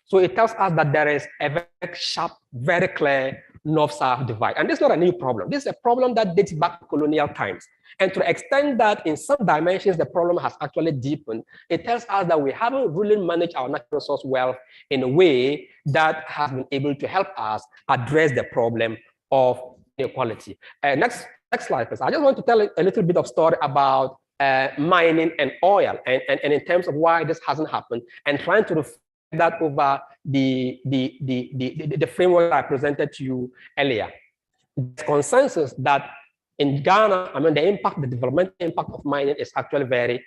[SPEAKER 21] So it tells us that there is a very sharp, very clear north-south divide. And this is not a new problem. This is a problem that dates back to colonial times. And to the extent that in some dimensions, the problem has actually deepened, it tells us that we haven't really managed our natural resource wealth in a way that has been able to help us address the problem of inequality. Next slide, please. I just want to tell a little bit of story about mining and oil and in terms of why this hasn't happened and trying to reflect that over the framework I presented to you earlier. There's consensus that in Ghana, the development impact of mining is actually very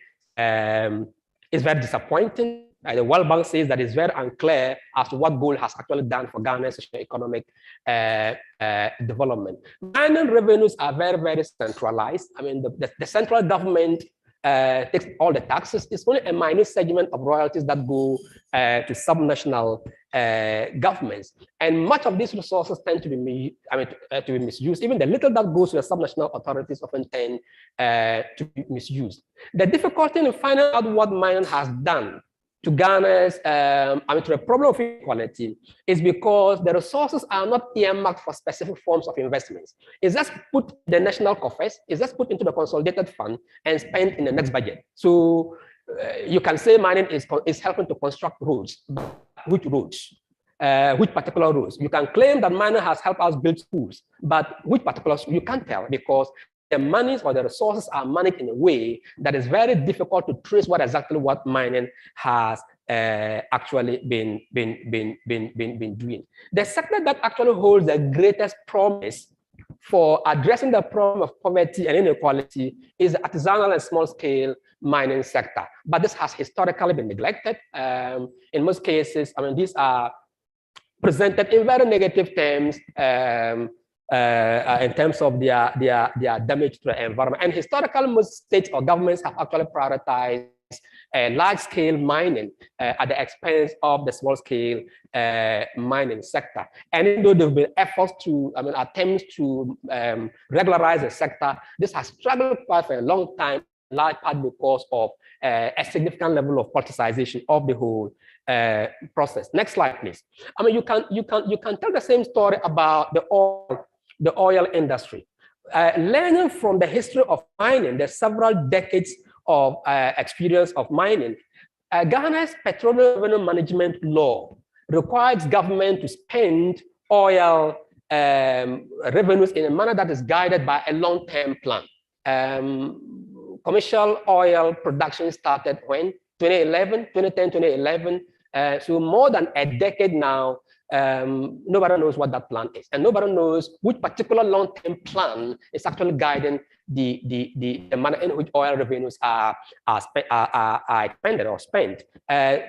[SPEAKER 21] disappointing. The World Bank says that it's very unclear as to what goal has actually done for Ghana's socio-economic development. Mining revenues are very, very centralized. The central government takes all the taxes. It's only a minor segment of royalties that go to subnational governments, and much of these resources tend to be misused. Even the little that goes to the subnational authorities often tend to be misused. The difficulty in finding out what mining has done to Ghana's, to the problem of inequality is because the resources are not earmarked for specific forms of investments. It's just put in the national coffers, it's just put into the consolidated fund and spent in the next budget. So you can say mining is helping to construct roads. Which roads? Which particular roads? You can claim that mining has helped us build schools, but which particular, you can't tell because the monies or the resources are managed in a way that is very difficult to trace what mining has actually been doing. The sector that actually holds the greatest promise for addressing the problem of poverty and inequality is the artisanal and small-scale mining sector. But this has historically been neglected. In most cases, these are presented in very negative terms in terms of their damage to the environment. And historically, most states or governments have actually prioritized large-scale mining at the expense of the small-scale mining sector. And even though there have been efforts to, attempts to regularize the sector, this has struggled quite for a long time, large part because of a significant level of politicization of the whole process. Next slide, please. You can tell the same story about the oil industry. Learning from the history of mining, there's several decades of experience of mining. Ghana's petroleum revenue management law requires government to spend oil revenues in a manner that is guided by a long-term plan. Commercial oil production started when? 2010, 2011. So more than a decade now, nobody knows what that plan is, and nobody knows which particular long-term plan is actually guiding the manner in which oil revenues are expended or spent.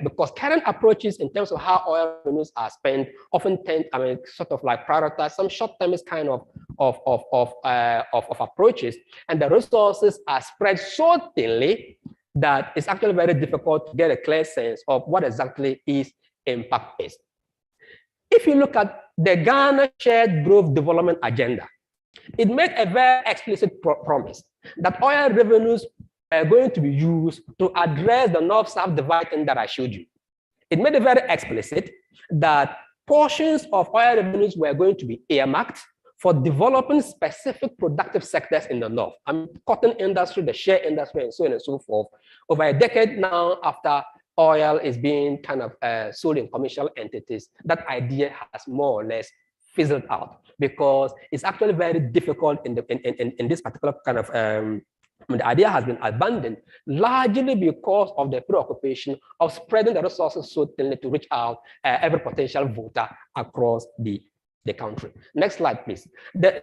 [SPEAKER 21] Because current approaches in terms of how oil revenues are spent often tend, sort of like prioritize some short-termist kind of approaches, and the resources are spread so thinly that it's actually very difficult to get a clear sense of what exactly is impact is. If you look at the Ghana Shared Growth Development Agenda, it made a very explicit promise that oil revenues are going to be used to address the North-South divide that I showed you. It made it very explicit that portions of oil revenues were going to be earmarked for developing specific productive sectors in the North. Cotton industry, the shea industry, and so on and so forth. Over a decade now, after oil is being kind of sold in commercial entities, that idea has more or less fizzled out, because it's actually very difficult in this particular kind of the idea has been abandoned largely because of the preoccupation of spreading the resources so thinly to reach out every potential voter across the country. Next slide, please. The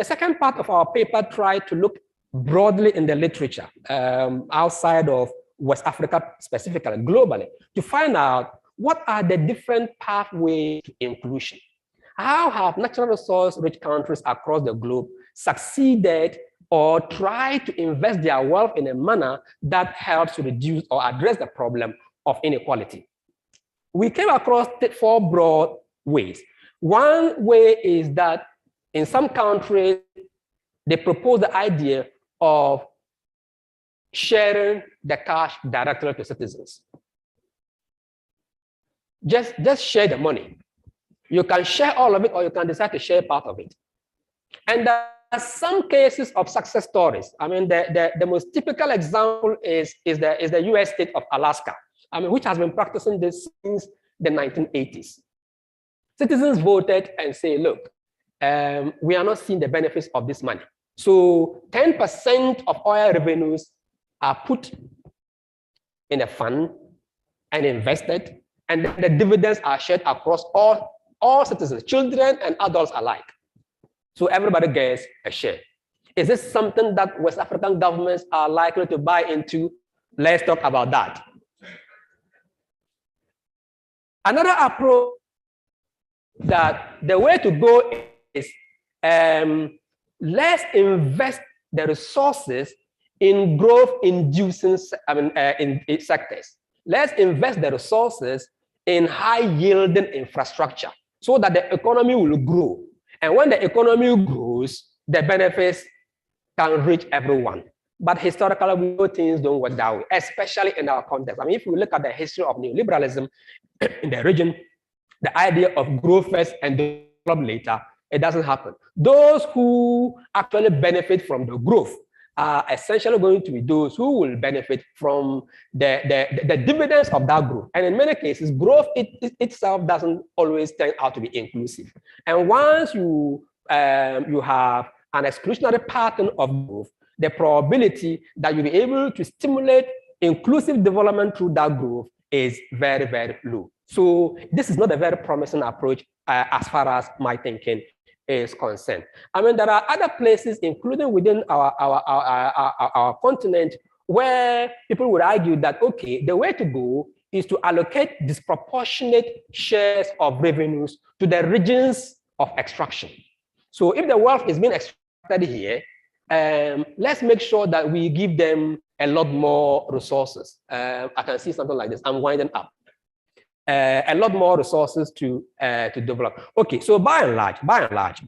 [SPEAKER 21] second part of our paper tried to look broadly in the literature outside of West Africa, specifically globally, to find out what are the different pathways to inclusion. How have natural resource-rich countries across the globe succeeded or tried to invest their wealth in a manner that helps to reduce or address the problem of inequality? We came across 4 broad ways. One way is that in some countries, they propose the idea of sharing the cash directly to citizens. Just share the money. You can share all of it, or you can decide to share part of it. And there are some cases of success stories. The most typical example is the US state of Alaska, which has been practicing this since the 1980s. Citizens voted and say, look, we are not seeing the benefits of this money. So 10% of oil revenues are put in a fund and invested, and the dividends are shared across all citizens, children and adults alike. So everybody gets a share. Is this something that West African governments are likely to buy into? Let's talk about that. Another approach that the way to go is let's invest the resources in growth-inducing in sectors. Let's invest the resources in high-yielding infrastructure so that the economy will grow. And when the economy grows, the benefits can reach everyone. But historically, we know things don't work that way, especially in our context. If you look at the history of neoliberalism in the region, the idea of grow first and develop later, it doesn't happen. Those who actually benefit from the growth are essentially going to be those who will benefit from the dividends of that growth. And in many cases, growth itself doesn't always turn out to be inclusive. And once you have an exclusionary pattern of growth, the probability that you'll be able to stimulate inclusive development through that growth is very, very low. So this is not a very promising approach as far as my thinking is concerned. There are other places, including within our continent, where people would argue that, okay, the way to go is to allocate disproportionate shares of revenues to the regions of extraction. So if the wealth is being extracted here, let's make sure that we give them a lot more resources. I can see something like this. I'm winding up. A lot more resources to develop. Okay, so by and large,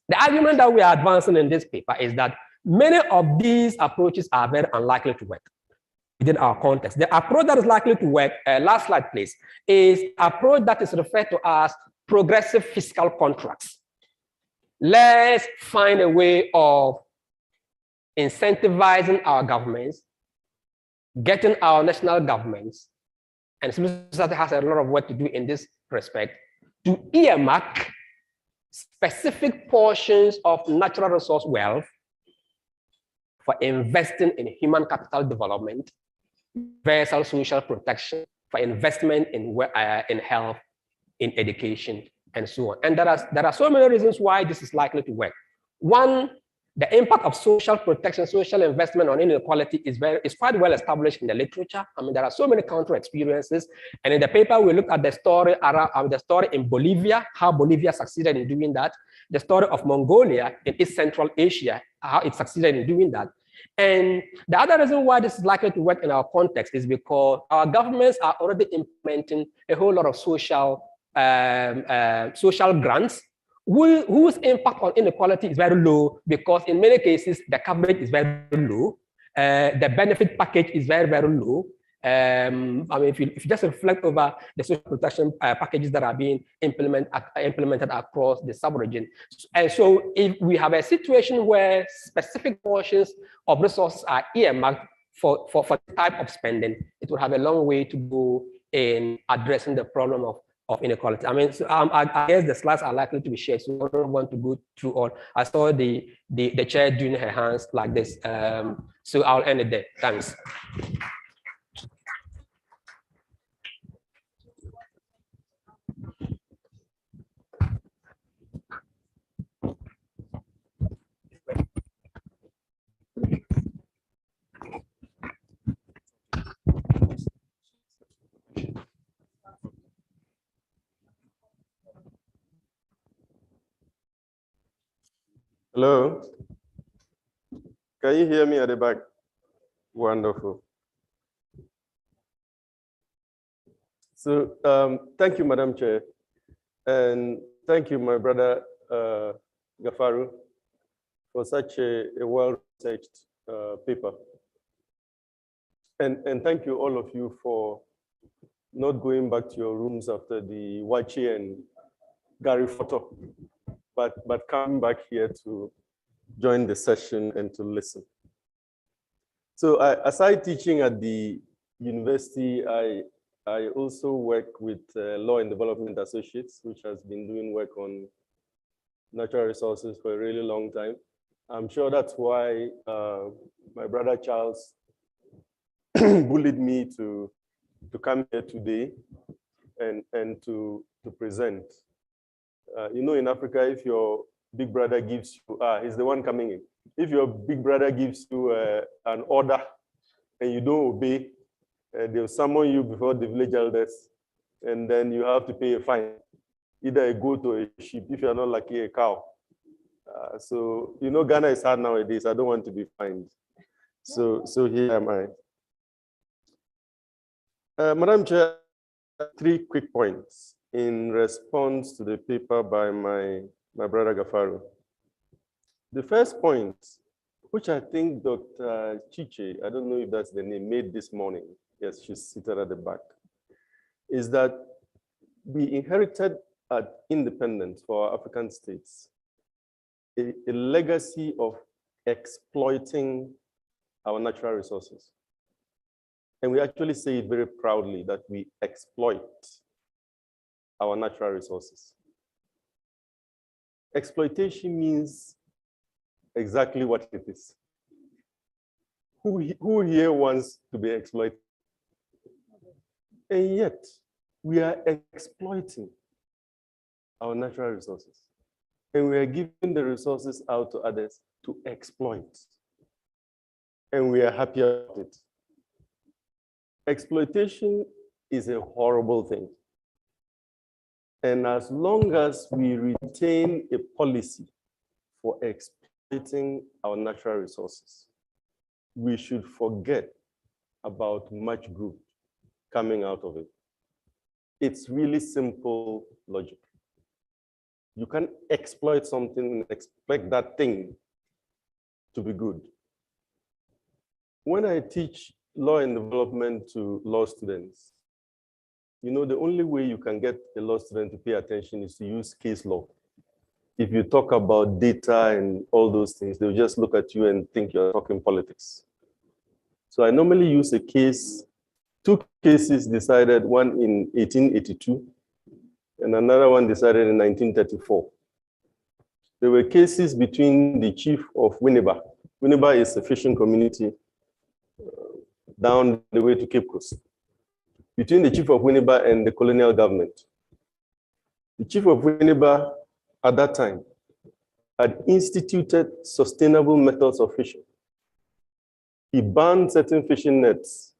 [SPEAKER 21] the argument that we are advancing in this paper is that many of these approaches are very unlikely to work within our context. The approach that is likely to work, last slide please, is approach that is referred to as progressive fiscal contracts. Let's find a way of incentivizing our governments, getting our national governments, and civil society has a lot of work to do in this respect, to earmark specific portions of natural resource wealth for investing in human capital development, universal social protection, for investment in health, in education, and so on. And there are so many reasons why this is likely to work. One, the impact of social protection, social investment on inequality is quite well established in the literature. I mean, there are so many counter experiences. And in the paper, we look at the story around the story in Bolivia, how Bolivia succeeded in doing that. The story of Mongolia in East Central Asia, how it succeeded in doing that. And the other reason why this is likely to work in our context is because our governments are already implementing a whole lot of social grants whose impact on inequality is very low, because in many cases, the coverage is very low. The benefit package is very, very low. I mean, if you just reflect over the social protection packages that are being implemented across the sub-region. And so if we have a situation where specific portions of resources are earmarked for type of spending, it will have a long way to go in addressing the problem of inequality. I mean, so, I guess the slides are likely to be shared, so I don't want to go through all. I saw the chair doing her hands like this, so I'll end it there. Thanks.
[SPEAKER 5] Hello? Can you hear me at the back? Wonderful. So thank you, Madam Chair. And thank you, my brother Gafaru, for such a well-researched paper. And thank you, all of you, for not going back to your rooms after the Wachi and Gary photo, but coming back here to join the session and to listen. So aside teaching at the university, I also work with Law and Development Associates, which has been doing work on natural resources for a really long time. I'm sure that's why my brother Charles bullied me to come here today and to present. You know, in Africa, if your big brother gives you, he's the one coming in. If your big brother gives you an order and you don't obey, they'll summon you before the village elders, and then you have to pay a fine, either a goat or a sheep, if you're not lucky, a cow. So, you know, Ghana is hard nowadays. I don't want to be fined. So here am I. Madam Chair, 3 quick points in response to the paper by my brother Gafaru. The first point, which I think Dr. Chiche, I don't know if that's the name, made this morning. Yes, she's seated at the back, is that we inherited at independence for our African states a legacy of exploiting our natural resources. And we actually say it very proudly that we exploit our natural resources. Exploitation means exactly what it is. Who here wants to be exploited? And yet, we are exploiting our natural resources. And we are giving the resources out to others to exploit. And we are happy about it. Exploitation is a horrible thing. And as long as we retain a policy for exploiting our natural resources, we should forget about much good coming out of it. It's really simple logic. You can exploit something and expect that thing to be good. When I teach law and development to law students, you know, the only way you can get a law student to pay attention is to use case law. If you talk about data and all those things, they'll just look at you and think you're talking politics. So I normally use a case, 2 cases decided, one in 1882 and another one decided in 1934. There were cases between the chief of Winneba. Winneba is a fishing community down the way to Cape Coast. Between the chief of Winneba and the colonial government.
[SPEAKER 1] The chief of Winneba at that time had instituted sustainable methods of fishing. He banned certain fishing nets,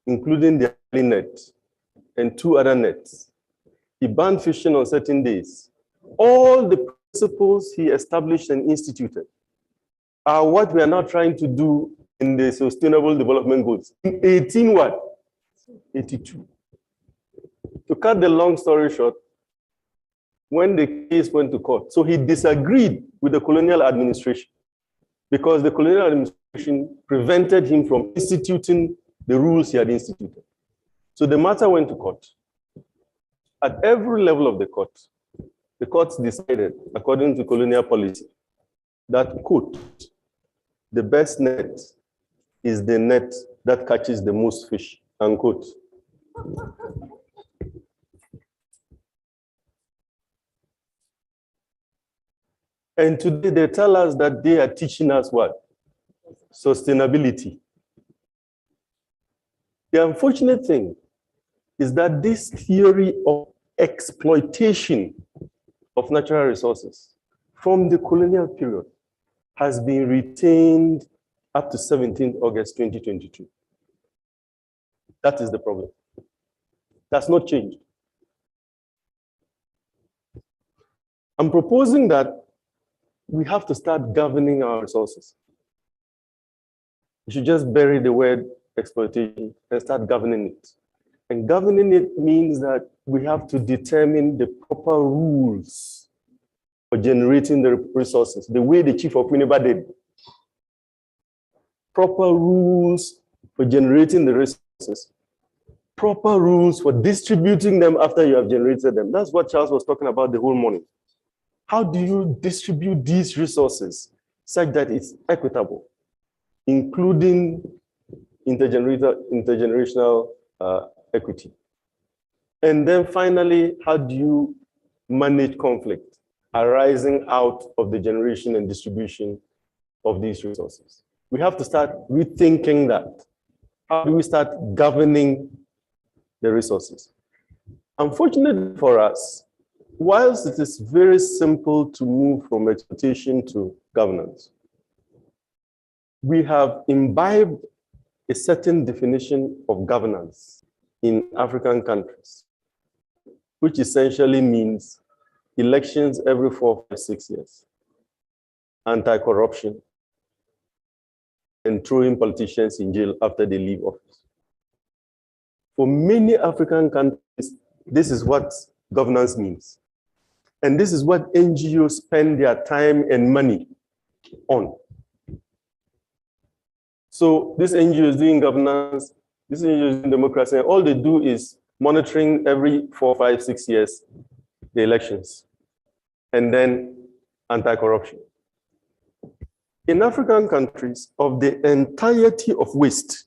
[SPEAKER 1] including the alley net and 2 other nets. He banned fishing on certain days. All the principles he established and instituted are what we are now trying to do in the Sustainable Development Goals. In 1882. To cut the long story short, when the case went to court, so he disagreed with the colonial administration because the colonial administration prevented him from instituting the rules he had instituted. So the matter went to court. At every level of the courts decided, according to colonial policy, that, quote, the best net is the net that catches the most fish, unquote. And today they tell us that they are teaching us what? Sustainability. The unfortunate thing is that this theory of exploitation of natural resources from the colonial period has been retained up to 17th August 2022. That is the problem. That's not changed. I'm proposing that we have to start governing our resources. We should just bury the word exploitation and start governing it. And governing it means that we have to determine the proper rules for generating the resources, the way the chief of Winneba did. Proper rules for generating the resources. Proper rules for distributing them after you have generated them. That's what Charles was talking about the whole morning. How do you distribute these resources such that it's equitable, including intergenerational equity? And then finally, how do you manage conflict arising out of the generation and distribution of these resources? We have to start rethinking that. How do we start governing the resources? Unfortunately for us, whilst it is very simple to move from exploitation to governance, we have imbibed a certain definition of governance in African countries, which essentially means elections every 4, 5, 6 years, anti-corruption, and throwing politicians in jail after they leave office. For many African countries, this is what governance means. And this is what NGOs spend their time and money on. So this NGO is doing governance, this NGO is doing democracy, and all they do is monitoring every 4, 5, 6 years the elections, and then anti-corruption. In African countries, of the entirety of waste,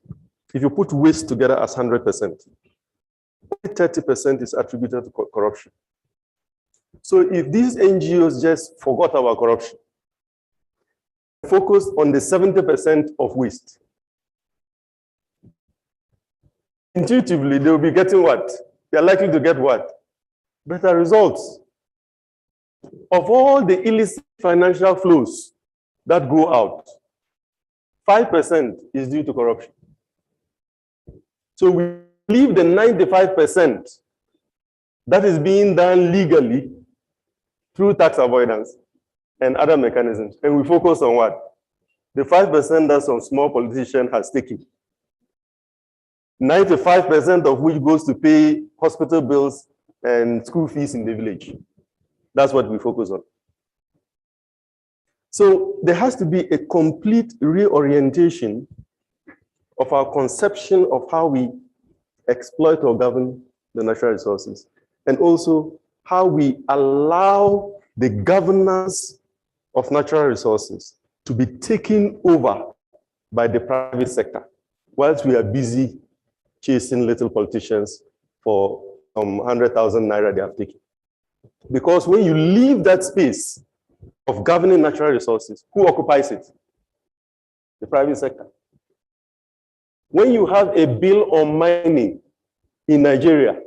[SPEAKER 1] if you put waste together as 100%, 30% is attributed to corruption. So if these NGOs just forgot about corruption, focused on the 70% of waste, intuitively they will be getting what? They are likely to get what? Better results. Of all the illicit financial flows that go out, 5% is due to corruption. So we leave the 95% that is being done legally through tax avoidance and other mechanisms, and we focus on what? The 5% that some small politician has taken. 95% of which goes to pay hospital bills and school fees in the village. That's what we focus on. So there has to be a complete reorientation of our conception of how we exploit or govern the natural resources, and also how we allow the governance of natural resources to be taken over by the private sector, whilst we are busy chasing little politicians for 100,000 naira they have taken. Because when you leave that space of governing natural resources, who occupies it? The private sector. When you have a bill on mining in Nigeria,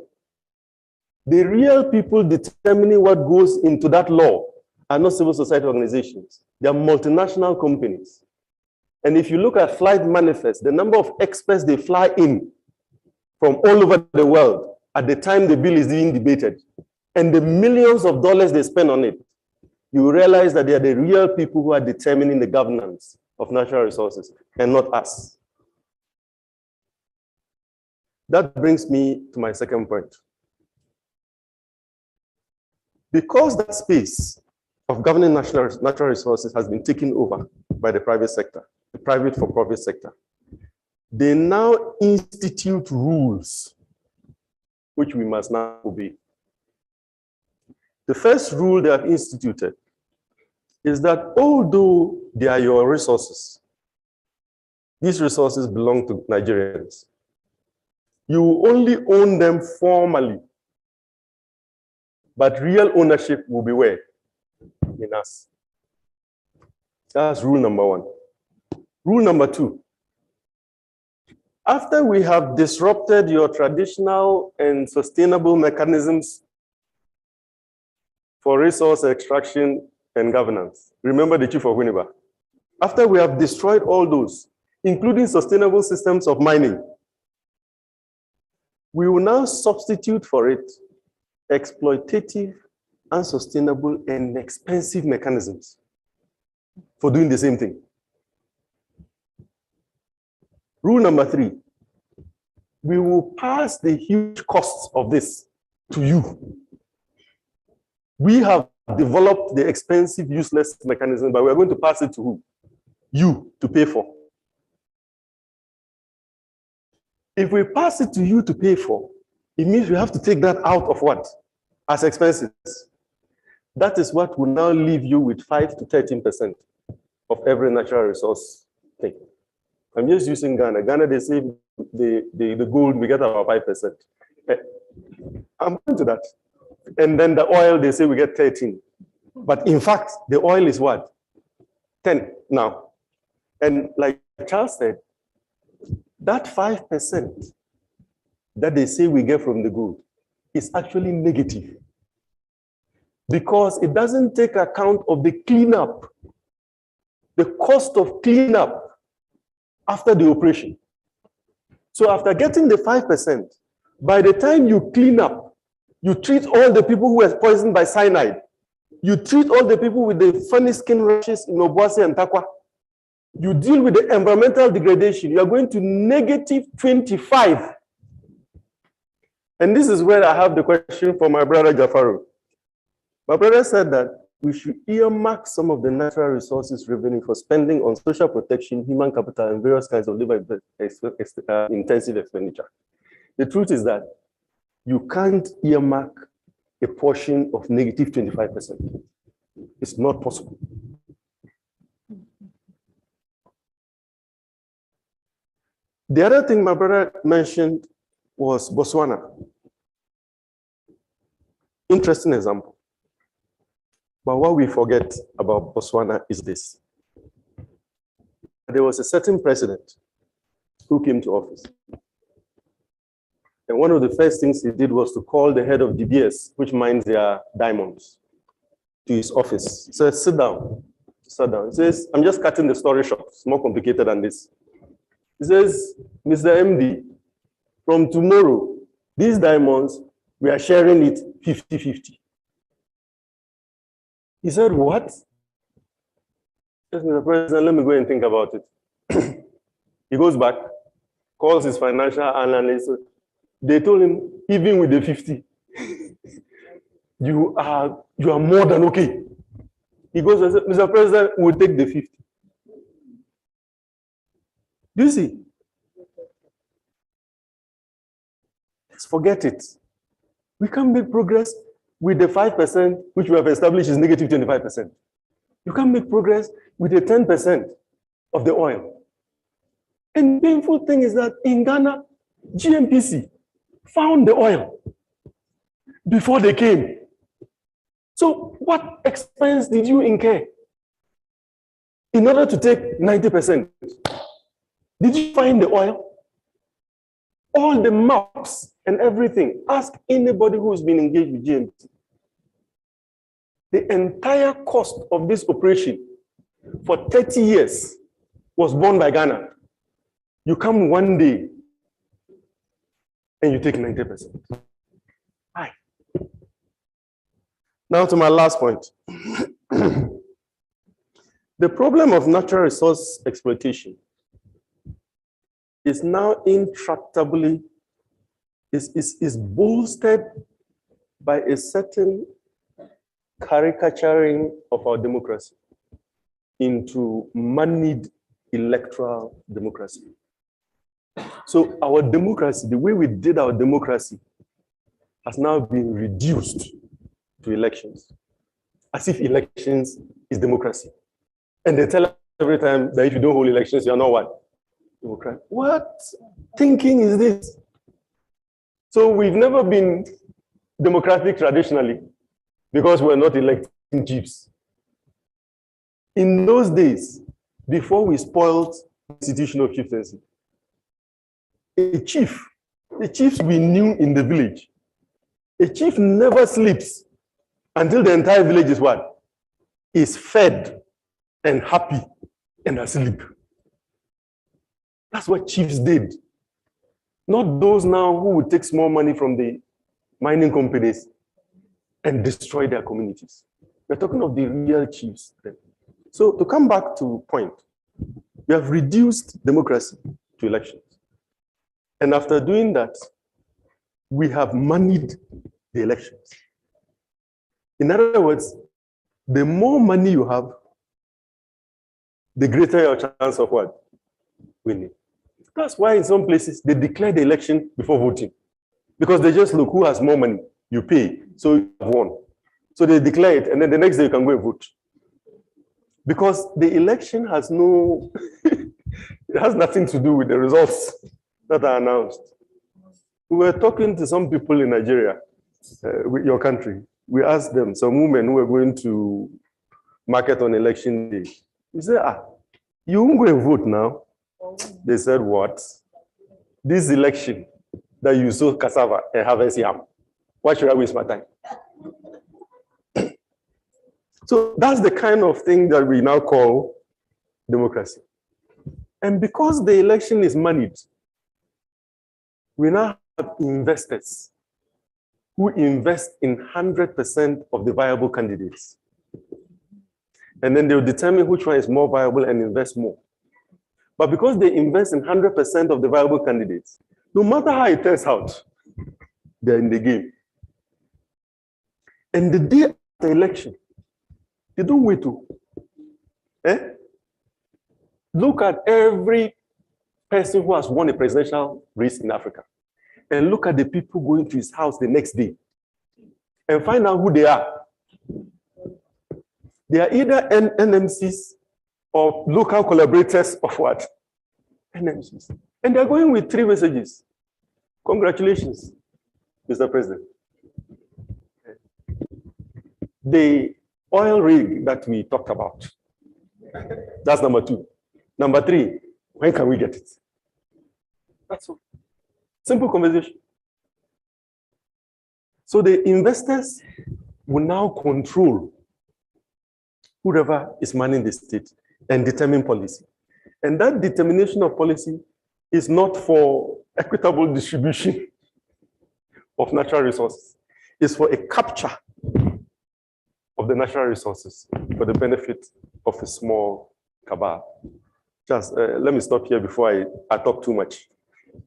[SPEAKER 1] The real people determining what goes into that law are not civil society organizations. They are multinational companies. And if you look at flight manifest, the number of experts they fly in from all over the world at the time the bill is being debated, and the millions of dollars they spend on it, you realize that they are the real people who are determining the governance of natural resources and not us. That brings me to my second point. Because that space of governing natural resources has been taken over by the private sector, the private for-profit sector, they now institute rules which we must now obey. The first rule they have instituted is that although they are your resources, these resources belong to Nigerians. You only own them formally, but real ownership will be where? In us. That's rule number one. Rule number two. After we have disrupted your traditional and sustainable mechanisms for resource extraction and governance, remember the Chief of Winneba. After we have destroyed all those, including sustainable systems of mining, we will now substitute for it exploitative, unsustainable, and expensive mechanisms for doing the same thing. Rule number three, we will pass the huge costs of this to you. We have developed the expensive, useless mechanism, but we're going to pass it to who? You to pay for. If we pass it to you to pay for, it means we have to take that out of what? As expenses. That is what will now leave you with 5 to 13% of every natural resource thing. I'm just using Ghana. Ghana, they say the gold, we get about 5%. I'm going to that. And then the oil, they say we get 13. But in fact, the oil is what? 10 now. And like Charles said, that 5% that they say we get from the gold is actually negative, because it doesn't take account of the cleanup, the cost of cleanup after the operation. So after getting the 5%, by the time you clean up, you treat all the people who were poisoned by cyanide, you treat all the people with the funny skin rashes in Obuasi and Takwa, you deal with the environmental degradation, you are going to negative 25. And this is where I have the question for my brother Jafaru. My brother said that we should earmark some of the natural resources revenue for spending on social protection, human capital, and various kinds of labor-intensive expenditure. The truth is that you can't earmark a portion of negative 25%. It's not possible. The other thing my brother mentioned was Botswana. Interesting example. But what we forget about Botswana is this. There was a certain president who came to office. And one of the first things he did was to call the head of DBS, which mines their diamonds, to his office. He said, sit down. Sit down. He says, I'm just cutting the story short. It's more complicated than this. He says, Mr. MD, from tomorrow, these diamonds, we are sharing it 50-50. He said, what? Yes, Mr. President, let me go and think about it. He goes back, calls his financial analyst. They told him, even with the 50, you are more than okay. He goes and says, Mr. President, we'll take the 50. Do you see? Let's forget it. We can't make progress with the 5%, which we have established is negative 25%. You can't make progress with the 10% of the oil. And the painful thing is that in Ghana, GMPC found the oil before they came. So what expense did you incur in order to take 90%? Did you find the oil? all the maps and everything. Ask anybody who's been engaged with GMT. The entire cost of this operation for 30 years was borne by Ghana. You come one day and you take 90%. Why? Now to my last point. The problem of natural resource exploitation is now intractably, is bolstered by a certain caricaturing of our democracy into moneyed electoral democracy. So our democracy, the way we did our democracy, has now been reduced to elections, as if elections is democracy. And they tell us every time that if you don't hold elections, you're not what? Democrat. What thinking is this? So we've never been democratic traditionally because we're not electing chiefs. In those days, before we spoiled institutional chieftaincy, a chief, the chiefs we knew in the village, a chief never sleeps until the entire village is what? Is fed and happy and asleep. That's what chiefs did. Not those now who would take small money from the mining companies and destroy their communities. We're talking of the real chiefs then. So to come back to point, we have reduced democracy to elections. And after doing that, we have moneyed the elections. In other words, the more money you have, the greater your chance of what? Winning. That's why in some places they declare the election before voting. Because they just look who has more money, you pay, so you have won. So they declare it, and then the next day you can go and vote. Because the election has no, it has nothing to do with the results that are announced. We were talking to some people in Nigeria, with your country. We asked them, some women who were going to market on election day. We said, you won't go and vote now. They said, what? This election that you sow cassava and harvest yam. Why should I waste my time? So that's the kind of thing that we now call democracy. And because the election is moneyed, we now have investors who invest in 100% of the viable candidates. And then they'll determine which one is more viable and invest more. But because they invest in 100% of the viable candidates, no matter how it turns out, they're in the game. And the day of the election, they don't wait to. Look at every person who has won a presidential race in Africa. And look at the people going to his house the next day. And find out who they are. They are either NMCs or local collaborators of what? NMCs. And they're going with 3 messages. Congratulations, Mr. President. The oil rig that we talked about. That's number 2. Number 3, when can we get it? That's all. Simple conversation. So the investors will now control whoever is manning the state and determine policy. And that determination of policy is not for equitable distribution of natural resources. It's for a capture of the natural resources for the benefit of a small cabal. Just let me stop here before I talk too much.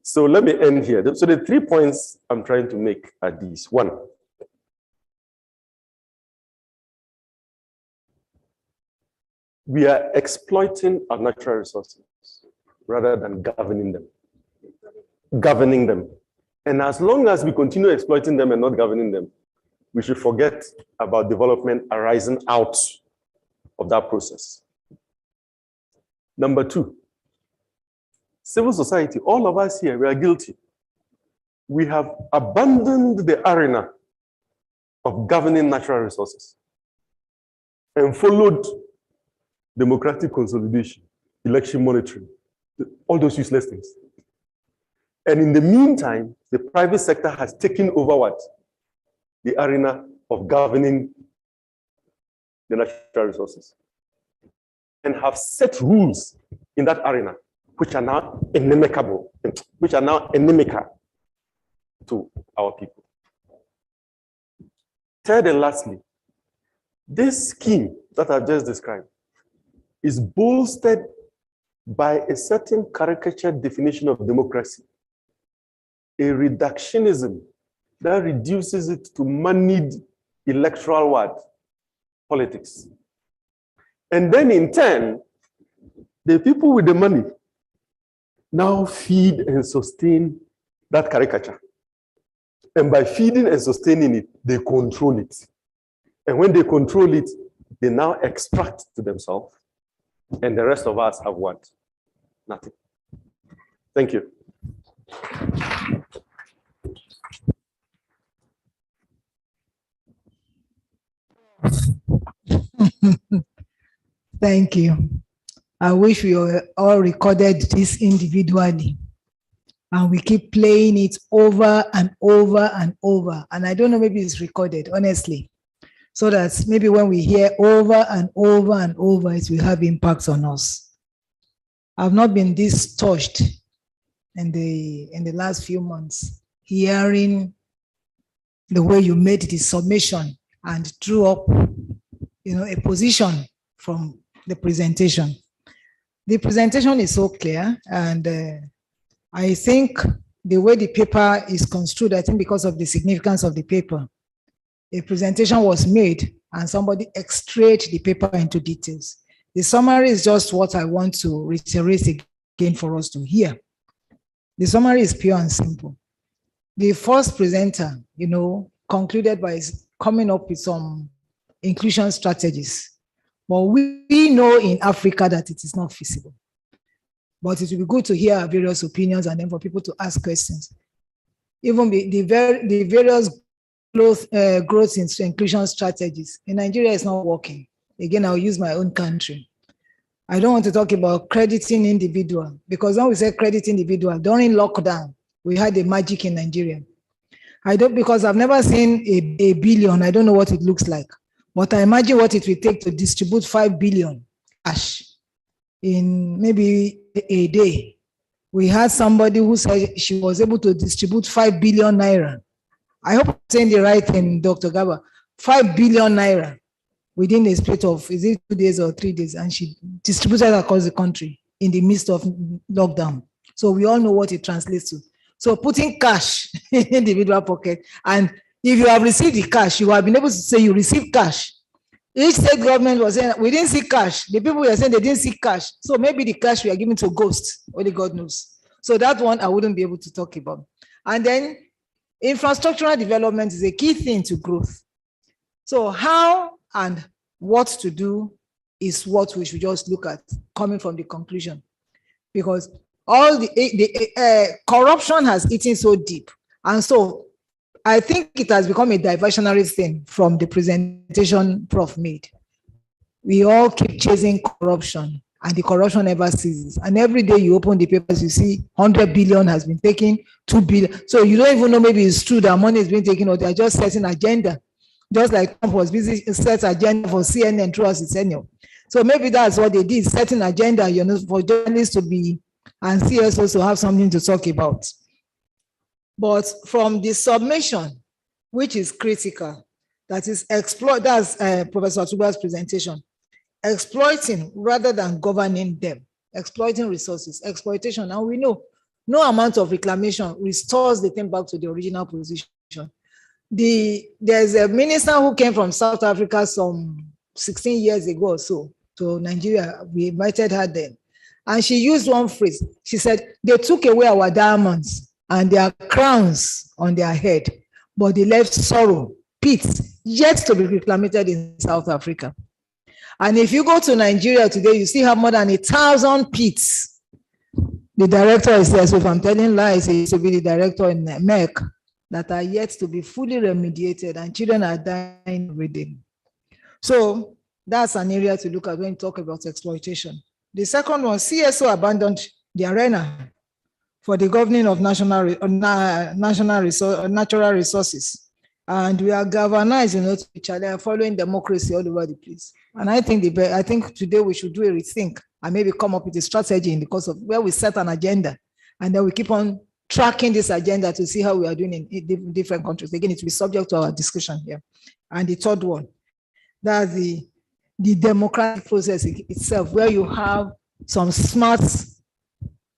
[SPEAKER 1] So let me end here. So the 3 points I'm trying to make are these. 1, we are exploiting our natural resources rather than governing them. Governing them. And as long as we continue exploiting them and not governing them, we should forget about development arising out of that process. Number 2, civil society, all of us here, we are guilty. We have abandoned the arena of governing natural resources and followed democratic consolidation, election monitoring, all those useless things. And in the meantime, the private sector has taken over what? The arena of governing the natural resources and have set rules in that arena which are now inimical to our people. Third and lastly, this scheme that I've just described is bolstered by a certain caricatured definition of democracy, a reductionism that reduces it to moneyed electoral what? Politics. And then in turn, the people with the money now feed and sustain that caricature. And by feeding and sustaining it, they control it. And when they control it, they now extract to themselves. And the rest of us have what? Nothing. Thank you.
[SPEAKER 15] Thank you. I wish we all recorded this individually and we keep playing it over and over and over. And I don't know, maybe it's recorded, honestly, so that maybe when we hear over and over and over, it will have impacts on us. I've not been this touched in the last few months, hearing the way you made the submission and drew up, a position from the presentation. The presentation is so clear, and I think the way the paper is construed, I think because of the significance of the paper, a presentation was made and somebody extracted the paper into details. The summary is just what I want to reiterate again for us to hear. The summary is pure and simple. The first presenter, concluded by coming up with some inclusion strategies. But we know in Africa that it is not feasible. But it will be good to hear our various opinions and then for people to ask questions. Even the various growth inclusion strategies in Nigeria is not working. Again, I'll use my own country. I don't want to talk about crediting individual, because when we say credit individual, during lockdown, we had a magic in Nigeria. Because I've never seen a billion, I don't know what it looks like. But I imagine what it will take to distribute 5 billion cash in maybe a day. We had somebody who said she was able to distribute 5 billion naira. I hope I'm saying the right thing, Dr. Gaba. 5 billion naira within a space of, is it 2 days or 3 days? And she distributed across the country in the midst of lockdown. So we all know what it translates to. So putting cash in individual pocket, and if you have received the cash, you have been able to say you received cash. Each state government was saying, we didn't see cash. The people were saying they didn't see cash. So maybe the cash we are giving to ghosts, only God knows. So that one I wouldn't be able to talk about. And then infrastructural development is a key thing to growth. So how and what to do is what we should just look at coming from the conclusion. Because all the corruption has eaten so deep. And so I think it has become a diversionary thing from the presentation Prof made. We all keep chasing corruption and the corruption never ceases. And every day you open the papers, you see 100 billion has been taken, 2 billion. So you don't even know maybe it's true that money is being taken or they're just setting agenda. Just like Trump was busy set agenda for CNN throughout his tenure. So maybe that's what they did, setting agenda, for journalists to be, and CSOs to have something to talk about. But from the submission, which is critical, that is that's Professor Atuba's presentation, exploiting rather than governing them, exploiting resources, exploitation. And we know no amount of reclamation restores the thing back to the original position. There's a minister who came from South Africa some 16 years ago or so to Nigeria. We invited her then. And she used one phrase. She said, they took away our diamonds and their crowns on their head, but they left sorrow, pits, yet to be reclaimed in South Africa. And if you go to Nigeria today, you still have more than 1,000 pits. The director is there, so if I'm telling lies, he used to be the director in MEC, that are yet to be fully remediated, and children are dying every day. So that's an area to look at when you talk about exploitation. The second one, CSO abandoned the arena for the governing of natural resources. And we are galvanized, to each other, following democracy all over the place. And I think today we should do a rethink and maybe come up with a strategy in the course of where we set an agenda, and then we keep on tracking this agenda to see how we are doing in different countries. Again, it will be subject to our discussion here. And the third one, that's the democratic process itself, where you have some smart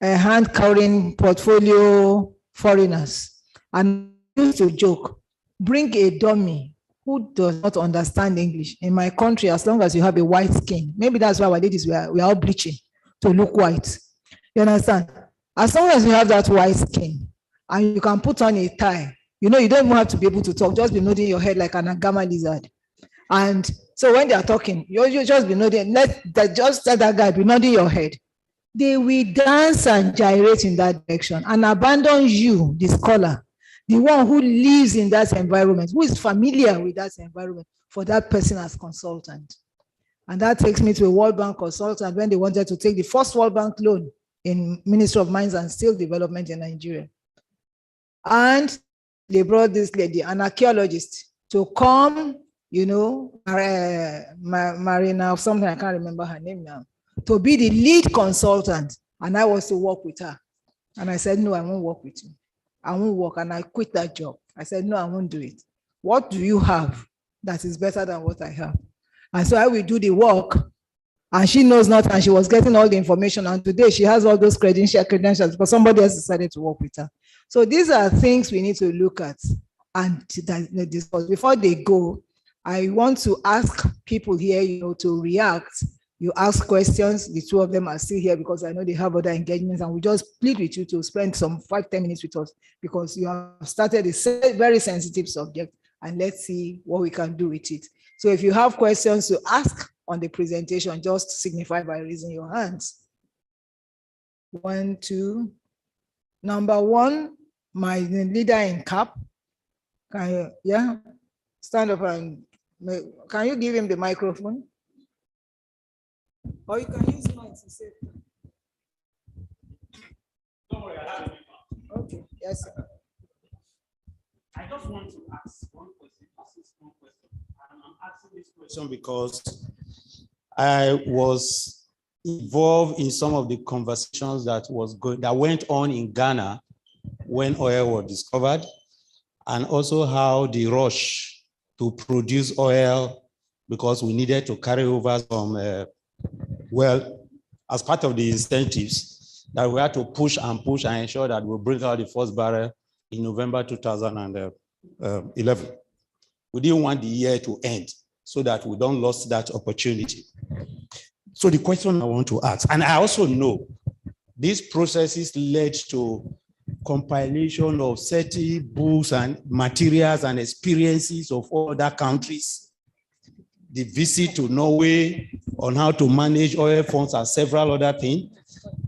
[SPEAKER 15] hand-carrying portfolio foreigners. And I used to joke, bring a dummy who does not understand English. In my country, as long as you have a white skin, maybe that's why our ladies, we are all bleaching to look white. You understand? As long as you have that white skin and you can put on a tie, you don't even have to be able to talk, just be nodding your head like an agama lizard. And so when they are talking, you just be nodding, just let that guy be nodding your head. They will dance and gyrate in that direction and abandon you, the scholar, the one who lives in that environment, who is familiar with that environment, for that person as consultant. And that takes me to a World Bank consultant when they wanted to take the first World Bank loan in Ministry of Mines and Steel Development in Nigeria. And they brought this lady, an archaeologist, to come, Marina or something, I can't remember her name now, to be the lead consultant. And I was to work with her. And I said, no, I won't work with you. I won't work. And I quit that job. I said, no, I won't do it. What do you have that is better than what I have? And so I will do the work. And she knows not, and she was getting all the information. And today she has all those credentials because somebody else decided to work with her. So these are things we need to look at and discuss. Before they go, I want to ask people here, to react. You ask questions. The two of them are still here because I know they have other engagements, and we just plead with you to spend some 5-10 minutes with us because you have started a very sensitive subject, and let's see what we can do with it. So if you have questions to ask on the presentation, just signify by raising your hands. 1, 2. Number 1, my leader in cap. Can you, stand up and, can you give him the microphone? Or you can use mine to save time.
[SPEAKER 20] Don't worry, I have it.
[SPEAKER 15] Okay, yes, sir.
[SPEAKER 20] I just want to ask one question. I'm asking this question because I was involved in some of the conversations that went on in Ghana when oil was discovered, and also how the rush to produce oil because we needed to carry over some, as part of the incentives that we had to push and ensure that we bring out the first barrel in November 2011. We didn't want the year to end so that we don't lose that opportunity. So the question I want to ask, and I also know these processes led to compilation of 30 books and materials and experiences of other countries, the visit to Norway on how to manage oil funds and several other things.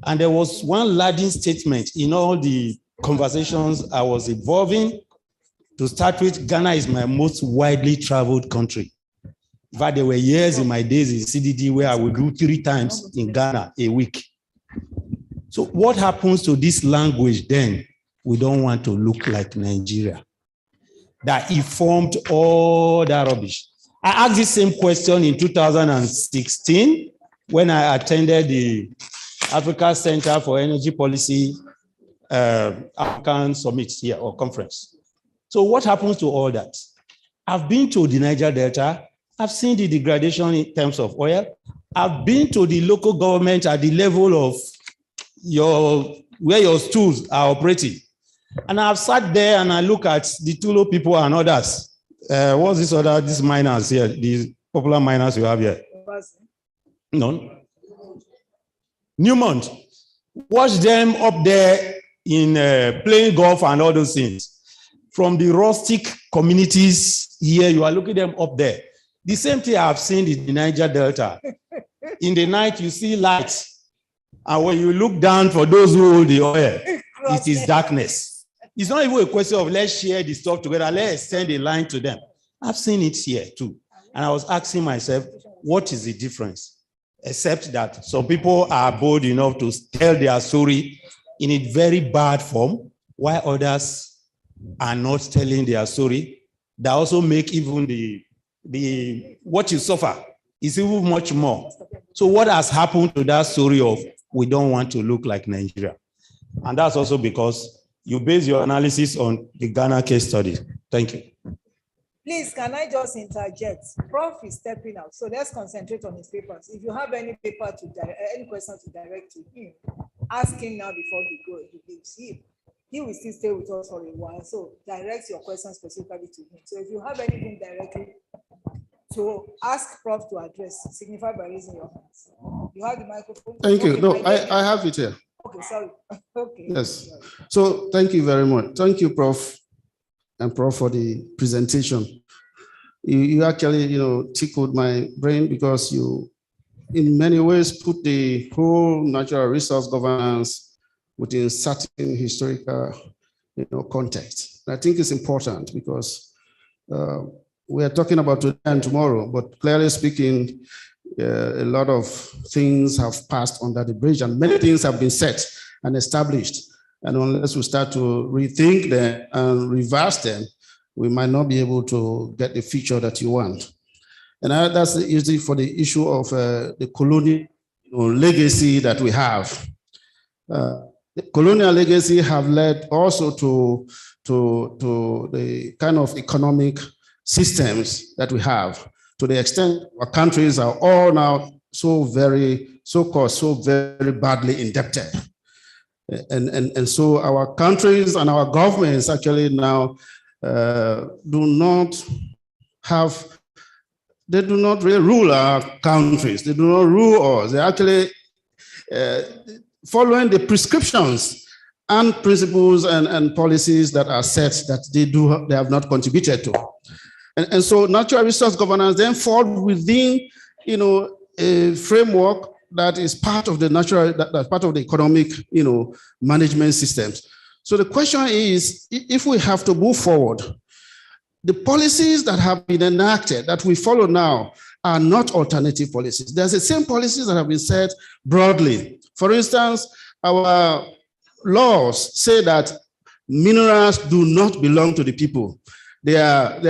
[SPEAKER 20] And there was one lagging statement in all the conversations I was involved in. To start with, Ghana is my most widely traveled country. In fact, there were years in my days in CDD where I would do 3 times in Ghana a week. So what happens to this language then? We don't want to look like Nigeria. That informed all that rubbish. I asked the same question in 2016 when I attended the Africa Center for Energy Policy African Summit here or conference. So what happens to all that? I've been to the Niger Delta. I've seen the degradation in terms of oil. I've been to the local government at the level of where your stools are operating. And I've sat there and I look at the Tulo people and others. What's these miners here, these popular miners you have here? No. Newmont. Watch them up there in playing golf and all those things. From the rustic communities here, you are looking them up there. The same thing I've seen in the Niger Delta. In the night, you see lights. And when you look down for those who hold the oil, it is darkness. It's not even a question of let's share the stuff together, let's send a line to them. I've seen it here too. And I was asking myself, what is the difference? Except that some people are bold enough to tell their story in a very bad form, while others are not telling their story. That also make even the what you suffer is even much more. So what has happened to that story of we don't want to look like Nigeria? And that's also because you base your analysis on the Ghana case study. Thank you.
[SPEAKER 15] Please, can I just interject? Prof is stepping out, so let's concentrate on his papers. If you have any paper to any question to direct to him, ask him now before he leaves. He will still stay with us for a while, so direct your questions specifically to him. So if you have anything directly to ask Prof to address, signify by raising your hands. You have the microphone.
[SPEAKER 5] Thank you. No, I have it here.
[SPEAKER 15] Okay, sorry. Okay.
[SPEAKER 5] Yes. So thank you very much. Thank you, Prof. And Prof for the presentation. You actually, tickled my brain because you, in many ways, put the whole natural resource governance within certain historical, context. And I think it's important because we are talking about today and tomorrow, but clearly speaking, a lot of things have passed under the bridge and many things have been set and established. And unless we start to rethink them and reverse them, we might not be able to get the future that you want. And that's easy for the issue of the colonial legacy that we have. The colonial legacy have led also to the kind of economic systems that we have, to the extent our countries are all now so very badly indebted. And so our countries and our governments actually now do not really rule our countries. They do not rule us. They actually following the prescriptions and principles and policies that are set that they have not contributed to. And so natural resource governance then fall within, a framework that is part of the that's part of the economic, management systems. So the question is, if we have to move forward, the policies that have been enacted that we follow now are not alternative policies. There's the same policies that have been set broadly. For instance, our laws say that minerals do not belong to the people. They are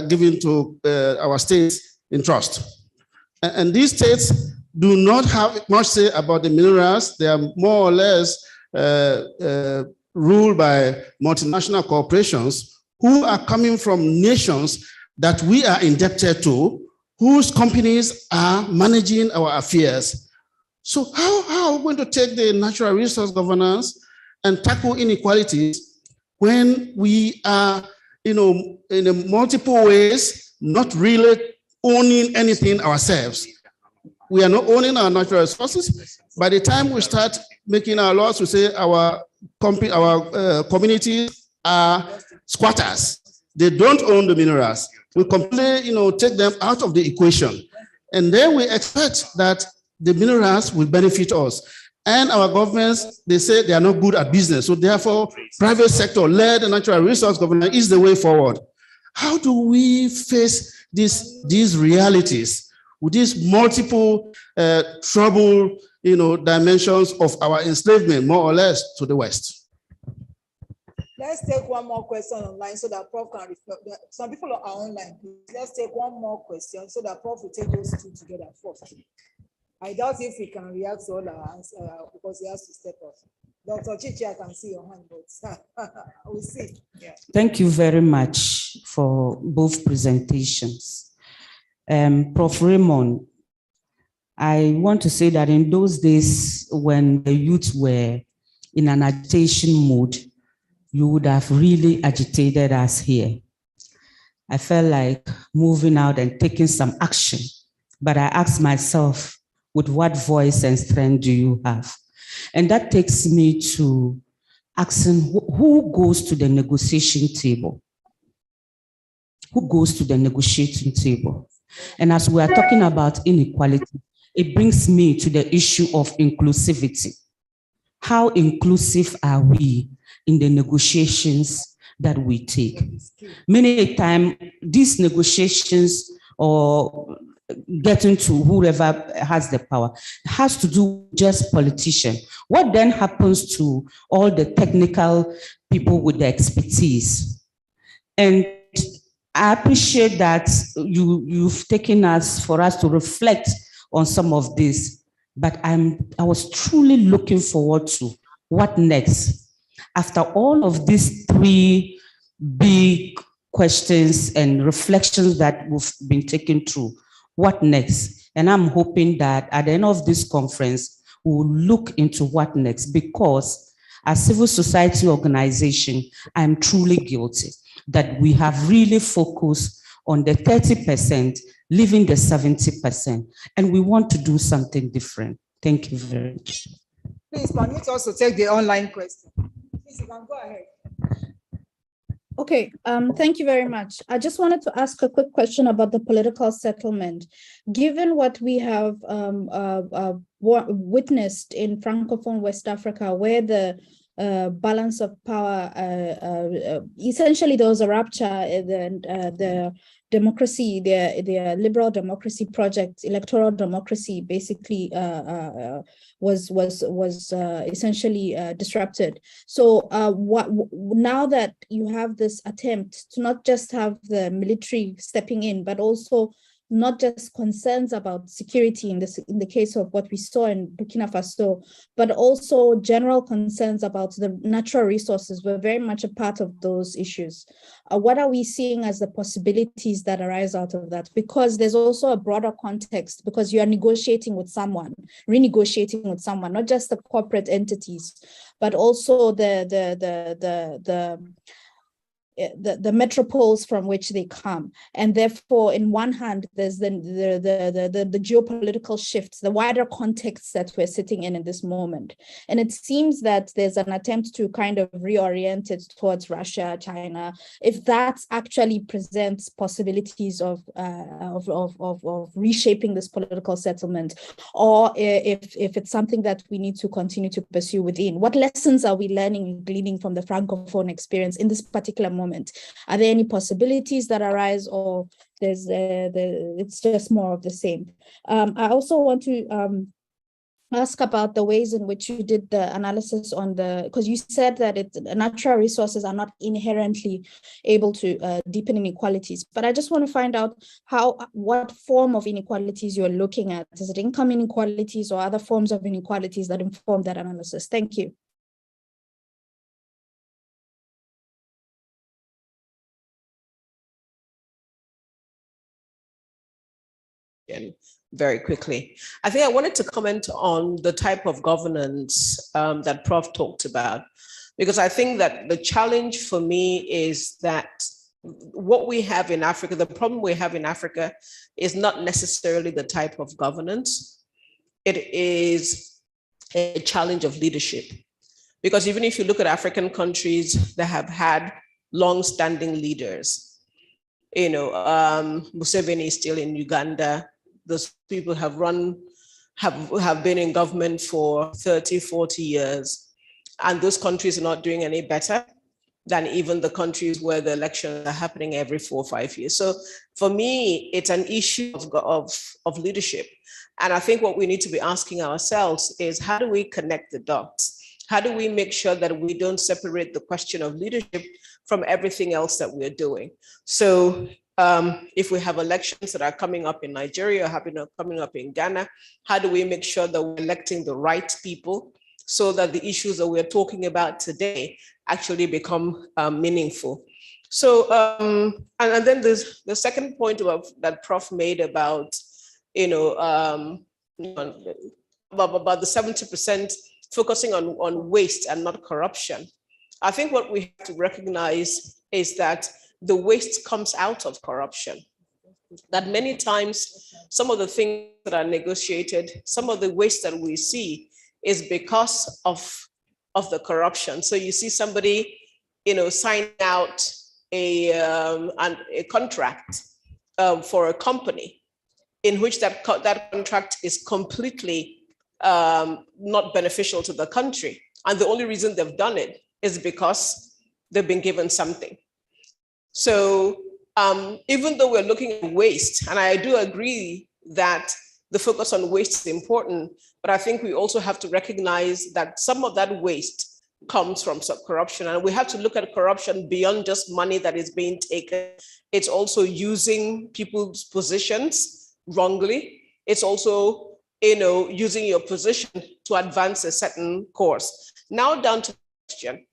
[SPEAKER 5] given to our states in trust. And these states do not have much say about the minerals. They are more or less ruled by multinational corporations who are coming from nations that we are indebted to, whose companies are managing our affairs. So how are we going to take the natural resource governance and tackle inequalities when we are, in multiple ways, not really owning anything ourselves? We are not owning our natural resources. By the time we start making our laws, we say our communities are squatters. They don't own the minerals. We completely, take them out of the equation. And then we expect that the minerals will benefit us. And our governments, they say they are not good at business. So therefore, private sector-led natural resource governance is the way forward. How do we face these realities with these multiple trouble, dimensions of our enslavement, more or less, to the West?
[SPEAKER 15] Let's take one more question online so that Prof can reflect. Some people are online. Let's take one more question so that Prof will take those two together first. I doubt if we can react to all our answers because he has to step up. Dr. Chichi, I can see your hand, but we'll see. Yeah.
[SPEAKER 3] Thank you very much for both presentations. Prof. Raymond, I want to say that in those days when the youth were in an agitation mode, you would have really agitated us here. I felt like moving out and taking some action, but I asked myself, with what voice and strength do you have? And that takes me to asking who goes to the negotiation table? Who goes to the negotiating table? And as we are talking about inequality, it brings me to the issue of inclusivity. How inclusive are we in the negotiations that we take? Many times, these negotiations or getting to whoever has the power. It has to do with just politician. What then happens to all the technical people with the expertise? And I appreciate that you've taken us for us to reflect on some of this, but I was truly looking forward to what next. After all of these three big questions and reflections that we've been taken through, what next? And I'm hoping that at the end of this conference, we will look into what next, because as civil society organization, I'm truly guilty that we have really focused on the 30%, leaving the 70%, and we want to do something different. Thank you very much.
[SPEAKER 15] Please permit us to take the online question. Please, you can go ahead.
[SPEAKER 4] Okay, thank you very much. I just wanted to ask a quick question about the political settlement. Given what we have witnessed in Francophone West Africa, where the balance of power, essentially there was a rupture, the democracy, the liberal democracy project, electoral democracy, basically was essentially disrupted. So now that you have this attempt to not just have the military stepping in, but also not just concerns about security in the case of what we saw in Burkina Faso, but also general concerns about the natural resources were very much a part of those issues. What are we seeing as the possibilities that arise out of that? Because there's also a broader context, because you are negotiating with someone, renegotiating with someone, not just the corporate entities, but also the metropoles from which they come. And therefore, in one hand, there's the geopolitical shifts, the wider context that we're sitting in this moment. And it seems that there's an attempt to kind of reorient it towards Russia, China, if that actually presents possibilities of reshaping this political settlement, or if it's something that we need to continue to pursue within. What lessons are we learning and gleaning from the Francophone experience in this particular moment? Are there any possibilities that arise, or it's just more of the same? I also want to ask about the ways in which you did the analysis on because you said that natural resources are not inherently able to deepen inequalities, but I just want to find out what form of inequalities you're looking at. Is it income inequalities or other forms of inequalities that inform that analysis? Thank you.
[SPEAKER 22] Very quickly. I think I wanted to comment on the type of governance that Prof talked about, because I think that the challenge for me is that what we have in Africa, the problem we have in Africa is not necessarily the type of governance. It is a challenge of leadership. Because even if you look at African countries that have had long-standing leaders, Museveni is still in Uganda. Those people have been in government for 30, 40 years, and those countries are not doing any better than even the countries where the elections are happening every 4 or 5 years. So for me, it's an issue of leadership. And I think what we need to be asking ourselves is, how do we connect the dots? How do we make sure that we don't separate the question of leadership from everything else that we're doing? So if we have elections that are coming up in Nigeria or coming up in Ghana, how do we make sure that we're electing the right people so that the issues that we're talking about today actually become meaningful? So, and then there's the second point that Prof made about, about the 70% focusing on waste and not corruption. I think what we have to recognize is that the waste comes out of corruption. That many times, some of the things that are negotiated, some of the waste that we see is because of the corruption. So you see somebody, sign out a contract for a company in which that contract is completely not beneficial to the country. And the only reason they've done it is because they've been given something. So even though we're looking at waste, and I do agree that the focus on waste is important, but I think we also have to recognize that some of that waste comes from corruption, and we have to look at corruption beyond just money that is being taken. It's also using people's positions wrongly. It's also, using your position to advance a certain course. Now down to the question.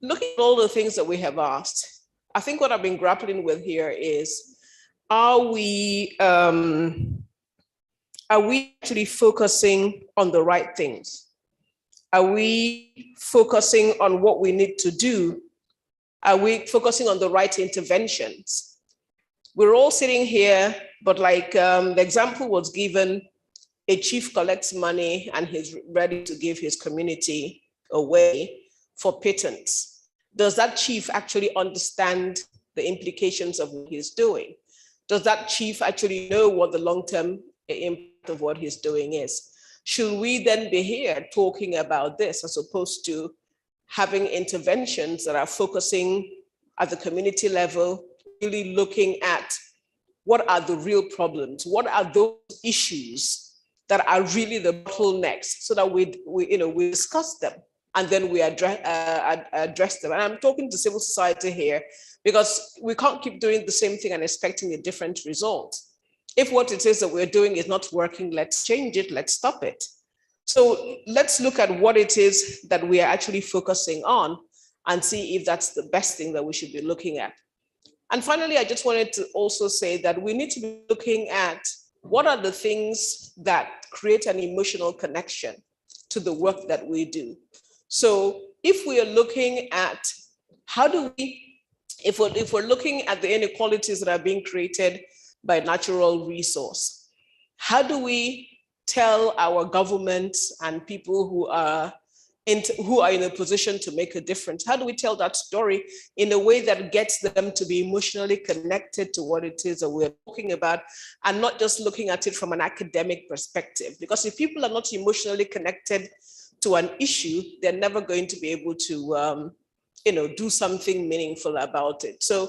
[SPEAKER 22] Looking at all the things that we have asked, I think what I've been grappling with here is, are we actually focusing on the right things? Are we focusing on what we need to do? Are we focusing on the right interventions? We're all sitting here, but like the example was given, a chief collects money and he's ready to give his community away for pittance. Does that chief actually understand the implications of what he's doing? Does that chief actually know what the long-term impact of what he's doing is? Should we then be here talking about this as opposed to having interventions that are focusing at the community level, really looking at what are the real problems? What are those issues that are really the bottlenecks, so that we discuss them and then we address them? And I'm talking to civil society here because we can't keep doing the same thing and expecting a different result. If what it is that we're doing is not working, let's change it, let's stop it. So let's look at what it is that we are actually focusing on and see if that's the best thing that we should be looking at. And finally, I just wanted to also say that we need to be looking at what are the things that create an emotional connection to the work that we do. So if we are looking at how do we, if we're looking at the inequalities that are being created by natural resource, how do we tell our governments and people who are in a position to make a difference? How do we tell that story in a way that gets them to be emotionally connected to what it is that we're talking about, and not just looking at it from an academic perspective? Because if people are not emotionally connected to an issue, they're never going to be able to do something meaningful about it. So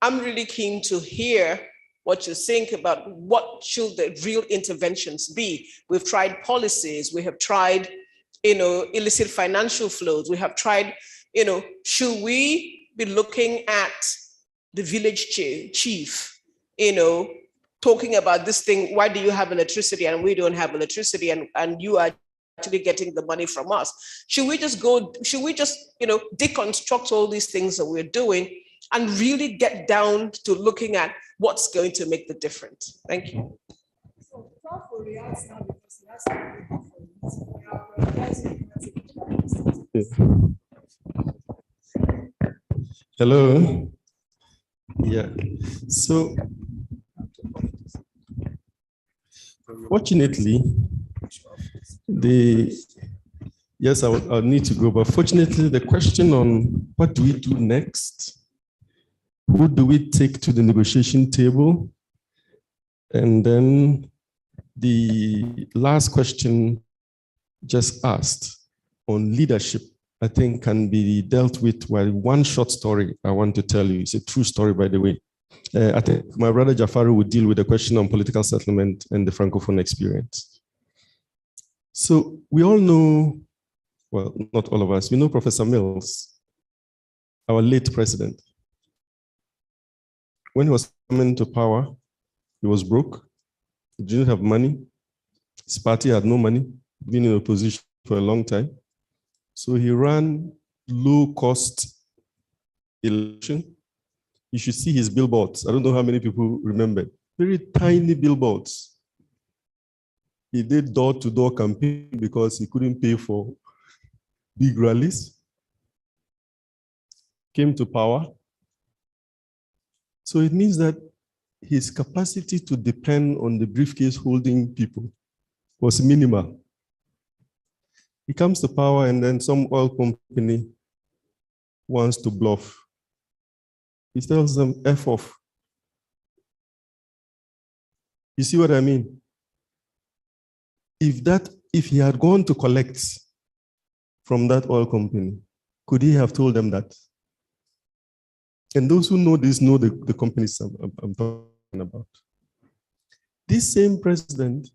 [SPEAKER 22] I'm really keen to hear what you think about what should the real interventions be. We've tried policies, we have tried illicit financial flows. We have tried, should we be looking at the village chief, talking about this thing, why do you have electricity and we don't have electricity, and you are actually getting the money from us? Should we just deconstruct all these things that we're doing and really get down to looking at what's going to make the difference? Thank you.
[SPEAKER 15] So,
[SPEAKER 1] hello. Yeah. So, fortunately, yes, I'll need to go, but fortunately, the question on what do we do next, who do we take to the negotiation table, and then the last question just asked on leadership, I think can be dealt with by one short story I want to tell you. It's a true story, by the way. I think my brother Jafaru would deal with the question on political settlement and the Francophone experience. So we all know, well, not all of us, we know Professor Mills, our late president. When he was coming to power, he was broke, he didn't have money, his party had no money, been in opposition for a long time. So he ran low-cost election. You should see his billboards. I don't know how many people remember. Very tiny billboards. He did door-to-door campaign because he couldn't pay for big rallies. Came to power. So it means that his capacity to depend on the briefcase holding people was minimal. He comes to power and then some oil company wants to bluff. He tells them, F off. You see what I mean? If he had gone to collect from that oil company, could he have told them that? And those who know this know the companies I'm talking about. This same president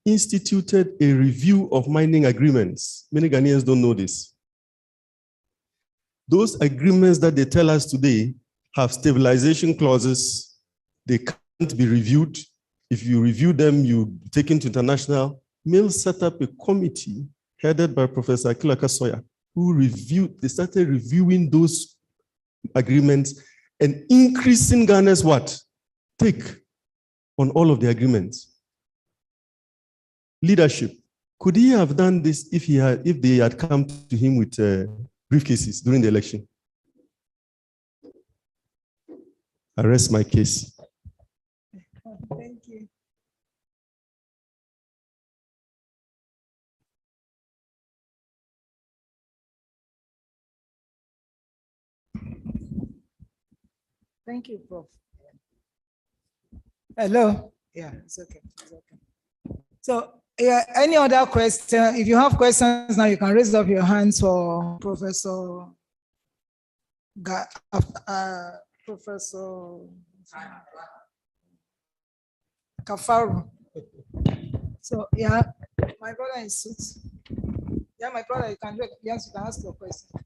[SPEAKER 1] instituted a review of mining agreements. Many Ghanaians don't know this. Those agreements that they tell us today have stabilization clauses. They can't be reviewed. If you review them, you take into international. Mill set up a committee headed by Professor Akila Kasoya, they started reviewing those agreements and increasing Ghana's what? Take on all of the agreements. Leadership. Could he have done this if they had come to him with briefcases during the election? I rest my case.
[SPEAKER 15] Thank you. Thank you, Prof. Hello. Yeah, it's okay. It's okay. So, yeah, any other question? If you have questions now, you can raise up your hands for Professor Professor Kafaru. So, yeah, my brother in suits. Yeah, my brother, you can ask your question.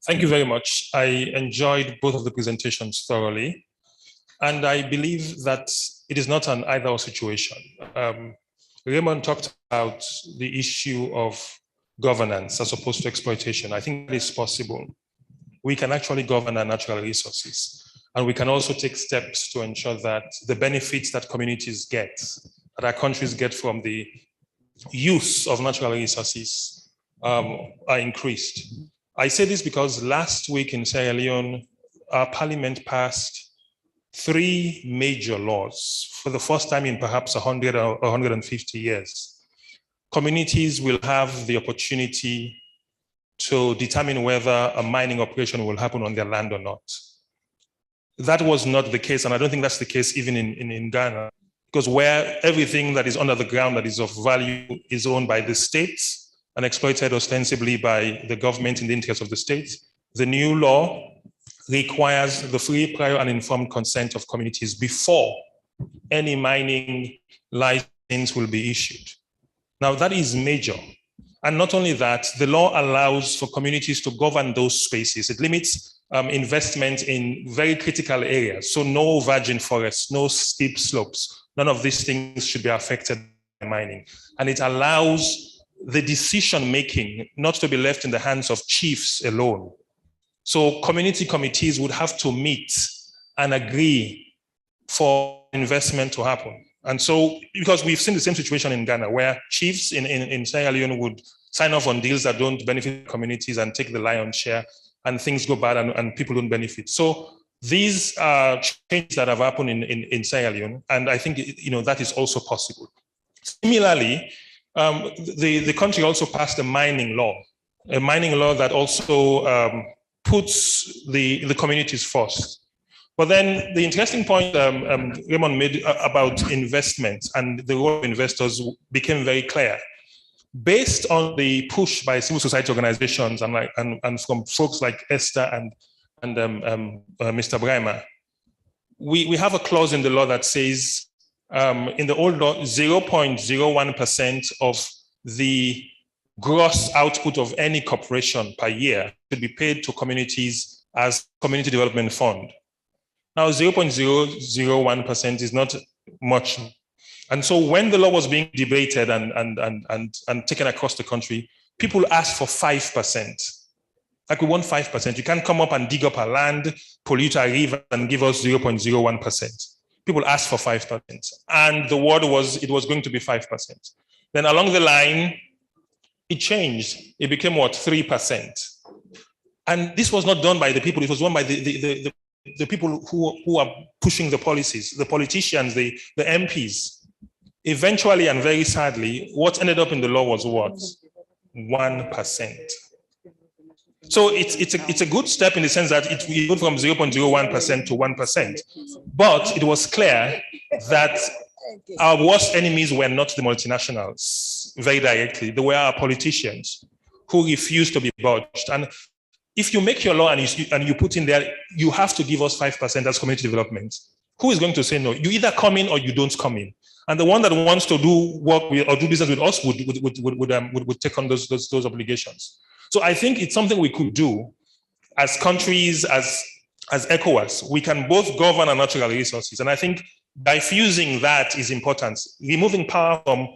[SPEAKER 11] Thank you very much. I enjoyed both of the presentations thoroughly. And I believe that it is not an either-or situation. Raymond talked about the issue of governance as opposed to exploitation. I think it is possible. We can actually govern our natural resources. And we can also take steps to ensure that the benefits that communities get, that our countries get from the use of natural resources are increased. I say this because last week in Sierra Leone, our parliament passed 3 major laws for the first time in perhaps 100 or 150 years. Communities will have the opportunity to determine whether a mining operation will happen on their land or not. That was not the case, and I don't think that's the case even in Ghana, because where everything that is under the ground that is of value is owned by the state and exploited ostensibly by the government in the interest of the state, the new law requires the free, prior, and informed consent of communities before any mining license will be issued. Now, that is major. And not only that, the law allows for communities to govern those spaces. It limits investment in very critical areas. So no virgin forests, no steep slopes. None of these things should be affected by mining. And it allows the decision-making not to be left in the hands of chiefs alone. So community committees would have to meet and agree for investment to happen. And so, because we've seen the same situation in Ghana, where chiefs in Sierra Leone would sign off on deals that don't benefit communities and take the lion's share, and things go bad and people don't benefit. So these are changes that have happened in Sierra Leone, and I think that is also possible. Similarly, the country also passed a mining law that also puts the communities first. But then the interesting point Raymond made about investment and the role of investors became very clear. Based on the push by civil society organizations and from folks like Esther and Mr. Braimer, we have a clause in the law that says in the old law, 0.01% of the gross output of any corporation per year should be paid to communities as community development fund. Now, 0.001% is not much. And so when the law was being debated and taken across the country, people asked for 5%. Like, we want 5%. You can't come up and dig up our land, pollute our river, and give us 0.01%. People asked for 5%. And the word was, it was going to be 5%. Then along the line, it changed. It became what, 3%. And this was not done by the people. It was done by the people who are pushing the policies, the politicians, the MPs. Eventually, and very sadly, what ended up in the law was what? 1%. So it's a good step in the sense that it went from 0.01% to 1%. But it was clear that our worst enemies were not the multinationals, very directly. They were our politicians who refused to be budged. And if you make your law and you put in there, you have to give us 5% as community development. Who is going to say no? You either come in or you don't come in. And the one that wants to do work with, or do business with us would take on those obligations. So I think it's something we could do as countries, as ECOWAS. We can both govern our natural resources. And I think diffusing that is important. Removing power from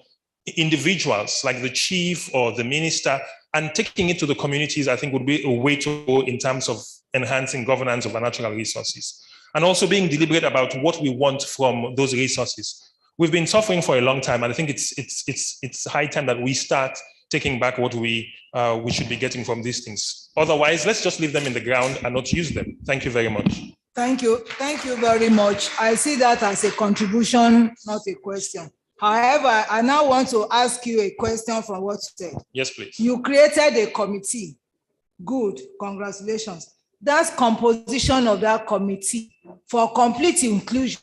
[SPEAKER 11] individuals like the chief or the minister and taking it to the communities, I think would be a way to go in terms of enhancing governance of our natural resources. And also being deliberate about what we want from those resources. We've been suffering for a long time, and I think it's high time that we start taking back what we should be getting from these things. Otherwise, let's just leave them in the ground and not use them. Thank you very much.
[SPEAKER 15] Thank you very much. I see that as a contribution, not a question. However, I now want to ask you a question from what you said.
[SPEAKER 11] Yes, please.
[SPEAKER 15] You created a committee. Good, congratulations. That's composition of that committee for complete inclusion.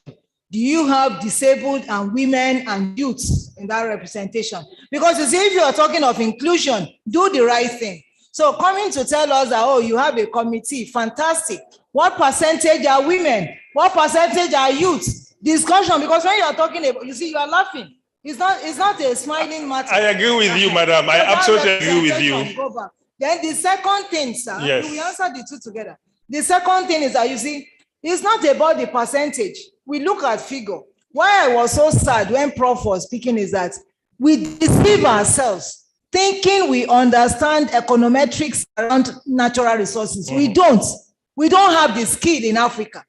[SPEAKER 15] Do you have disabled and women and youths in that representation? Because you see, if you are talking of inclusion, do the right thing. So coming to tell us that, oh, you have a committee, fantastic. What percentage are women? What percentage are youths? Discussion, because when you are talking about, you see, you are laughing. It's not a smiling matter.
[SPEAKER 11] I agree with you, madam. I absolutely agree with you.
[SPEAKER 15] Go back. Then the second thing, sir,
[SPEAKER 11] yes.
[SPEAKER 15] We answer the two together. The second thing is that, you see, it's not about the percentage. We look at figure. Why I was so sad when Prof was speaking is that we deceive ourselves thinking we understand econometrics around natural resources. We don't. We don't have the skill in Africa.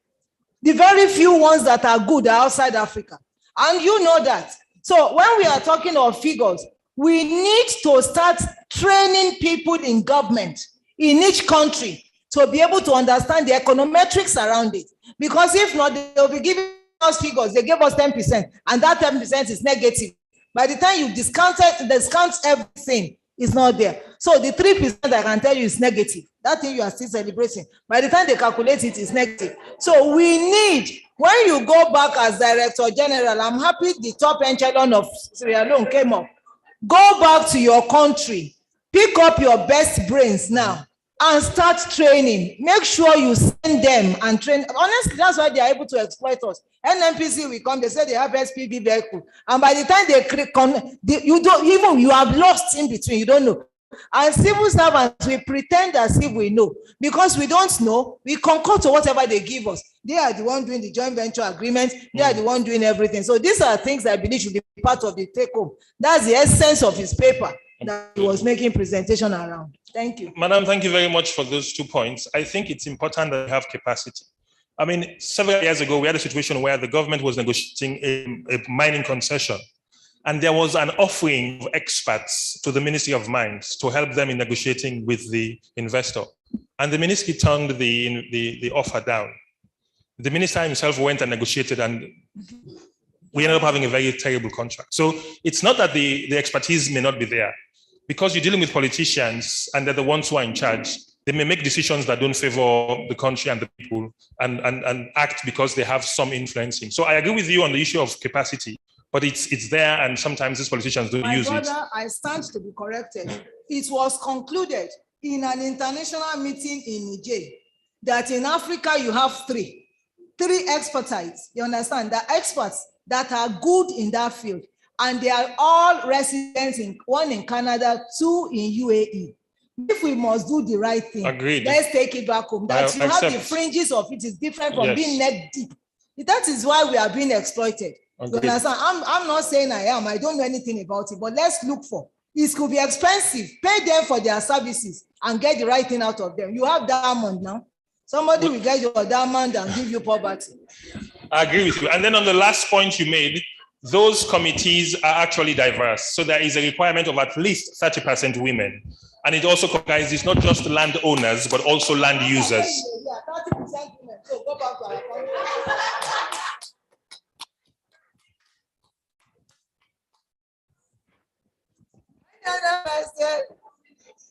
[SPEAKER 15] The very few ones that are good are outside Africa. And you know that. So when we are talking of figures, we need to start training people in government in each country to be able to understand the econometrics around it. Because if not, they'll be giving us figures. They gave us 10%, and that 10% is negative. By the time you discount everything, it's not there. So the 3% I can tell you is negative. That thing you are still celebrating. By the time they calculate it, it's negative. So we need, when you go back as Director General, I'm happy the top echelon of Sierra Leone came up. Go back to your country, pick up your best brains now, and start training. Make sure you send them and train. Honestly, that's why they are able to exploit us. NDPC will come, they say they have SPV vehicle. And by the time they click on, you have lost in between, you don't know. And civil servants, we pretend as if we know. Because we don't know, we concur to whatever they give us. They are the one doing the joint venture agreement. They are the one doing everything. So these are things I believe should be part of the take home. That's the essence of his paper that he was making presentation around. Thank you.
[SPEAKER 11] Madam, thank you very much for those 2 points. I think it's important that we have capacity. I mean, several years ago, we had a situation where the government was negotiating a mining concession. And there was an offering of experts to the Ministry of Mines to help them in negotiating with the investor. And the ministry turned the offer down. The minister himself went and negotiated, and we ended up having a very terrible contract. So it's not that the expertise may not be there. Because you're dealing with politicians and they're the ones who are in charge, they may make decisions that don't favor the country and the people and act because they have some influencing. So I agree with you on the issue of capacity, but it's there, and sometimes these politicians don't use it.
[SPEAKER 15] I stand to be corrected. It was concluded in an international meeting in Niger that in Africa you have three expertise. You understand? The experts that are good in that field. And they are all residents, one in Canada, 2 in UAE. If we must do the right thing,
[SPEAKER 11] agreed.
[SPEAKER 15] Let's take it back home. That you have the fringes of it is different from being neck deep. That is why we are being exploited. You understand? I'm not saying I am. I don't know anything about it, but let's look for. It could be expensive. Pay them for their services and get the right thing out of them. You have diamond now. Somebody will get your diamond and give you poverty.
[SPEAKER 11] I agree with you. And then on the last point you made, those committees are actually diverse. So there is a requirement of at least 30% women. And it also comprises not just landowners, but also land users.
[SPEAKER 15] Yeah, 30% women. So go back to our country.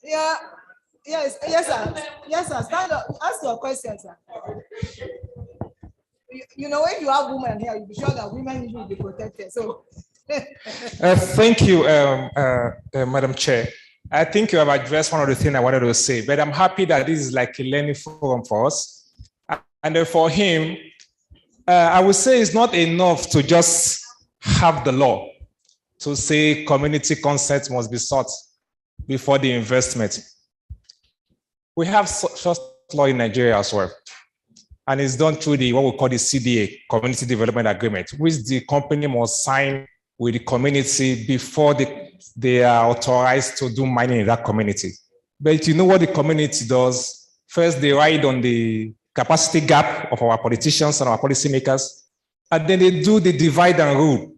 [SPEAKER 15] Yeah, yes, sir. Stand up. Ask your question, sir. You know, if you have women here, you'll be sure that women will be protected. So,
[SPEAKER 7] thank you, Madam Chair. I think you have addressed one of the things I wanted to say, but I'm happy that this is like a learning forum for us. And for him, I would say it's not enough to just have the law to say community consent must be sought before the investment. We have such law in Nigeria as well. And it's done through the what we call the CDA, Community Development Agreement, which the company must sign with the community before they are authorized to do mining in that community. But you know what the community does? First, they ride on the capacity gap of our politicians and our policymakers, and then they do the divide and rule,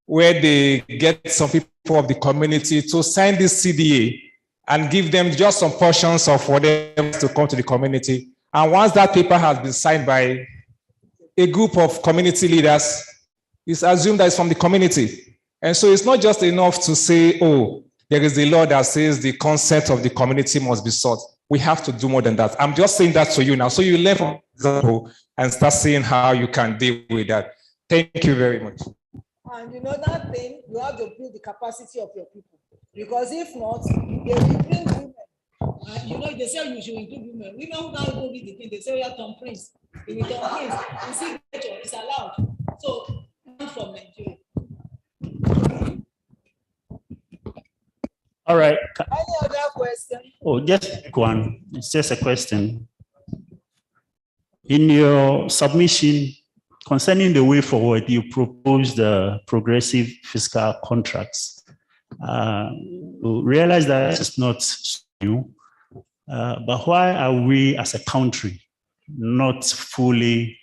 [SPEAKER 7] where they get some people of the community to sign this CDA and give them just some portions of whatever to come to the community. And once that paper has been signed by a group of community leaders, it's assumed that it's from the community. And so it's not just enough to say, oh, there is a law that says the consent of the community must be sought. We have to do more than that. I'm just saying that to you now. So you learn from example and start seeing how you can deal with that. Thank you very much.
[SPEAKER 15] And you know that thing, you have to build the capacity of your people. Because if not, they will bring women. You know, they say you should include women. Women who can't even read the thing, they say, yeah, Tom Prince. They will Tom Prince. You see, it's allowed. So, I'm from Nigeria.
[SPEAKER 9] All right.
[SPEAKER 15] Any other question?
[SPEAKER 9] Oh, just one. It's just a question. In your submission concerning the way forward, you proposed the progressive fiscal contracts. We realize that it's not new, but why are we as a country not fully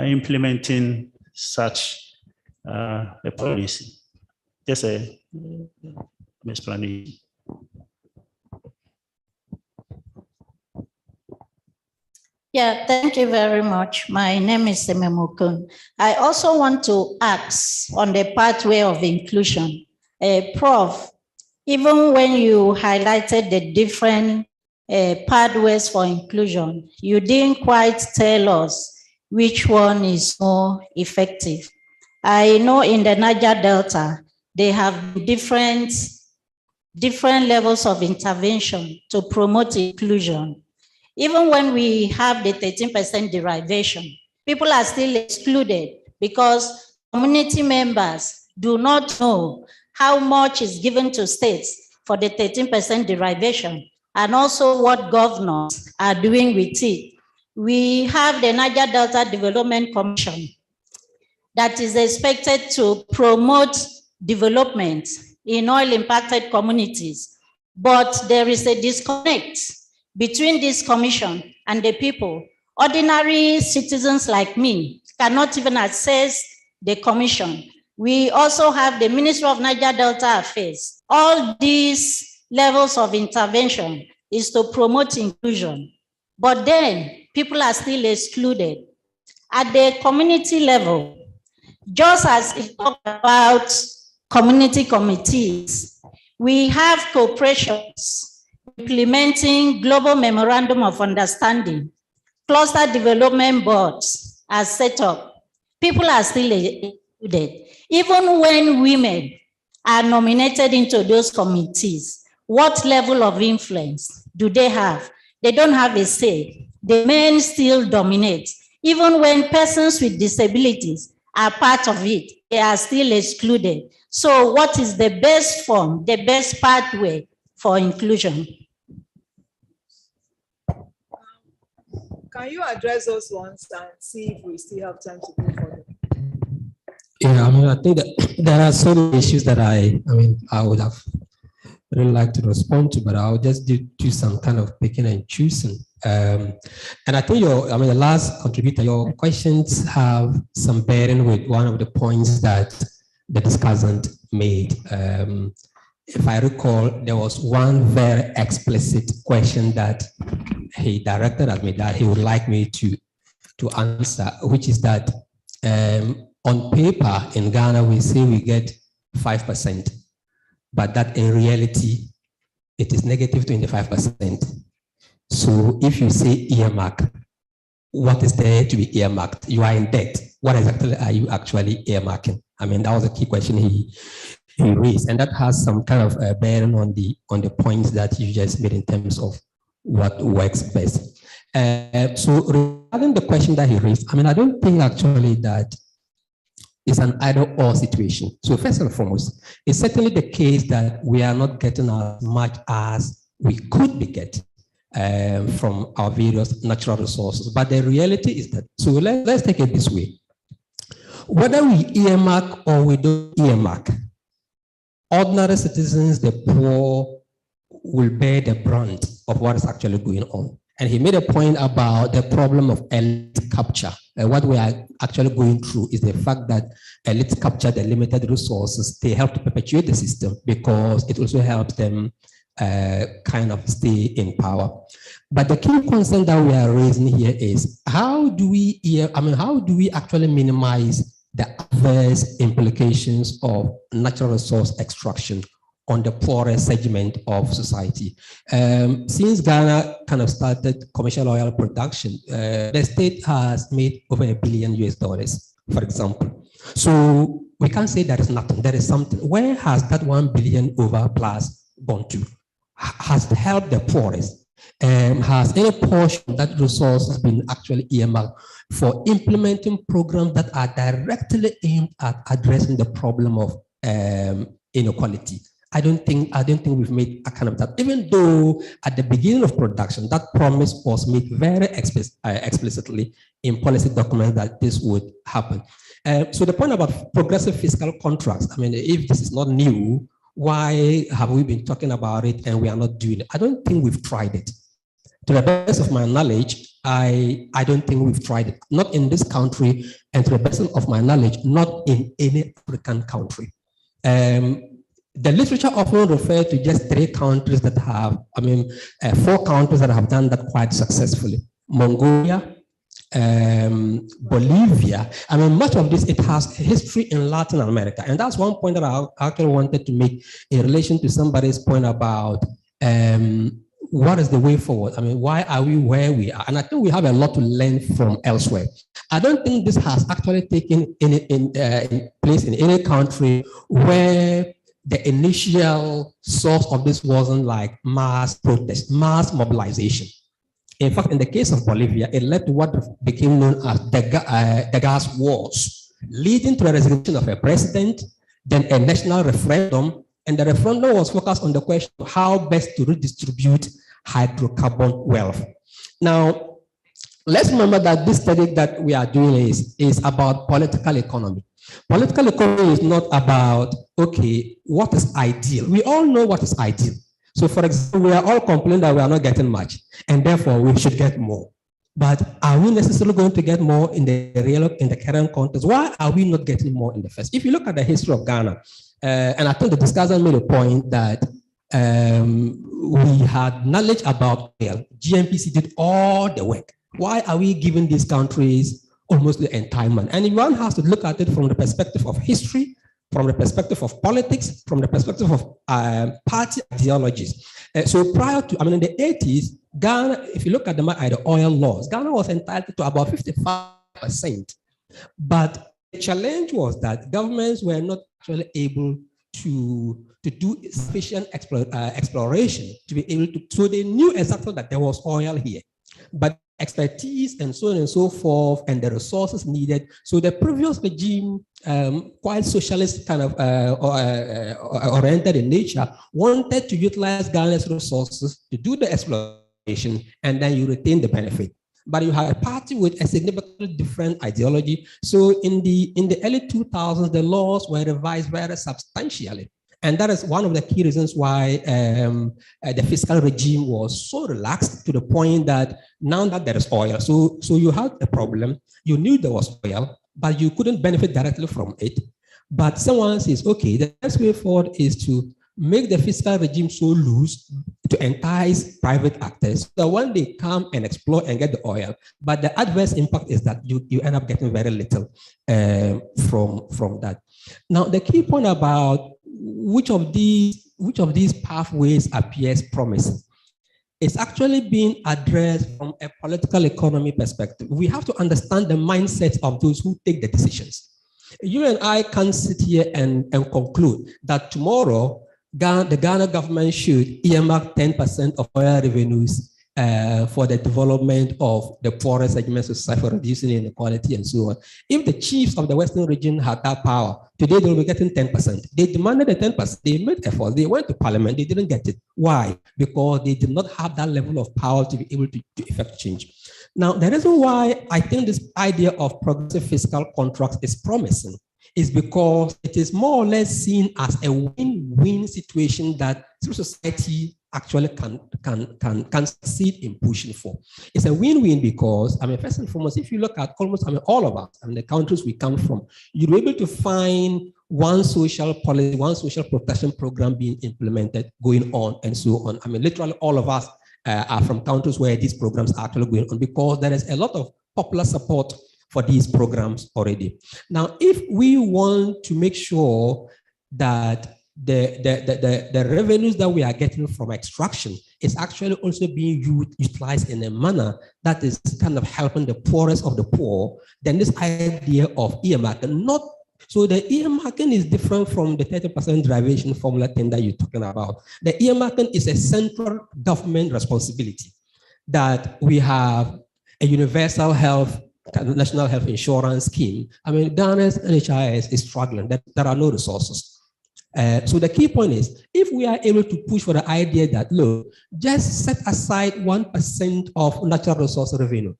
[SPEAKER 9] implementing such a policy? Just a explanation.
[SPEAKER 10] Yeah, thank you very much. My name is Sememokun. I also want to ask on the pathway of inclusion. Prof, even when you highlighted the different pathways for inclusion, you didn't quite tell us which one is more effective. I know in the Niger Delta, they have different levels of intervention to promote inclusion. Even when we have the 13% derivation, people are still excluded because community members do not know how much is given to states for the 13% derivation and also what governors are doing with it. We have the Niger Delta Development Commission that is expected to promote development in oil-impacted communities, but there is a disconnect between this commission and the people. Ordinary citizens like me cannot even access the commission. We also have the Ministry of Niger Delta Affairs. All these levels of intervention is to promote inclusion, but then people are still excluded. At the community level, just as it talked about community committees, we have corporations implementing global memorandum of understanding, cluster development boards are set up. People are still included. Even when women are nominated into those committees, what level of influence do they have? They don't have a say. The men still dominate. Even when persons with disabilities are part of it, they are still excluded. So what is the best form, the best pathway for inclusion?
[SPEAKER 15] Can you address those ones and see if we still have time to go further?
[SPEAKER 23] Yeah, I think that there are so many issues that I would have really liked to respond to, but I'll just do some kind of picking and choosing. And I think the last contributor, your questions have some bearing with one of the points that the discussant made. If I recall, there was one very explicit question that he directed at me that he would like me to answer, which is that on paper in Ghana, we say we get 5%, but that in reality, it is negative 25%. So if you say earmark, what is there to be earmarked? You are in debt. What exactly are you actually earmarking? That was a key question he raised, and that has some kind of bearing on the points that you just made in terms of what works best. So regarding the question that he raised, I mean, I don't think actually that it's an either-or situation. So first and foremost, it's certainly the case that we are not getting as much as we could be getting from our various natural resources. But the reality is that, so let's take it this way. Whether we earmark or we don't earmark, ordinary citizens, the poor, will bear the brunt of what is actually going on. And he made a point about the problem of elite capture. What we are actually going through is the fact that elites capture the limited resources. They help to perpetuate the system because it also helps them kind of stay in power. But the key concern that we are raising here is how do we actually minimize the adverse implications of natural resource extraction on the poorest segment of society. Since Ghana kind of started commercial oil production, the state has made over $1 billion US, for example. So we can't say there is nothing, there is something. Where has that 1 billion over plus gone to? Has it helped the poorest? Has any portion of that resource has been actually earmarked for implementing programs that are directly aimed at addressing the problem of inequality? I don't think we've made account of that, even though at the beginning of production, that promise was made very explicitly in policy documents that this would happen. So the point about progressive fiscal contracts, I mean, if this is not new, why have we been talking about it and we are not doing it? I don't think we've tried it. To the best of my knowledge, I don't think we've tried it, not in this country, and to the best of my knowledge, not in any African country. The literature often refers to just 3 countries that have, 4 countries that have done that quite successfully. Mongolia, Bolivia. I mean, much of this, it has history in Latin America. And that's one point that I actually wanted to make in relation to somebody's point about what is the way forward? I mean, why are we where we are? And I think we have a lot to learn from elsewhere. I don't think this has actually taken in place in any country where the initial source of this wasn't like mass protest, mass mobilization. In fact, in the case of Bolivia, it led to what became known as the gas wars, leading to the resignation of a president, then a national referendum, and the referendum was focused on the question of how best to redistribute hydrocarbon wealth. Now, let's remember that this study that we are doing is about political economy. Political economy is not about, okay, what is ideal? We all know what is ideal. So for example, we are all complaining that we are not getting much, and therefore we should get more. But are we necessarily going to get more in the current context? Why are we not getting more in the first? If you look at the history of Ghana, and I think the discussor made a point that we had knowledge about oil. GNPC did all the work. Why are we giving these countries almost the entitlement? And one has to look at it from the perspective of history, from the perspective of politics, from the perspective of party ideologies. So prior to, in the 80s, Ghana, if you look at the oil laws, Ghana was entitled to about 55%. But the challenge was that governments were not actually able to do sufficient exploration to be able to, so they knew exactly that there was oil here. But expertise and so on and so forth, and the resources needed. So the previous regime, quite socialist kind of oriented in nature, wanted to utilize Ghana's resources to do the exploration, and then you retain the benefit. But you have a party with a significantly different ideology. So in the early 2000s, the laws were revised very substantially. And that is one of the key reasons why the fiscal regime was so relaxed, to the point that now that there is oil, so you had a problem, you knew there was oil, but you couldn't benefit directly from it. But someone says, okay, the best way forward is to make the fiscal regime so loose to entice private actors, so when they come and explore and get the oil, but the adverse impact is that you end up getting very little from that. Now, the key point about which of these pathways appears promising is actually being addressed from a political economy perspective. We have to understand the mindset of those who take the decisions. You and I can sit here and conclude that tomorrow the Ghana government should earmark 10% of oil revenues for the development of the poorest segments of society, for reducing inequality and so on. If the chiefs of the Western region had that power, today they will be getting 10%. They demanded the 10%. They made efforts. They went to parliament. They didn't get it. Why? Because they did not have that level of power to be able to effect change. Now, the reason why I think this idea of progressive fiscal contracts is promising is because it is more or less seen as a win-win situation that civil society actually can succeed in pushing for. It's a win-win because, I mean, first and foremost, if you look at almost, I mean, all of us, I mean, the countries we come from, you'll be able to find one social policy, one social protection program being implemented, going on, and so on. I mean, literally all of us are from countries where these programs are actually going on because there is a lot of popular support for these programs already. Now, if we want to make sure that the revenues that we are getting from extraction is actually also being utilized in a manner that is kind of helping the poorest of the poor, then this idea of earmarking, not so the earmarking is different from the 30% derivation formula thing that you're talking about. The earmarking is a central government responsibility that we have a universal health, national health insurance scheme. I mean, Ghana's NHIS is struggling. There are no resources. So the key point is, if we are able to push for the idea that, look, just set aside 1% of natural resource revenue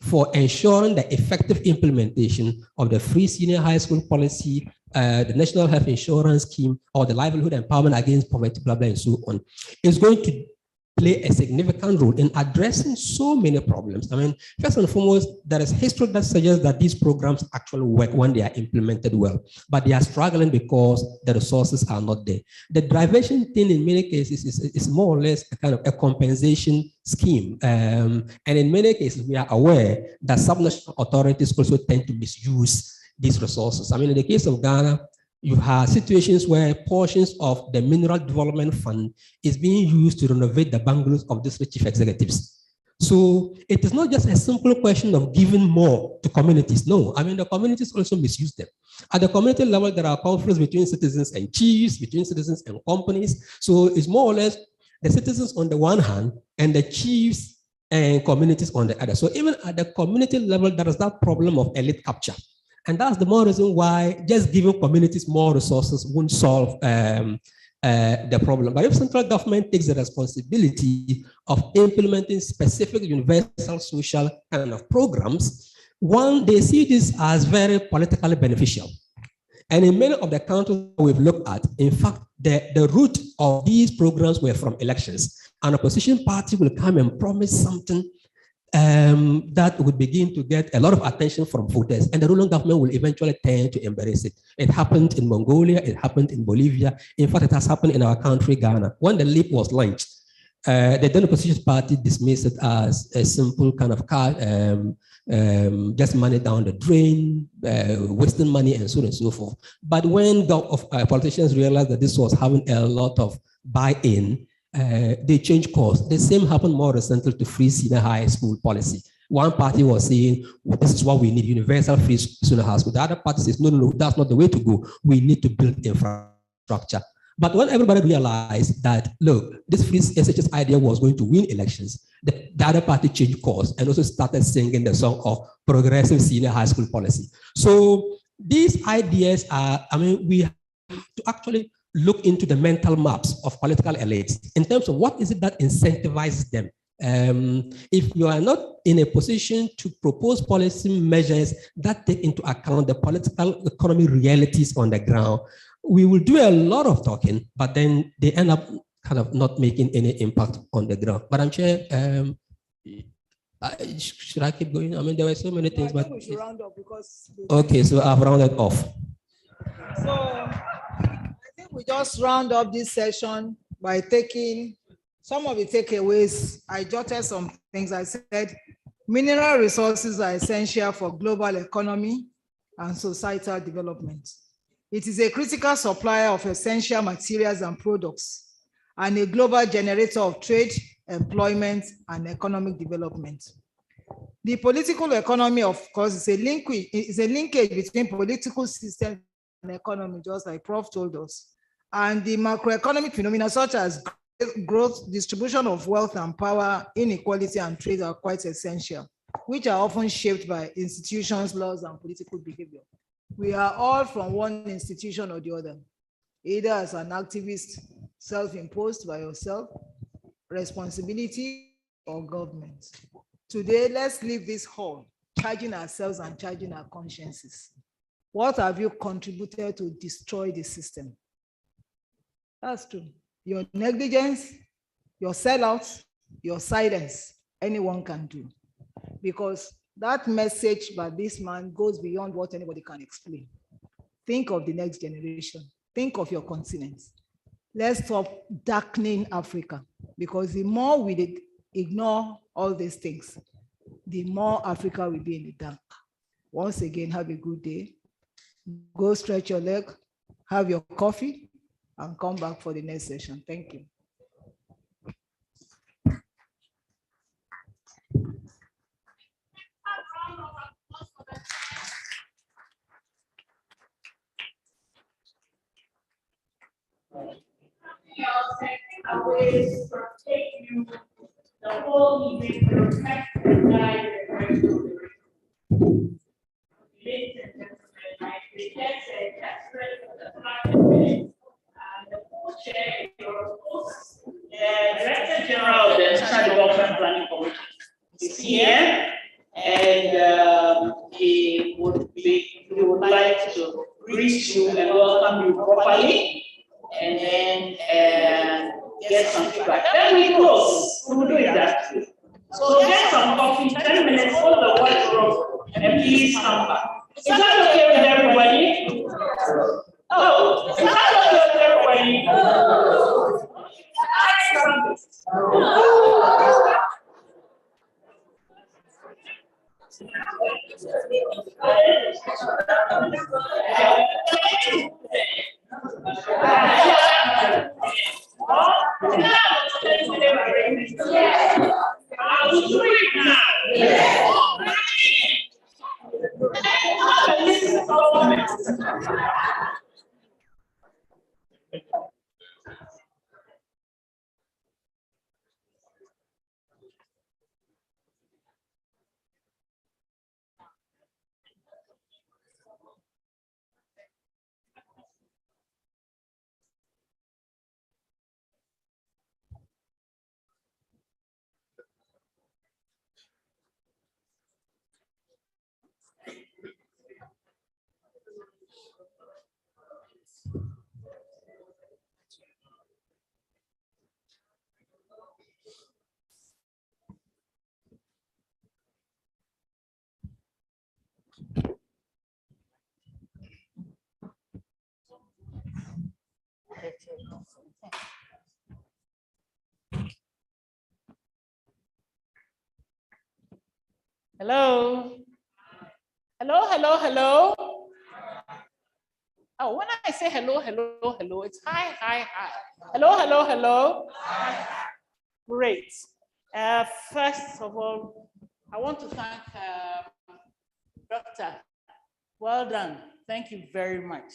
[SPEAKER 23] for ensuring the effective implementation of the free senior high school policy, the national health insurance scheme, or the livelihood empowerment against poverty, blah, blah, and so on, is going to play a significant role in addressing so many problems. I mean, first and foremost, there is history that suggests that these programs actually work when they are implemented well, but they are struggling because the resources are not there. The derivation thing in many cases is more or less a kind of a compensation scheme. And in many cases, we are aware that subnational authorities also tend to misuse these resources. I mean, in the case of Ghana, you have situations where portions of the Mineral Development Fund is being used to renovate the bungalows of district chief executives. So it is not just a simple question of giving more to communities. No, I mean, the communities also misuse them. At the community level, there are conflicts between citizens and chiefs, between citizens and companies. So it's more or less the citizens on the one hand and the chiefs and communities on the other. So even at the community level, there is that problem of elite capture. And that's the more reason why just giving communities more resources won't solve the problem. But if central government takes the responsibility of implementing specific universal social kind of programs, one, they see this as very politically beneficial. And in many of the countries we've looked at, in fact, the root of these programs were from elections. An opposition party will come and promise something that would begin to get a lot of attention from voters, and the ruling government will eventually tend to embrace it. It happened in Mongolia, it happened in Bolivia. In fact, it has happened in our country, Ghana. When the LEAP was launched, the then opposition party dismissed it as a simple kind of card, just money down the drain, wasting money, and so on and so forth. But when politicians realized that this was having a lot of buy-in, they changed course. The same happened more recently to free senior high school policy. One party was saying, well, this is what we need, universal free senior high school. The other party says, no, that's not the way to go. We need to build infrastructure. But when everybody realized that, look, this free SHS idea was going to win elections, the other party changed course and also started singing the song of progressive senior high school policy. So these ideas are, I mean, we have to actually look into the mental maps of political elites in terms of what is it that incentivizes them. If you are not in a position to propose policy measures that take into account the political economy realities on the ground, we will do a lot of talking, but then they end up kind of not making any impact on the ground. Madam Chair, should I keep going? I mean, there were so many things, but we should round up because okay, so I've rounded off.
[SPEAKER 15] So I think we just round up this session by taking some of the takeaways. I jotted some things. I said mineral resources are essential for global economy and societal development. It is a critical supplier of essential materials and products and a global generator of trade, employment, and economic development. The political economy, of course, is a linkage between political system and economy, just like Prof told us. And the macroeconomic phenomena such as growth, distribution of wealth and power, inequality and trade are quite essential, which are often shaped by institutions, laws, and political behavior. We are all from one institution or the other, either as an activist, self-imposed by yourself, responsibility, or government. Today, let's leave this hall charging ourselves and charging our consciences. What have you contributed to destroy the system? That's true. Your negligence, your sellouts, your silence, anyone can do. Because that message by this man goes beyond what anybody can explain. Think of the next generation. Think of your continents. Let's stop darkening Africa, because the more we ignore all these things, the more Africa will be in the dark. Once again, have a good day. Go stretch your leg, have your coffee, and come back for the next session. Thank you.
[SPEAKER 2] The whole event protect and guide the rest of the region. Ladies and gentlemen, I present a desperate for the Parliament and the co-chair, your host, the Director General of the National Development Planning Commission is here, and he would like to greet you and welcome you properly, and then get some feedback. Then we close. We will do it that way. So get some coffee, 10 minutes, go to the wardrobe, and please come back. Is that okay with everybody? Oh, is that okay with everybody? Hello. Hello, hello, hello. Oh, when I say hello, hello, hello, it's hi, hi, hi. Hello, hello, hello. Great. First of all, I want to thank Doctor. Well done. Thank you very much.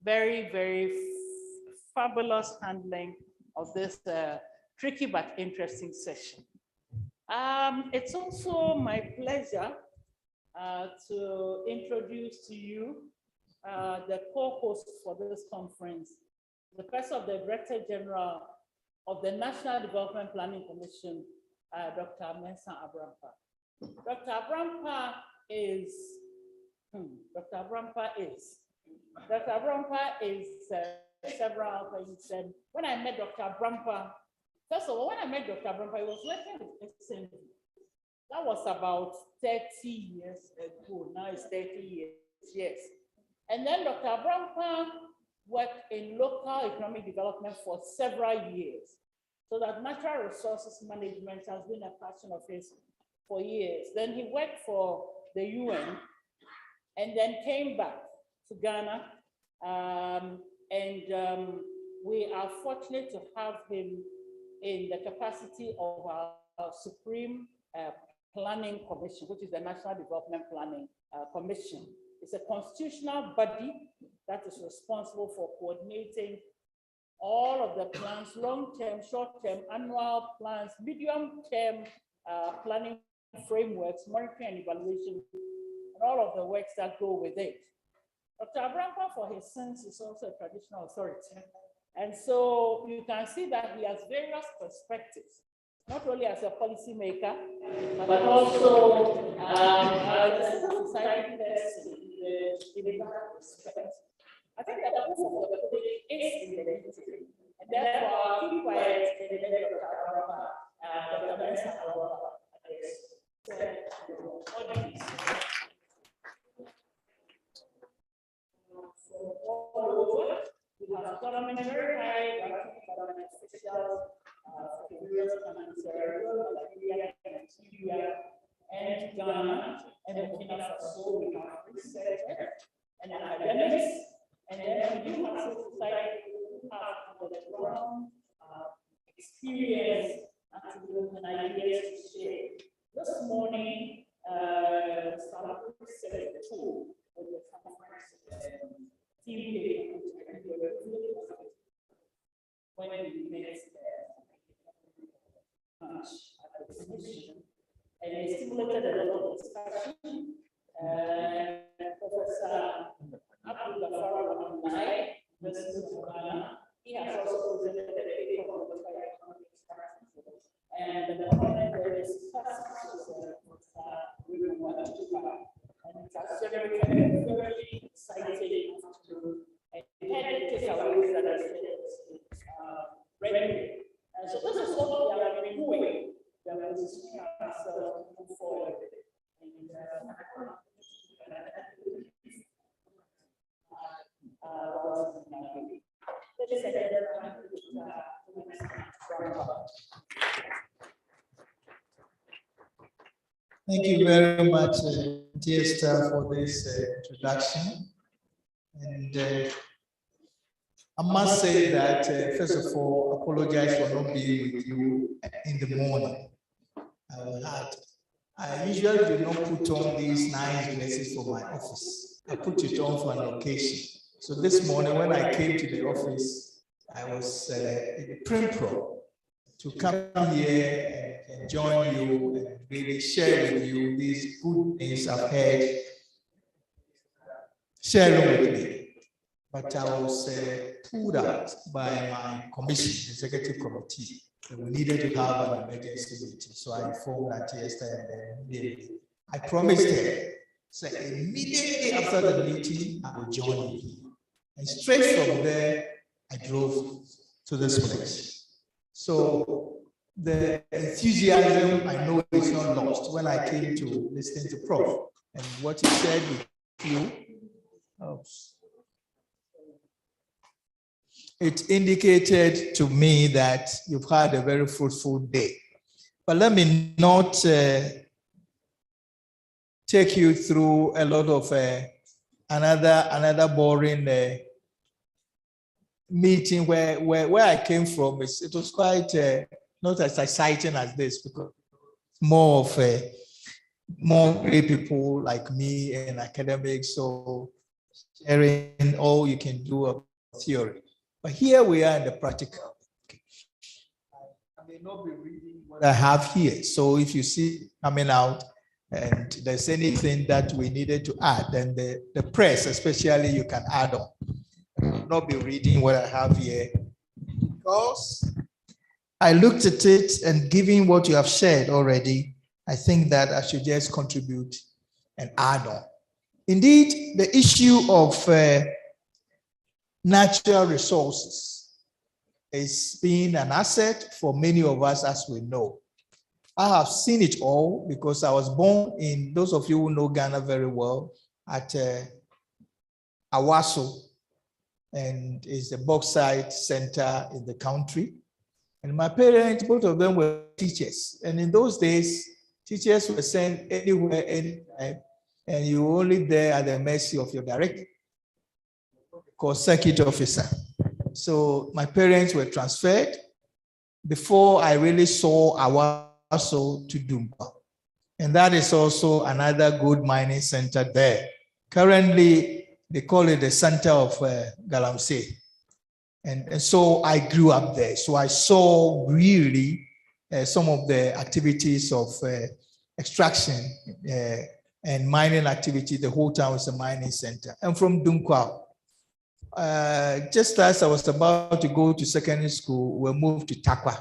[SPEAKER 2] Very, very fabulous handling of this tricky but interesting session. It's also my pleasure to introduce to you the co-host for this conference, the person of the Director General of the National Development Planning Commission, Dr. Mensah Abrampa. Dr. Abrampa is several things. And when I met Dr. Abrampa, first of all, when I met Dr. Abrampa, I was working with SND. That was about 30 years ago. Now it's 30 years, yes. And then Dr. Abrampa worked in local economic development for several years. So that natural resources management has been a passion of his for years. Then he worked for the UN and then came back to Ghana. We are fortunate to have him in the capacity of our Supreme Planning Commission, which is the National Development Planning Commission. It's a constitutional body that is responsible for coordinating all of the plans, long-term, short-term, annual plans, medium-term planning frameworks, monitoring and evaluation, and all of the works that go with it. Dr. Abrampa, for his sense, is also a traditional authority. And so you can see that he has various perspectives, not only as a policymaker, but also as a society person in that respect. I think that the proof of the pudding is in the eating, and therefore I'll keep quiet and let Dr. Abrampa, Dr. Benson Abrampa address. We have government very high government officials, Nigeria, and Ghana, and Burkina Faso. We have researchers and academics, and then we do have civil society who have the ground experience and ideas to share. This morning, Salafu said it too with the conference team paper, when we met at the commission, and it stimulated a lot of discussion. Professor Abdul Ghaffar Online, University of Ghana, he has also presented a paper on the economic strategy, and the comment there is and it's very exciting to take away that revenue. And so this is what we are doing. We are positioning ourselves to move forward.
[SPEAKER 12] Thank you very much, dear staff, for this introduction. And I must say that, first of all, apologize for not being with you in the morning. I usually do not put on these nice dresses for my office. I put it on for an occasion. So this morning, when I came to the office, I was in Primpro to come here and join you and really share with you these good things I've heard, share with me. But I was pulled out by my commission, executive committee, that we needed to have an emergency meeting. So I informed that yesterday, and then I promised her, so immediately after the meeting, I will join you. And straight from there, I drove to this place. So the enthusiasm, I know, is not lost when I came to listen to Prof. And what he shared with you, it indicated to me that you've had a very fruitful day. But let me not take you through a lot of another boring meeting where I came from. It was quite not as exciting as this, because more of more people like me and academics, so sharing all you can do of theory. But here we are in the practical. Okay. I may not be reading what I have here. So if you see coming out and there's anything that we needed to add, then the press, especially, you can add on. I will not be reading what I have here, because I looked at it, and given what you have shared already, I think that I should just contribute and add on. Indeed, the issue of natural resources is being an asset for many of us, as we know. I have seen it all, because I was born in, those of you who know Ghana very well, at Awaso, and is the bauxite center in the country. And my parents, both of them were teachers. And in those days, teachers were sent anywhere, anytime, and you were only there at the mercy of your director, called circuit officer. So my parents were transferred before I really saw Awaso to Dumba. And that is also another good mining center there. Currently, they call it the center of Galamsey. And so I grew up there. So I saw really some of the activities of extraction and mining activity. The whole town was a mining center. I'm from Dunkwao. Just as I was about to go to secondary school, we moved to Takwa,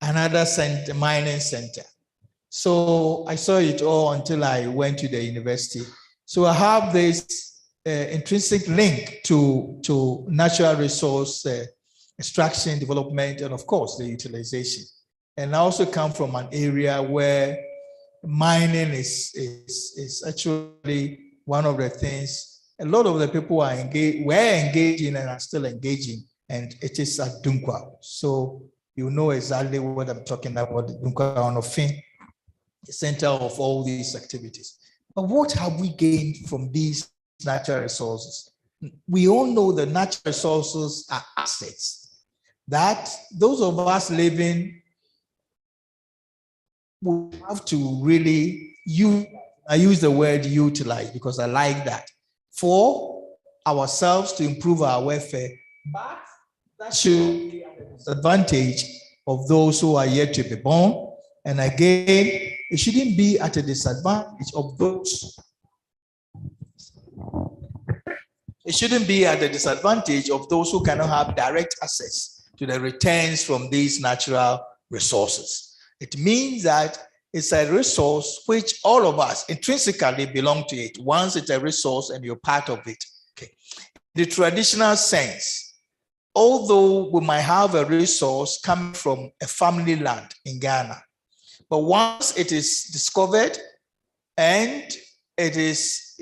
[SPEAKER 12] another center, mining center. So I saw it all until I went to the university. So I have this intrinsic link to natural resource extraction, development, and of course the utilization. And I also come from an area where mining is actually one of the things a lot of the people are engaged, were engaging and are still engaging, and it is at Dunkwao. So you know exactly what I'm talking about, Dunkwao on Ofin, the center of all these activities. But what have we gained from these natural resources? We all know that natural resources are assets that those of us living will have to really use. I use the word utilize because I like that, for ourselves to improve our welfare, but that should be at the disadvantage of those who are yet to be born. And again, it shouldn't be at a disadvantage of those. It shouldn't be at the disadvantage of those who cannot have direct access to the returns from these natural resources. It means that it's a resource which all of us intrinsically belong to it. Once it's a resource and you're part of it. Okay. The traditional sense, although we might have a resource coming from a family land in Ghana, but once it is discovered and it is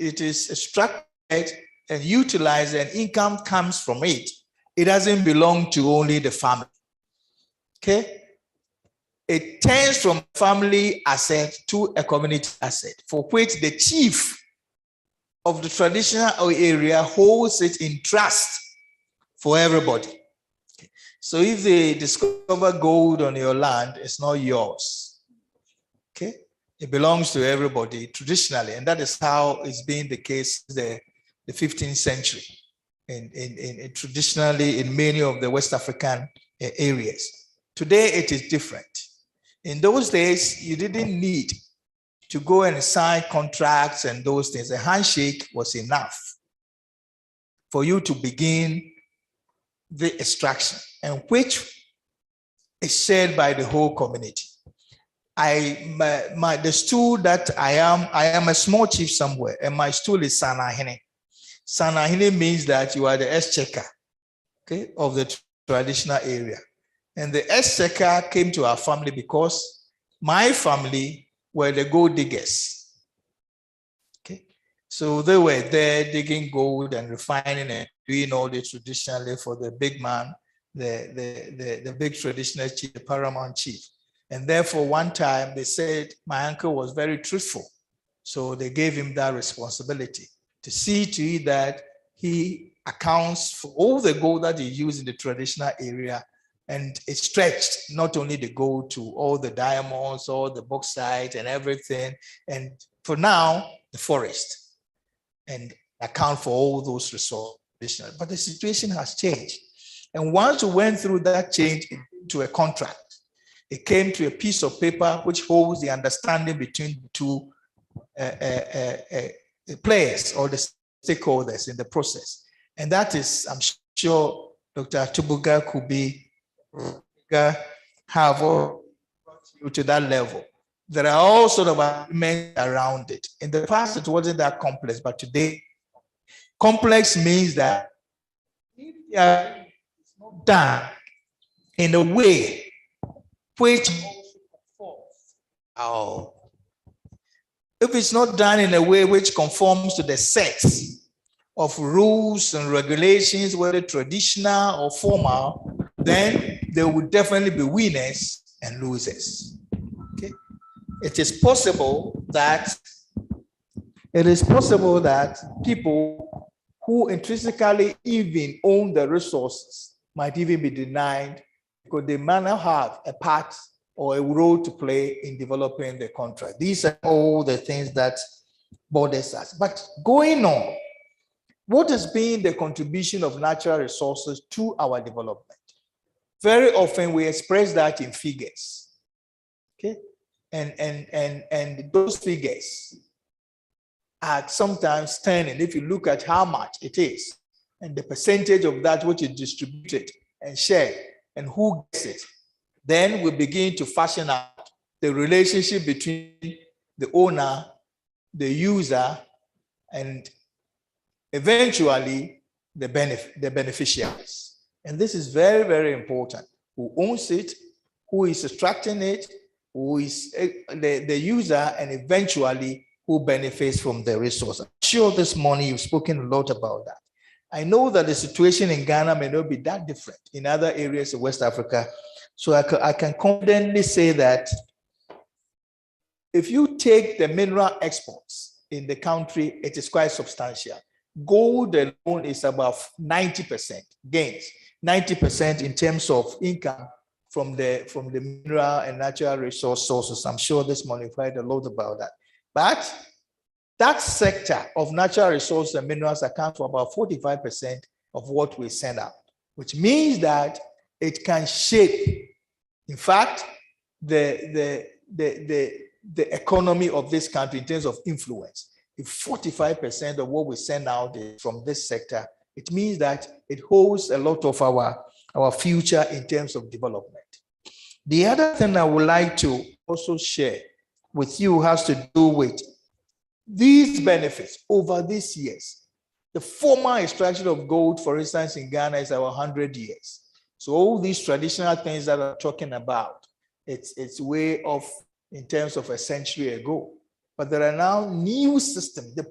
[SPEAKER 12] extracted and utilized and income comes from it, it doesn't belong to only the family. Okay? It turns from family asset to a community asset, for which the chief of the traditional area holds it in trust for everybody. Okay. So if they discover gold on your land, it's not yours. Okay, it belongs to everybody traditionally, and that is how it's been the case the 15th century, and traditionally in many of the West African areas. Today it is different. In those days, you didn't need to go and sign contracts and those things. A handshake was enough for you to begin the extraction, and which is shared by the whole community. The stool that I am a small chief somewhere, and my stool is Sanahine. Sanahine means that you are the exchequer, okay, of the traditional area. And the exchequer came to our family because my family were the gold diggers. Okay, so they were there digging gold and refining and doing all the traditionally for the big man, the big traditional chief, the paramount chief. And therefore, one time they said my uncle was very truthful. So they gave him that responsibility to see to it that he accounts for all the gold that he used in the traditional area. And it stretched not only the gold to all the diamonds, all the bauxite and everything. And for now, the forest, and account for all those resources. But the situation has changed. And once we went through that change into a contract, it came to a piece of paper which holds the understanding between the two players or the stakeholders in the process. And that is, I'm sure Dr. Tubuga could have brought you to that level. There are all sort of arguments around it. In the past, it wasn't that complex, but today, complex means that if it's not done in a way which if it's not done in a way which conforms to the sets of rules and regulations, whether traditional or formal, then there will definitely be winners and losers. Okay, it is possible that people who intrinsically even own the resources might even be denied because they might not have a part or a role to play in developing the contract. These are all the things that bothers us. But going on, what has been the contribution of natural resources to our development? Very often we express that in figures, okay? And those figures are sometimes stunning if you look at how much it is and the percentage of that which is distributed and shared and who gets it. Then we begin to fashion out the relationship between the owner, the user, and eventually the beneficiaries. And this is very, very important. Who owns it, who is extracting it, who is the user, and eventually who benefits from the resource. I'm sure this morning you've spoken a lot about that. I know that the situation in Ghana may not be that different in other areas of West Africa. So I can confidently say that if you take the mineral exports in the country, it is quite substantial. Gold alone is about 90% gains, 90% in terms of income from the mineral and natural resource sources. I'm sure this morning we've heard a lot about that. But that sector of natural resources and minerals account for about 45% of what we send out, which means that it can shape, in fact, the economy of this country in terms of influence. If 45% of what we send out is from this sector, it means that it holds a lot of our future in terms of development. The other thing I would like to also share with you has to do with these benefits over these years. The former extraction of gold, for instance, in Ghana is about 100 years. So all these traditional things that I'm talking about, it's way off in terms of a century ago. But there are now new systems. The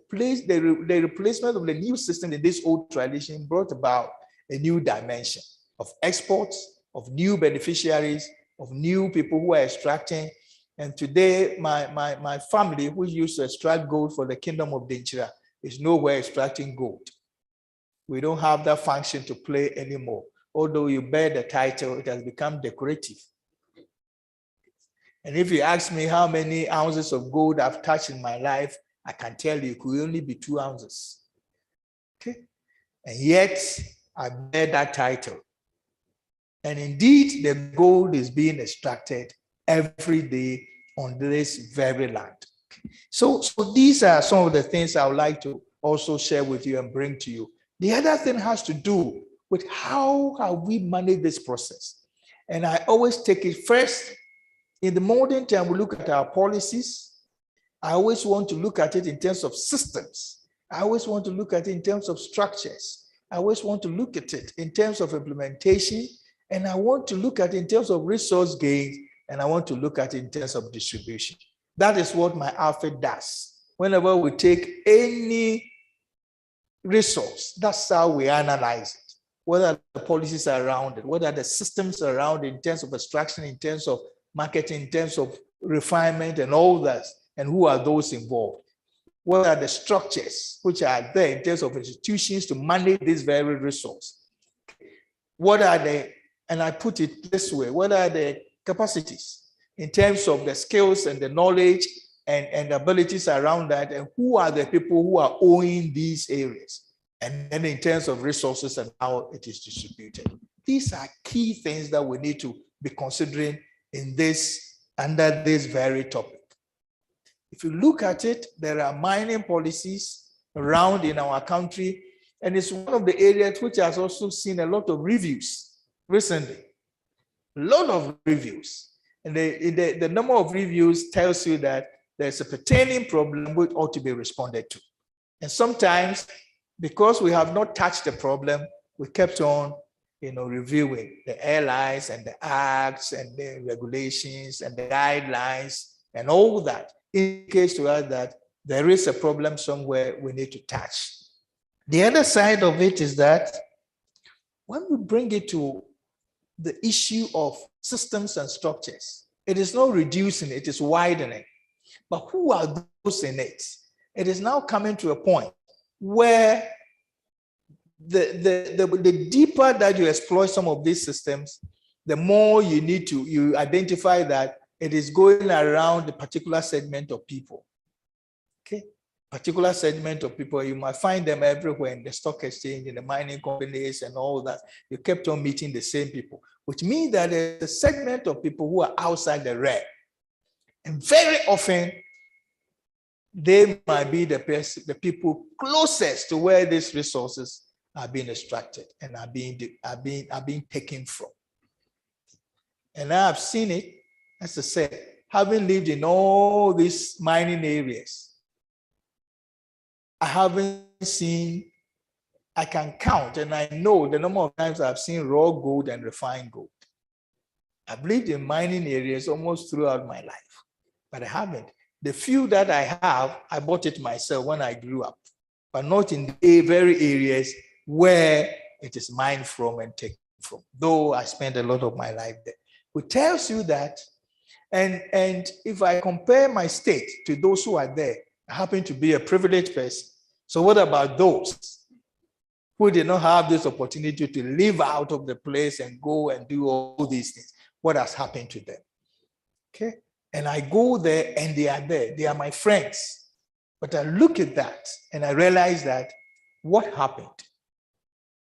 [SPEAKER 12] replacement of the new system in this old tradition brought about a new dimension of exports, of new beneficiaries, of new people who are extracting. And today, my family, who used to extract gold for the Kingdom of Dinchira, is nowhere extracting gold. We don't have that function to play anymore. Although you bear the title, it has become decorative. And if you ask me how many ounces of gold I've touched in my life, I can tell you it could only be 2 ounces. Okay? And yet, I bear that title. And indeed, the gold is being extracted every day on this very land. So these are some of the things I would like to also share with you and bring to you. The other thing has to do with how we manage this process. And I always take it first. In the modern time, we look at our policies. I always want to look at it in terms of systems. I always want to look at it in terms of structures. I always want to look at it in terms of implementation. And I want to look at it in terms of resource gains. And I want to look at it in terms of distribution. That is what my outfit does. Whenever we take any resource, that's how we analyze it. Whether the policies are around it, whether the systems are around it in terms of extraction, in terms of marketing, in terms of refinement and all that, and who are those involved? What are the structures which are there in terms of institutions to manage this very resource? What are the, and I put it this way, what are the capacities in terms of the skills and the knowledge and abilities around that, and who are the people who are owning these areas? And then in terms of resources and how it is distributed. These are key things that we need to be considering in this, under this very topic. If you look at it, there are mining policies around in our country, and it's one of the areas which has also seen a lot of reviews recently. A lot of reviews. And the number of reviews tells you that there's a pertaining problem which ought to be responded to. And sometimes, because we have not touched the problem, we kept on reviewing the airlines and the acts and the regulations and the guidelines and all that indicates to us that there is a problem somewhere we need to touch. The other side of it is that when we bring it to the issue of systems and structures, it is not reducing, it is widening. But who are those in it? It is now coming to a point where the deeper that you exploit some of these systems, the more you need to, you identify that it is going around a particular segment of people. Okay. particular segment of people, you might find them everywhere in the stock exchange, in the mining companies and all that. You kept on meeting the same people, which means that there's a segment of people who are outside the red. And very often, they might be the people closest to where these resources are being extracted and are being taken from. And I've seen it, as I said, having lived in all these mining areas, I haven't seen, I can count and I know the number of times I've seen raw gold and refined gold. I've lived in mining areas almost throughout my life, but I haven't. The few that I have, I bought it myself when I grew up, but not in the very areas where it is mined from and taken from, though I spent a lot of my life there. Which tells you that, and if I compare my state to those who are there, I happen to be a privileged person. So what about those who did not have this opportunity to live out of the place and go and do all these things? What has happened to them? Okay, and I go there and they are there. They are my friends. But I look at that and I realize that what happened?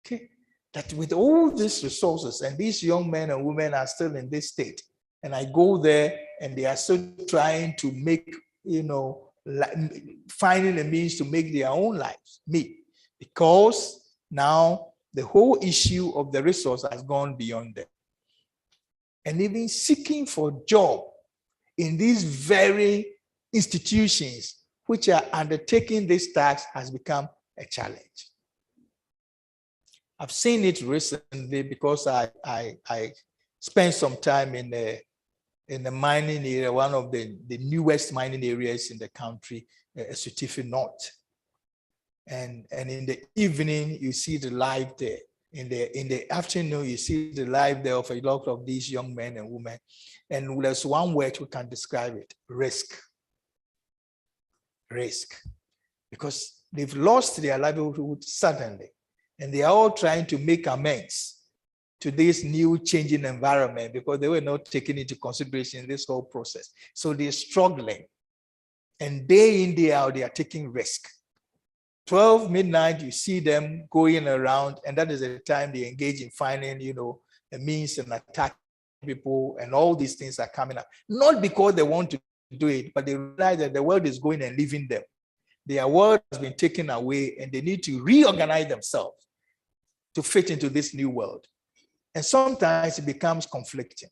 [SPEAKER 12] Okay, that with all these resources and these young men and women are still in this state, and I go there and they are still trying to make, finding a means to make their own lives meet, because now the whole issue of the resource has gone beyond them. And even seeking for job in these very institutions which are undertaking this task has become a challenge. I've seen it recently because I spent some time in the mining area, one of the newest mining areas in the country, Sutifi North. And in the evening, you see the life there. In the afternoon, you see the life there of a lot of these young men and women. And there's one word we can describe it: risk. Risk. Because they've lost their livelihood suddenly. And they are all trying to make amends to this new changing environment because they were not taken into consideration this whole process. So they're struggling. And day in, day out, they are taking risk. 12 midnight, you see them going around, and that is the time they engage in finding, a means and attack people, and all these things are coming up. Not because they want to do it, but they realize that the world is going and leaving them. Their world has been taken away, and they need to reorganize themselves to fit into this new world. And sometimes it becomes conflicting.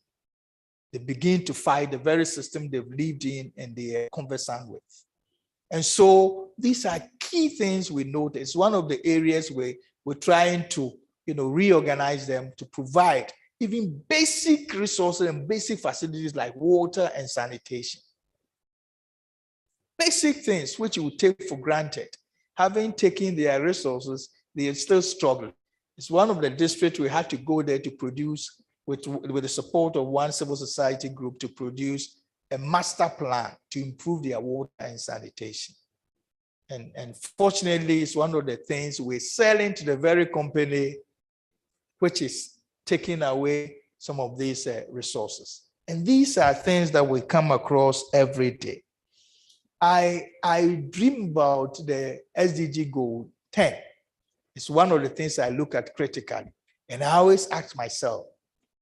[SPEAKER 12] They begin to fight the very system they've lived in and they are conversant with. And so these are key things we notice. One of the areas where we're trying to, reorganize them to provide even basic resources and basic facilities like water and sanitation. Basic things which you would take for granted. Having taken their resources, they are still struggling. It's one of the districts we had to go there to produce, with the support of one civil society group, to produce a master plan to improve their water and sanitation. And fortunately, it's one of the things we're selling to the very company which is taking away some of these resources. And these are things that we come across every day. I dream about the SDG goal 10. It's one of the things I look at critically. And I always ask myself,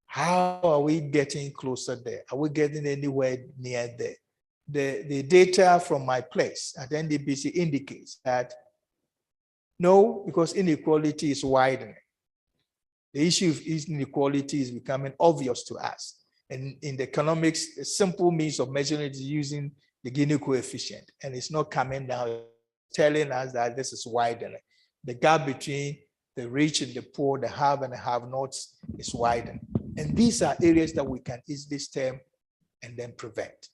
[SPEAKER 12] how are we getting closer there? Are we getting anywhere near there? The data from my place at NDPC indicates that no, because inequality is widening. The issue of inequality is becoming obvious to us. And in the economics, a simple means of measuring it is using the Gini coefficient, and it's not coming down, telling us that this is widening. The gap between the rich and the poor, the have and the have-nots, is widening. And these are areas that we can easily stem and then prevent.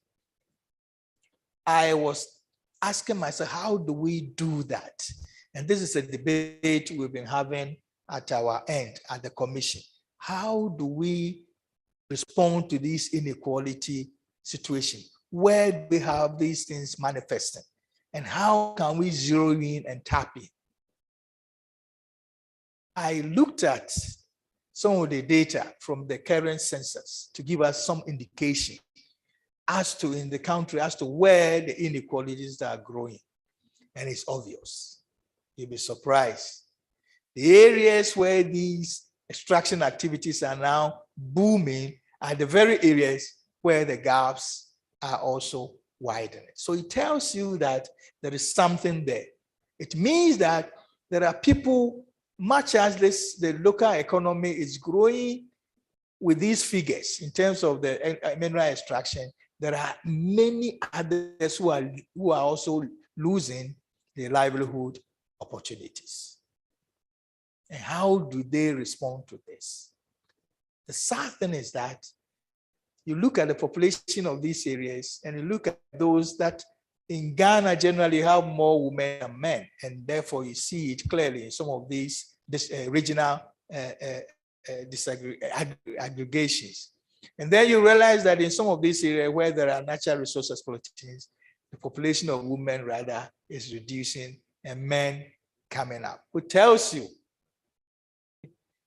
[SPEAKER 12] I was asking myself, how do we do that? And this is a debate we've been having at our end, at the commission. How do we respond to this inequality situation? Where do we have these things manifesting? And how can we zero in and tap in? I looked at some of the data from the current census to give us some indication as to in the country, as to where the inequalities are growing. and it's obvious. You'll be surprised. The areas where these extraction activities are now booming are the very areas where the gaps are also widening. So it tells you that there is something there. It means that there are people, much as the local economy is growing with these figures in terms of the mineral extraction, there are many others who are also losing their livelihood opportunities. And how do they respond to this? The sad thing is that you look at the population of these areas and you look at those that in Ghana generally have more women than men, and therefore you see it clearly in some of these regional aggregations. And then you realize that in some of these areas where there are natural resource exploitations, the population of women rather is reducing and men coming up, which tells you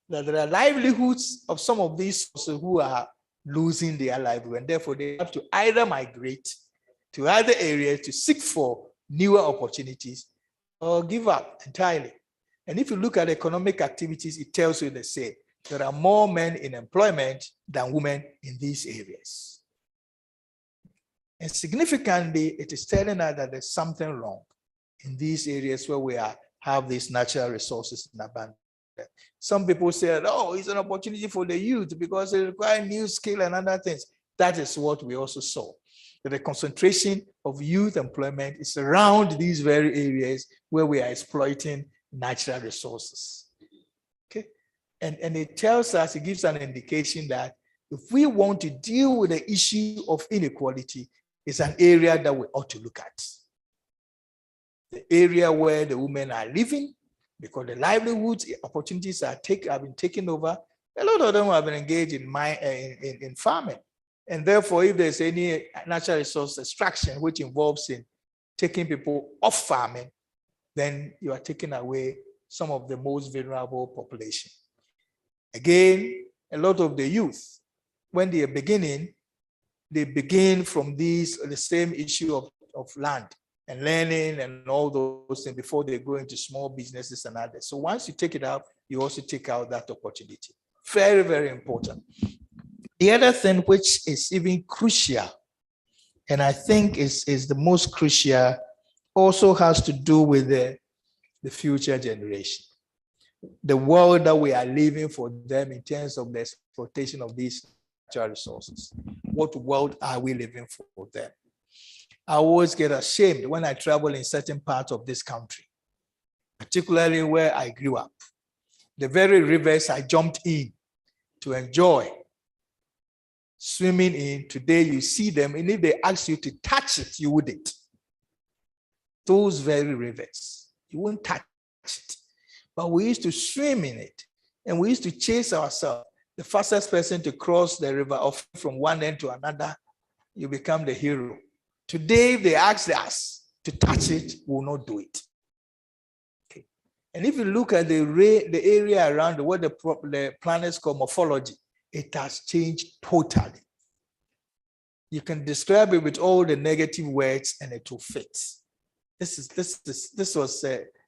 [SPEAKER 12] that there are livelihoods of some of these who are losing their livelihood, and therefore they have to either migrate to other areas to seek for newer opportunities or give up entirely. And if you look at economic activities, it tells you the same. There are more men in employment than women in these areas. And significantly, it is telling us that there's something wrong in these areas where we have these natural resources in abundance. Some people say, oh, it's an opportunity for the youth because it requires new skill and other things. That is what we also saw. That the concentration of youth employment is around these very areas where we are exploiting natural resources. Okay, and it tells us, it gives an indication that if we want to deal with the issue of inequality, it's an area that we ought to look at. The area where the women are living, because the livelihoods opportunities have been taken over. A lot of them have been engaged in farming. And therefore, if there's any natural resource extraction, which involves in taking people off farming, then you are taking away some of the most vulnerable population. Again, a lot of the youth, when they are beginning, they begin from the same issue of land and learning and all those things before they go into small businesses and others. So once you take it out, you also take out that opportunity. Very, very important. The other thing which is even crucial, and I think is the most crucial, also has to do with the future generation. The world that we are living for them in terms of the exploitation of these natural resources. What world are we living for them? I always get ashamed when I travel in certain parts of this country, particularly where I grew up. The very rivers I jumped in to enjoy swimming in, today you see them, and if they ask you to touch it, you wouldn't. Those very rivers, you won't touch it. But we used to swim in it, and we used to chase ourselves. The fastest person to cross the river off from one end to another, you become the hero. Today, if they ask us to touch it, we will not do it. Okay. And if you look at the area around what the planets call morphology, it has changed totally. You can describe it with all the negative words and it will fit. This was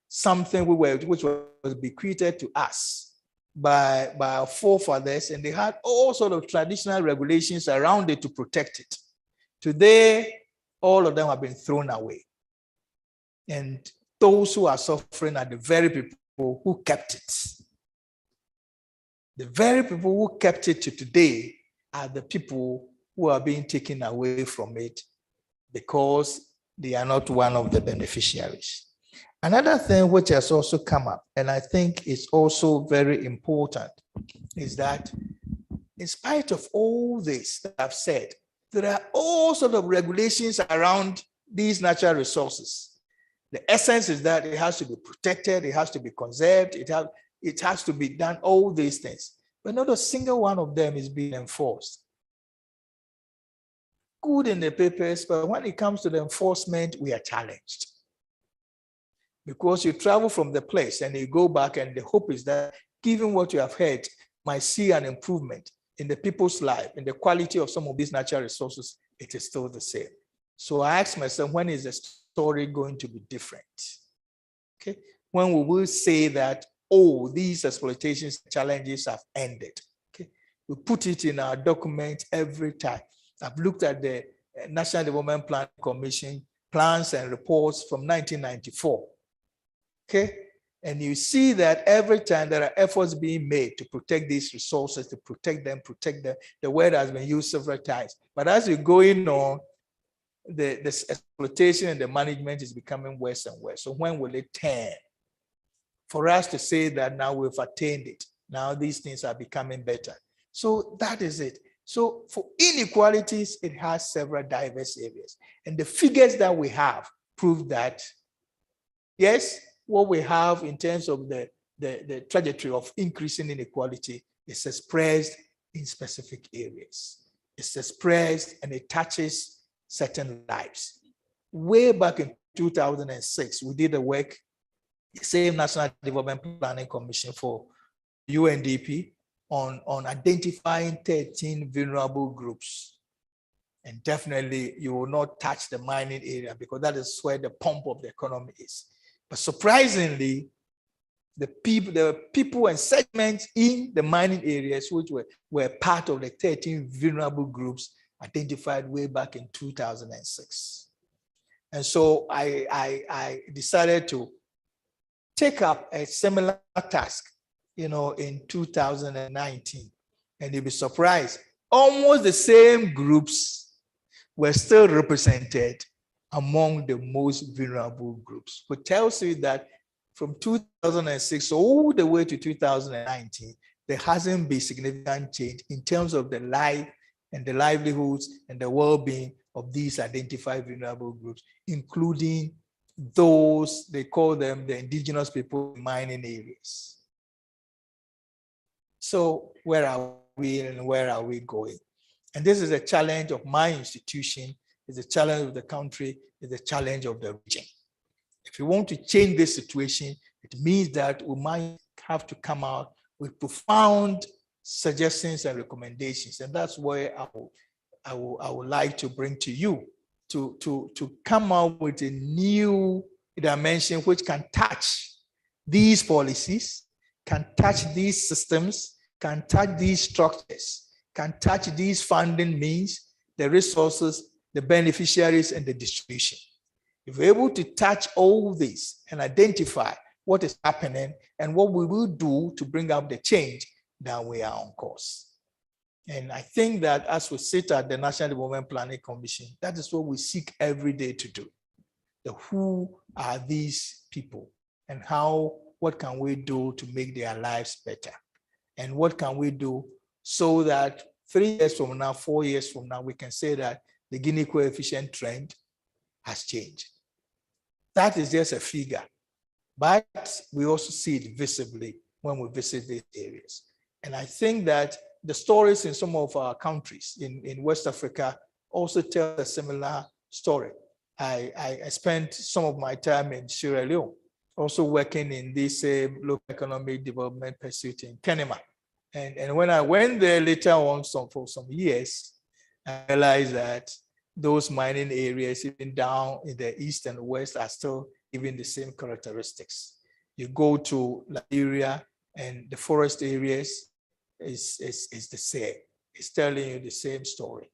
[SPEAKER 12] something which was bequeathed to us by our forefathers, and they had all sorts of traditional regulations around it to protect it. Today, all of them have been thrown away. And those who are suffering are the very people who kept it. The very people who kept it to today are the people who are being taken away from it because they are not one of the beneficiaries. Another thing which has also come up, and I think is also very important, is that in spite of all this that I've said, there are all sorts of regulations around these natural resources. The essence is that it has to be protected, it has to be conserved, it has to be done, all these things. But not a single one of them is being enforced. Good in the papers, but when it comes to the enforcement, we are challenged. Because you travel from the place and you go back, and the hope is that given what you have heard, might see an improvement in the people's life, in the quality of some of these natural resources, it is still the same. So I ask myself, when is the story going to be different? Okay, when we will say that, oh, these exploitation challenges have ended. Okay, we put it in our document every time. I've looked at the National Development Planning Commission plans and reports from 1994. Okay, and you see that every time there are efforts being made to protect these resources, to protect them. The word has been used several times. But as you're going on, this exploitation and the management is becoming worse and worse. So when will it turn? For us to say that now we've attained it, now these things are becoming better. So that is it. So for inequalities, it has several diverse areas. And the figures that we have prove that, yes, what we have in terms of the trajectory of increasing inequality is expressed in specific areas. It's expressed and it touches certain lives. Way back in 2006, we did the work, the same National Development Planning Commission for UNDP on identifying 13 vulnerable groups. And definitely you will not touch the mining area because that is where the pump of the economy is. But surprisingly, the people and segments in the mining areas which were part of the 13 vulnerable groups identified way back in 2006. And so I decided to take up a similar task, in 2019. And you'll be surprised, almost the same groups were still represented among the most vulnerable groups, which tells you that from 2006 all the way to 2019, there hasn't been significant change in terms of the life and the livelihoods and the well-being of these identified vulnerable groups, including those, they call them the indigenous people in mining areas. So where are we and where are we going? And this is a challenge of my institution, it's a challenge of the country, it's a challenge of the region. If we want to change this situation, it means that we might have to come out with profound suggestions and recommendations. And that's where I would like to bring to you to come out with a new dimension which can touch these policies, can touch these systems, can touch these structures, can touch these funding means, the resources, the beneficiaries, and the distribution. If we're able to touch all this and identify what is happening and what we will do to bring up the change, then we are on course. And I think that as we sit at the National Development Planning Commission, that is what we seek every day to do. Who are these people and what can we do to make their lives better? And what can we do so that 3 years from now, 4 years from now, we can say that the Gini coefficient trend has changed. That is just a figure, but we also see it visibly when we visit these areas. And I think that the stories in some of our countries in West Africa also tell a similar story. I spent some of my time in Sierra Leone, also working in this local economic development pursuit in Kenema. And when I went there later on for some years, I realized that those mining areas, even down in the east and west, are still even the same characteristics. You go to Liberia and the forest areas is the same. It's telling you the same story.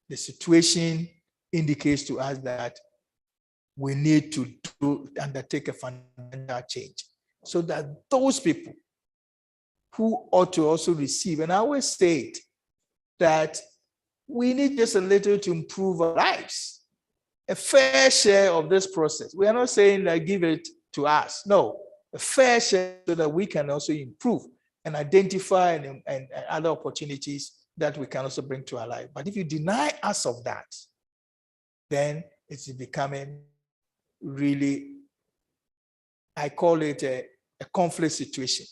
[SPEAKER 12] The situation indicates to us that we need to undertake a fundamental change so that those people who ought to also receive, and I always say it, that we need just a little to improve our lives, a fair share of this process. We are not saying that give it to us. No, a fair share so that we can also improve and identify and other opportunities that we can also bring to our life. But if you deny us of that, then it's becoming really, I call it a conflict situation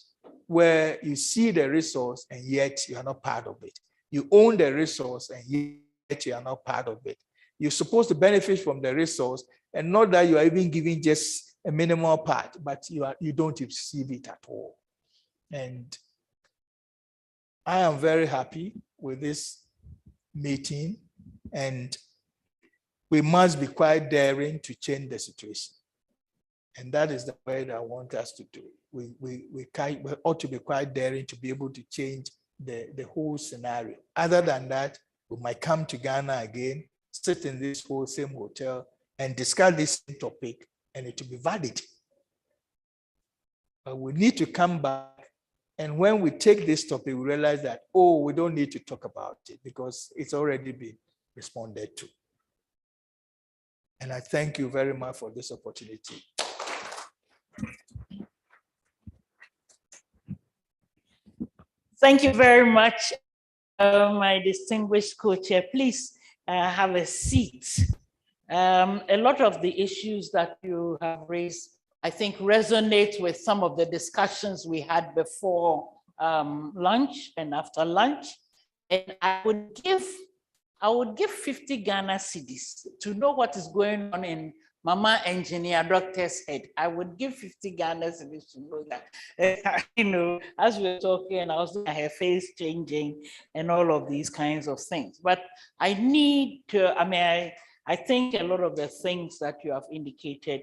[SPEAKER 12] where you see the resource and yet you are not part of it. You own the resource and yet you are not part of it. You're supposed to benefit from the resource and not that you are even giving just a minimal part, but you don't receive it at all. And I am very happy with this meeting, and we must be quite daring to change the situation. And that is the way that I want us to do. We ought to be quite daring to be able to change the whole scenario. Other than that, we might come to Ghana again, sit in this whole same hotel and discuss this topic, and it will be valid. But we need to come back, and when we take this topic, we realize that, oh, we don't need to talk about it because it's already been responded to. And I thank you very much for this opportunity.
[SPEAKER 2] Thank you very much, my distinguished co-chair. Please have a seat. A lot of the issues that you have raised, I think, resonate with some of the discussions we had before lunch and after lunch. And I would give 50 Ghana cedis to know what is going on in Mama Engineer Doctor's head. I would give 50 Ghana cedis to know that. You know, as we were talking, I was looking at her face changing and all of these kinds of things. But I need to, I think a lot of the things that you have indicated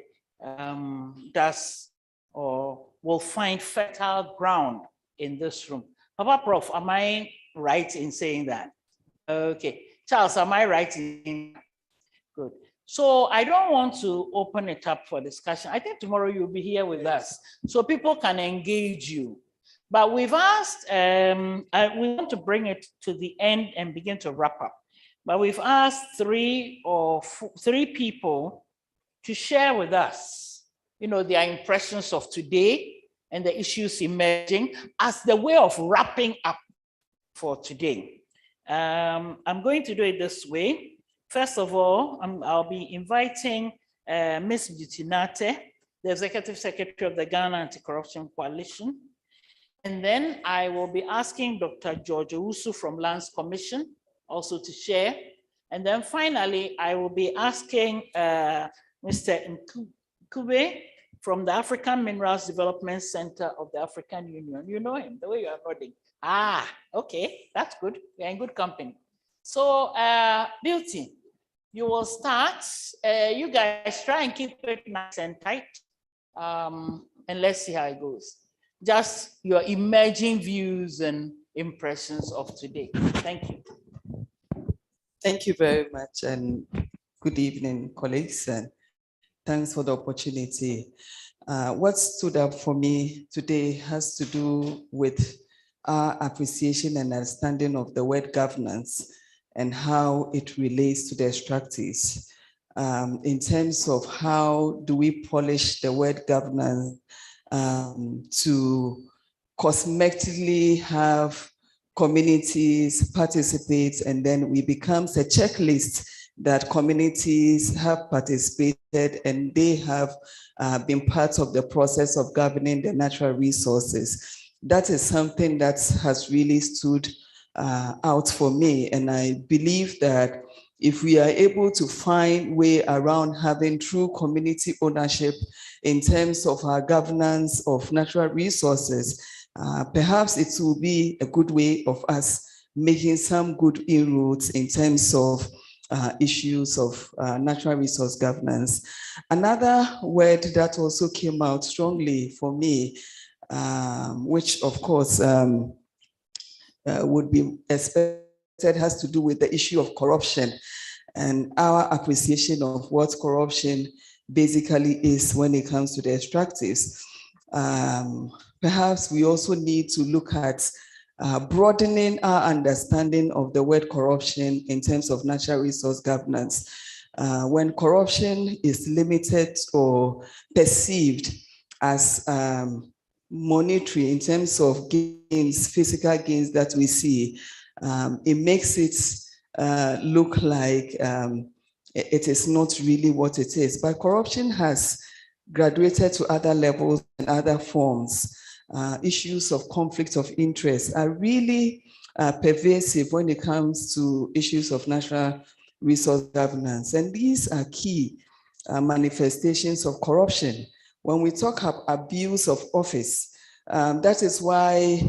[SPEAKER 2] does or will find fertile ground in this room. Papa Prof, am I right in saying that? Okay. Charles, am I right in? Good. So I don't want to open it up for discussion. I think tomorrow you'll be here with us so people can engage you. But we've asked, we want to bring it to the end and begin to wrap up. But we've asked three people to share with us, you know, their impressions of today and the issues emerging as the way of wrapping up for today. I'm going to do it this way. First of all, I'll be inviting Ms. Butinate, the Executive Secretary of the Ghana Anti-Corruption Coalition. And then I will be asking Dr. George Owusu from Lands Commission also to share. And then finally, I will be asking Mr. Nkube from the African Minerals Development Center of the African Union. You know him, the way you are nodding. Ah, okay, that's good. We're in good company. So, Beauty, you will start. You guys try and keep it nice and tight. And let's see how it goes. Just your emerging views and impressions of today. Thank you.
[SPEAKER 13] Thank you very much, and good evening, colleagues, and thanks for the opportunity. What stood up for me today has to do with our appreciation and understanding of the word governance and how it relates to the extractives. In terms of how do we polish the word governance to cosmetically have communities participate, and then we becomes a checklist that communities have participated and they have been part of the process of governing the natural resources. That is something that has really stood out for me. And I believe that if we are able to find way around having true community ownership in terms of our governance of natural resources, perhaps it will be a good way of us making some good inroads in terms of issues of natural resource governance. Another word that also came out strongly for me, which of course would be expected, has to do with the issue of corruption and our appreciation of what corruption basically is when it comes to the extractives. Perhaps we also need to look at broadening our understanding of the word corruption in terms of natural resource governance. When corruption is limited or perceived as monetary in terms of gains, physical gains that we see, it makes it look like it is not really what it is. But corruption has graduated to other levels and other forms. Issues of conflict of interest are really pervasive when it comes to issues of natural resource governance. And these are key manifestations of corruption. When we talk about abuse of office, that is why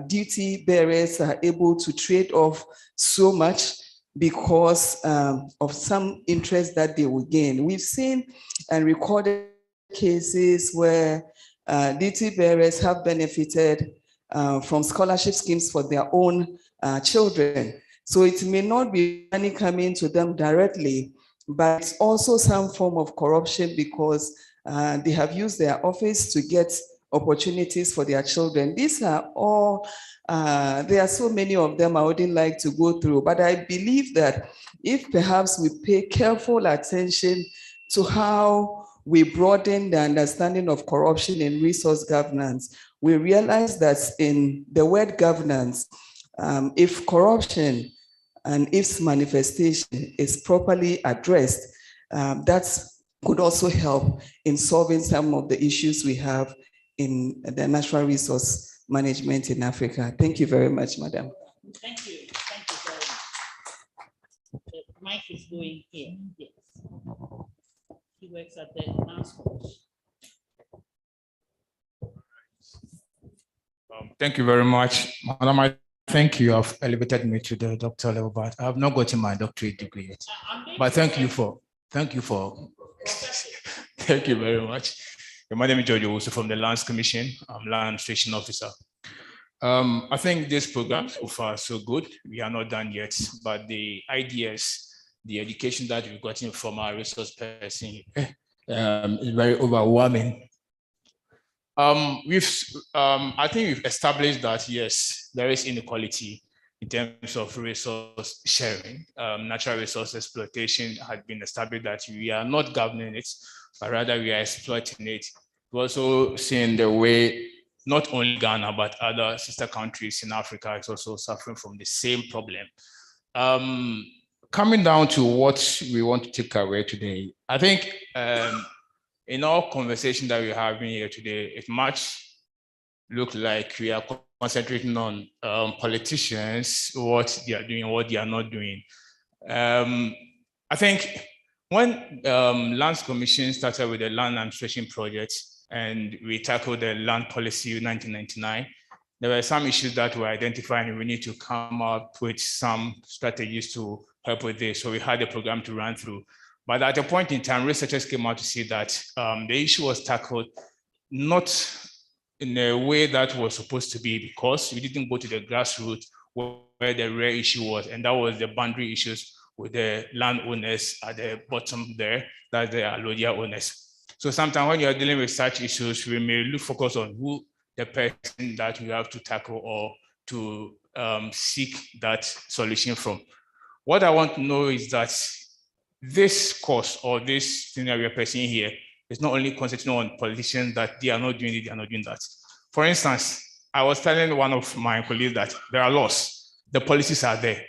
[SPEAKER 13] duty bearers are able to trade off so much because of some interest that they will gain. We've seen and recorded cases where DT bearers have benefited from scholarship schemes for their own children. So it may not be money coming to them directly, but it's also some form of corruption because they have used their office to get opportunities for their children. These are all, there are so many of them I wouldn't like to go through, but I believe that if perhaps we pay careful attention to how we broaden the understanding of corruption in resource governance, we realize that in the word governance, if corruption and its manifestation is properly addressed, that could also help in solving some of the issues we have in the natural resource management in Africa. Thank you very much, Madam.
[SPEAKER 2] Thank you. Thank you very much. The mic is going here. Yes. He works at the announcement.
[SPEAKER 14] Thank you very much, Madam. I think you have elevated me to the doctor level, but I have not gotten my doctorate degree yet. But thank you very much. My name is George also from the Lands Commission. I'm Land Administration Officer. I think this program so far so good. We are not done yet, but the ideas, the education that we've gotten from our resource person is very overwhelming. I think we've established that yes, there is inequality in terms of resource sharing. Natural resource exploitation has been established that we are not governing it, but rather we are exploiting it. We're also seeing the way not only Ghana, but other sister countries in Africa is also suffering from the same problem. Coming down to what we want to take away today, I think in our conversation that we're having here today, it much looks like we are concentrating on politicians, what they are doing, what they are not doing. I think when Lands Commission started with the Land Administration Project and we tackled the land policy in 1999, there were some issues that were identified and we need to come up with some strategies to help with this. So we had a program to run through. But at a point in time, researchers came out to see that the issue was tackled not in a way that was supposed to be because we didn't go to the grassroots where the real issue was, and that was the boundary issues with the landowners at the bottom there, that's the allodial owners. So sometimes when you're dealing with such issues, we may focus on who the person that we have to tackle or to seek that solution from. What I want to know is that this course or this thing that we are pursuing here is not only concentrating on politicians that they are not doing it, they are not doing that. For instance, I was telling one of my colleagues that there are laws, the policies are there.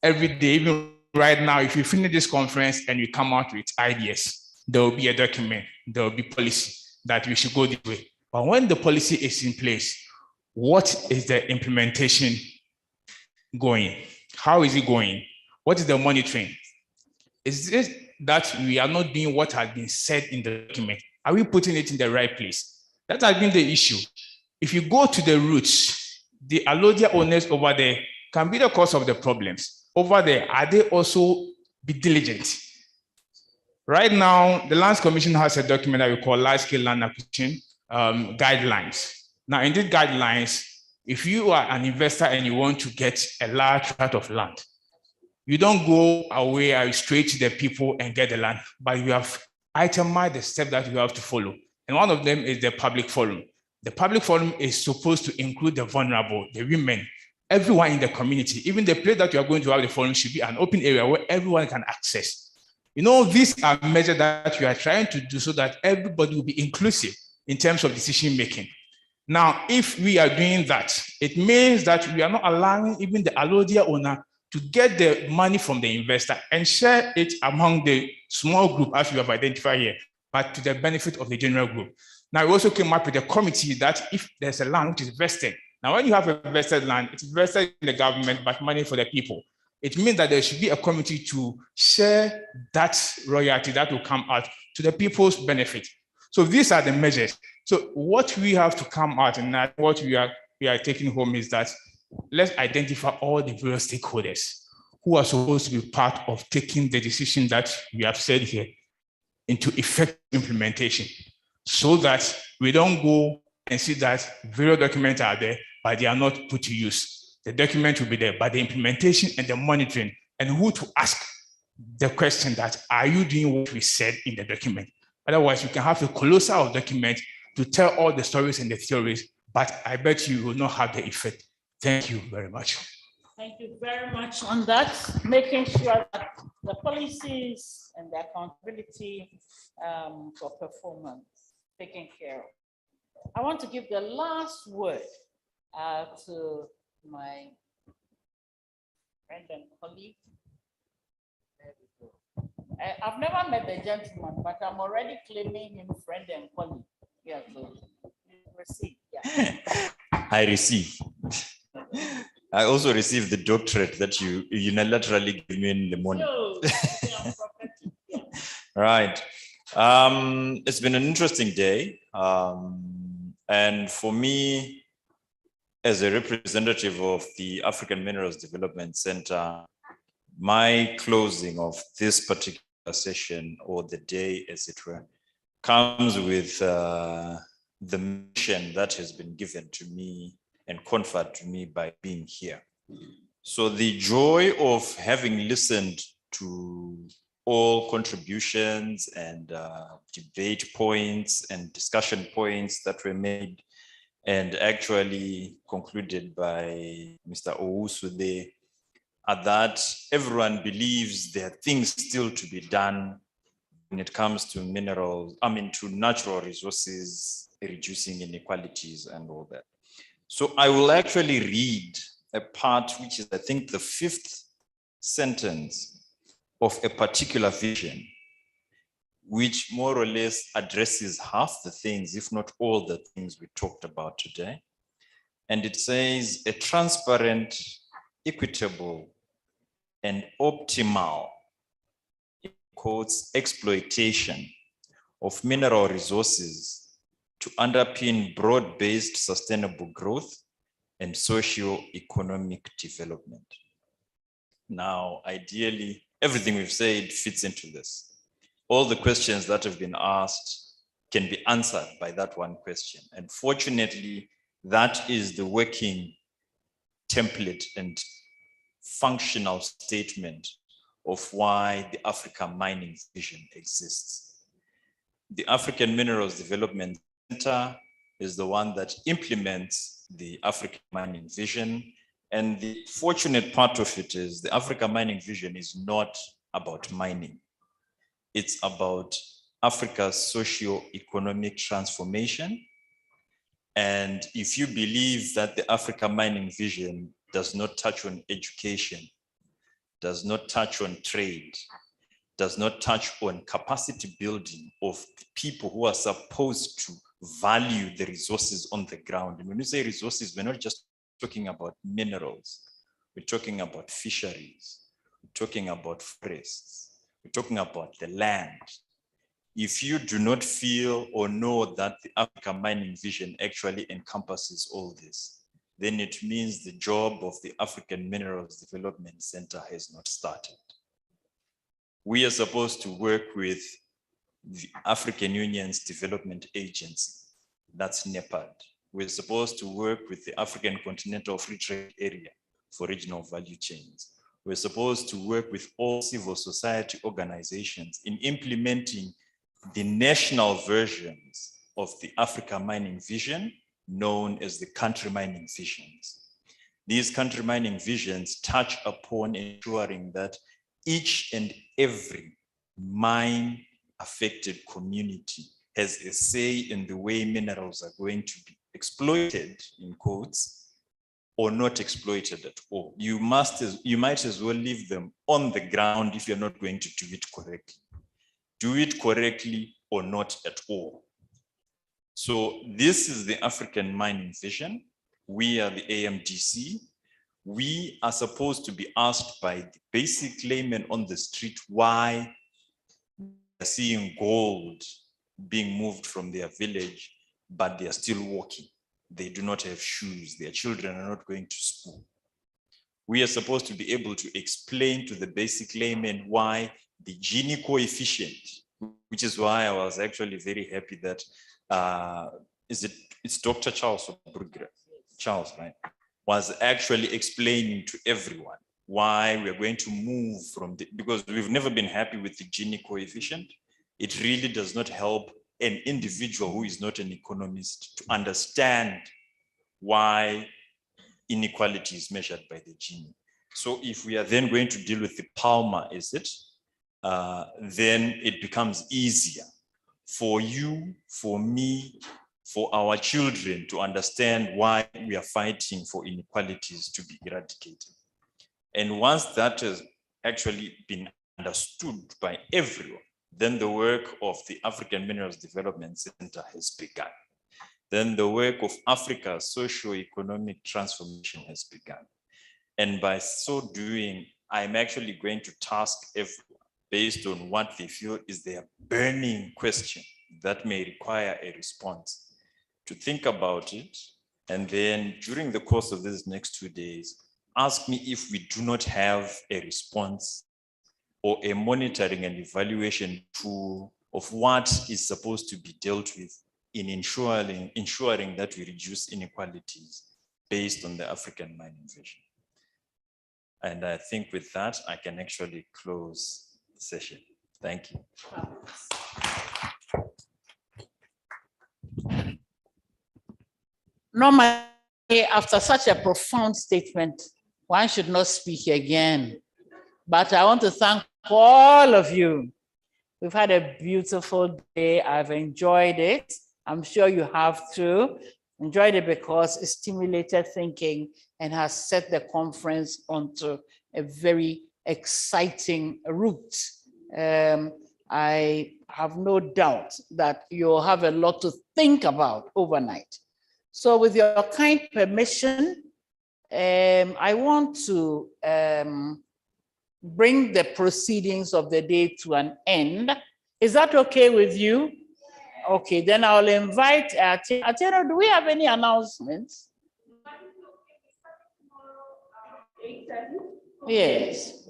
[SPEAKER 14] Every day, even right now, if you finish this conference and you come out with ideas, there will be a document, there will be policy that we should go this way. But when the policy is in place, what is the implementation going? How is it going? What is the monitoring? Is this that we are not doing what has been said in the document? Are we putting it in the right place? That has been the issue. If you go to the roots, the allodial owners over there can be the cause of the problems. Over there, are they also be diligent? Right now, the Lands Commission has a document that we call large-scale land acquisition guidelines. Now, in these guidelines, if you are an investor and you want to get a large tract of land, you don't go away straight to the people and get the land, but you have itemized the steps that you have to follow. And one of them is the public forum. The public forum is supposed to include the vulnerable, the women, everyone in the community. Even the place that you are going to have the forum should be an open area where everyone can access. You know, these are measures that we are trying to do so that everybody will be inclusive in terms of decision making. Now, if we are doing that, it means that we are not allowing even the allodial owner to get the money from the investor and share it among the small group as we have identified here, but to the benefit of the general group. Now, we also came up with a committee that if there's a land which is vested, now when you have a vested land, it's vested in the government, but money for the people. It means that there should be a committee to share that royalty that will come out to the people's benefit. So these are the measures. So what we have to come out and what we are taking home is that let's identify all the various stakeholders. who are supposed to be part of taking the decision that we have said here into effective implementation, so that we don't go and see that various documents are there, but they are not put to use. The document will be there, but the implementation and the monitoring, and who to ask the question that, are you doing what we said in the document? Otherwise, you can have a colossal document to tell all the stories and the theories, but I bet you will not have the effect. Thank you very much.
[SPEAKER 2] Thank you very much on that, making sure that the policies and the accountability for performance taken care of. I want to give the last word to my friend and colleague. There we go. I've never met the gentleman, but I'm already claiming him friend and colleague. Yeah, so receive. Yeah.
[SPEAKER 16] I receive. I also received the doctorate that you unilaterally gave me in the morning. Right. It's been an interesting day. And for me, as a representative of the African Minerals Development Center, my closing of this particular session, or the day as it were, comes with the mission that has been given to me and conferred to me by being here. So the joy of having listened to all contributions and debate points and discussion points that were made and actually concluded by Mr. Owusude, are that everyone believes there are things still to be done when it comes to minerals, to natural resources, reducing inequalities and all that. So I will actually read a part which is, I think, the 5th sentence of a particular vision, which more or less addresses half the things, if not all the things we talked about today. And it says, a transparent, equitable, and optimal, in quotes, exploitation of mineral resources to underpin broad-based sustainable growth and socio-economic development. Now, ideally, everything we've said fits into this. All the questions that have been asked can be answered by that one question. And fortunately, that is the working template and functional statement of why the Africa Mining Vision exists. The African Minerals Development Center is the one that implements the Africa Mining Vision. And the fortunate part of it is the Africa Mining Vision is not about mining. It's about Africa's socio-economic transformation. And if you believe that the Africa Mining Vision does not touch on education, does not touch on trade, does not touch on capacity building of the people who are supposed to value the resources on the ground. And when we say resources, we're not just talking about minerals. We're talking about fisheries. We're talking about forests. We're talking about the land. If you do not feel or know that the Africa Mining Vision actually encompasses all this, then it means the job of the African Minerals Development Center has not started. We are supposed to work with the African Union's Development Agency, that's NEPAD. We're supposed to work with the African Continental Free Trade Area for regional value chains. We're supposed to work with all civil society organizations in implementing the national versions of the Africa Mining Vision, known as the country mining visions. These country mining visions touch upon ensuring that each and every mine affected community has a say in the way minerals are going to be exploited, in quotes, or not exploited at all. You might as well leave them on the ground if you're not going to do it correctly. Do it correctly or not at all. So this is the African Mining Vision. We are the AMDC. We are supposed to be asked by the basic layman on the street why they're seeing gold being moved from their village, but they are still walking. They do not have shoes. Their children are not going to school. we are supposed to be able to explain to the basic layman why the Gini coefficient, which is why I was actually very happy that it's Dr. Charles Charles, right, was actually explaining to everyone why we are going to move from because we've never been happy with the Gini coefficient. It really does not help an individual who is not an economist to understand why inequality is measured by the Gini. So if we are then going to deal with the Palmer, then it becomes easier for you, for me, for our children to understand why we are fighting for inequalities to be eradicated. And once that has actually been understood by everyone, then the work of the African Minerals Development Center has begun. Then the work of Africa's socio-economic transformation has begun. And by so doing, I'm actually going to task everyone based on what they feel is their burning question that may require a response, to think about it, and then during the course of these next 2 days, ask me if we do not have a response or a monitoring and evaluation tool of what is supposed to be dealt with in ensuring that we reduce inequalities based on the African mining vision. And I think with that, I can actually close the session. Thank you.
[SPEAKER 2] Normally, after such a profound statement, one should not speak again. But I want to thank all of you. We've had a beautiful day. I've enjoyed it. I'm sure you have too. Enjoyed it because it stimulated thinking and has set the conference onto a very exciting route. I have no doubt that you'll have a lot to think about overnight. So with your kind permission, I want to bring the proceedings of the day to an end. Is that okay with you? Okay, then I'll invite Atieno. Do we have any announcements? Yes.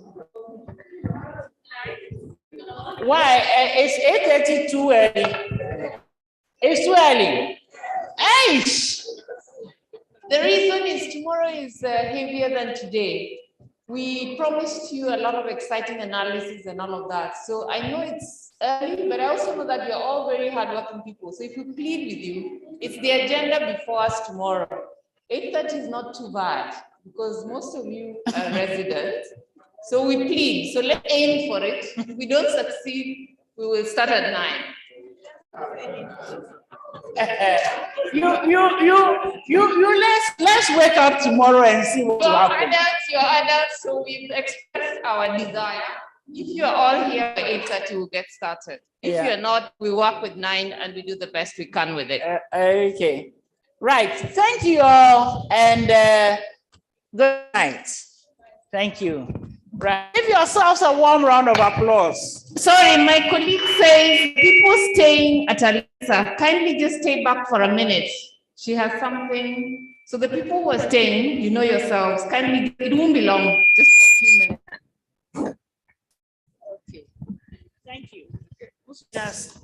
[SPEAKER 2] Why? It's 8:30 too early. It's too early. Aish!
[SPEAKER 8] The reason is tomorrow is heavier than today. We promised you a lot of exciting analysis and all of that. So I know it's early, but I also know that you're all very hardworking people. So if we plead with you, it's the agenda before us tomorrow. 8:30 is not too bad because most of you are residents. So we plead. So let's aim for it. If we don't succeed, we will start at 9.
[SPEAKER 2] Let's wake up tomorrow and see what will happen.
[SPEAKER 8] You're adults, so we've expressed our desire. If you're all here at 8:30, we'll get started. If you're not, we work with 9 and we do the best we can with it.
[SPEAKER 2] Okay. Right. Thank you all and good night. Thank you. Right. Give yourselves a warm round of applause.
[SPEAKER 8] Sorry, my colleague says people staying at Alisa, kindly just stay back for a minute. She has something. So the people who are staying, you know yourselves, kindly, it won't be long, just for a few minutes.
[SPEAKER 2] Okay. Thank you. Yes.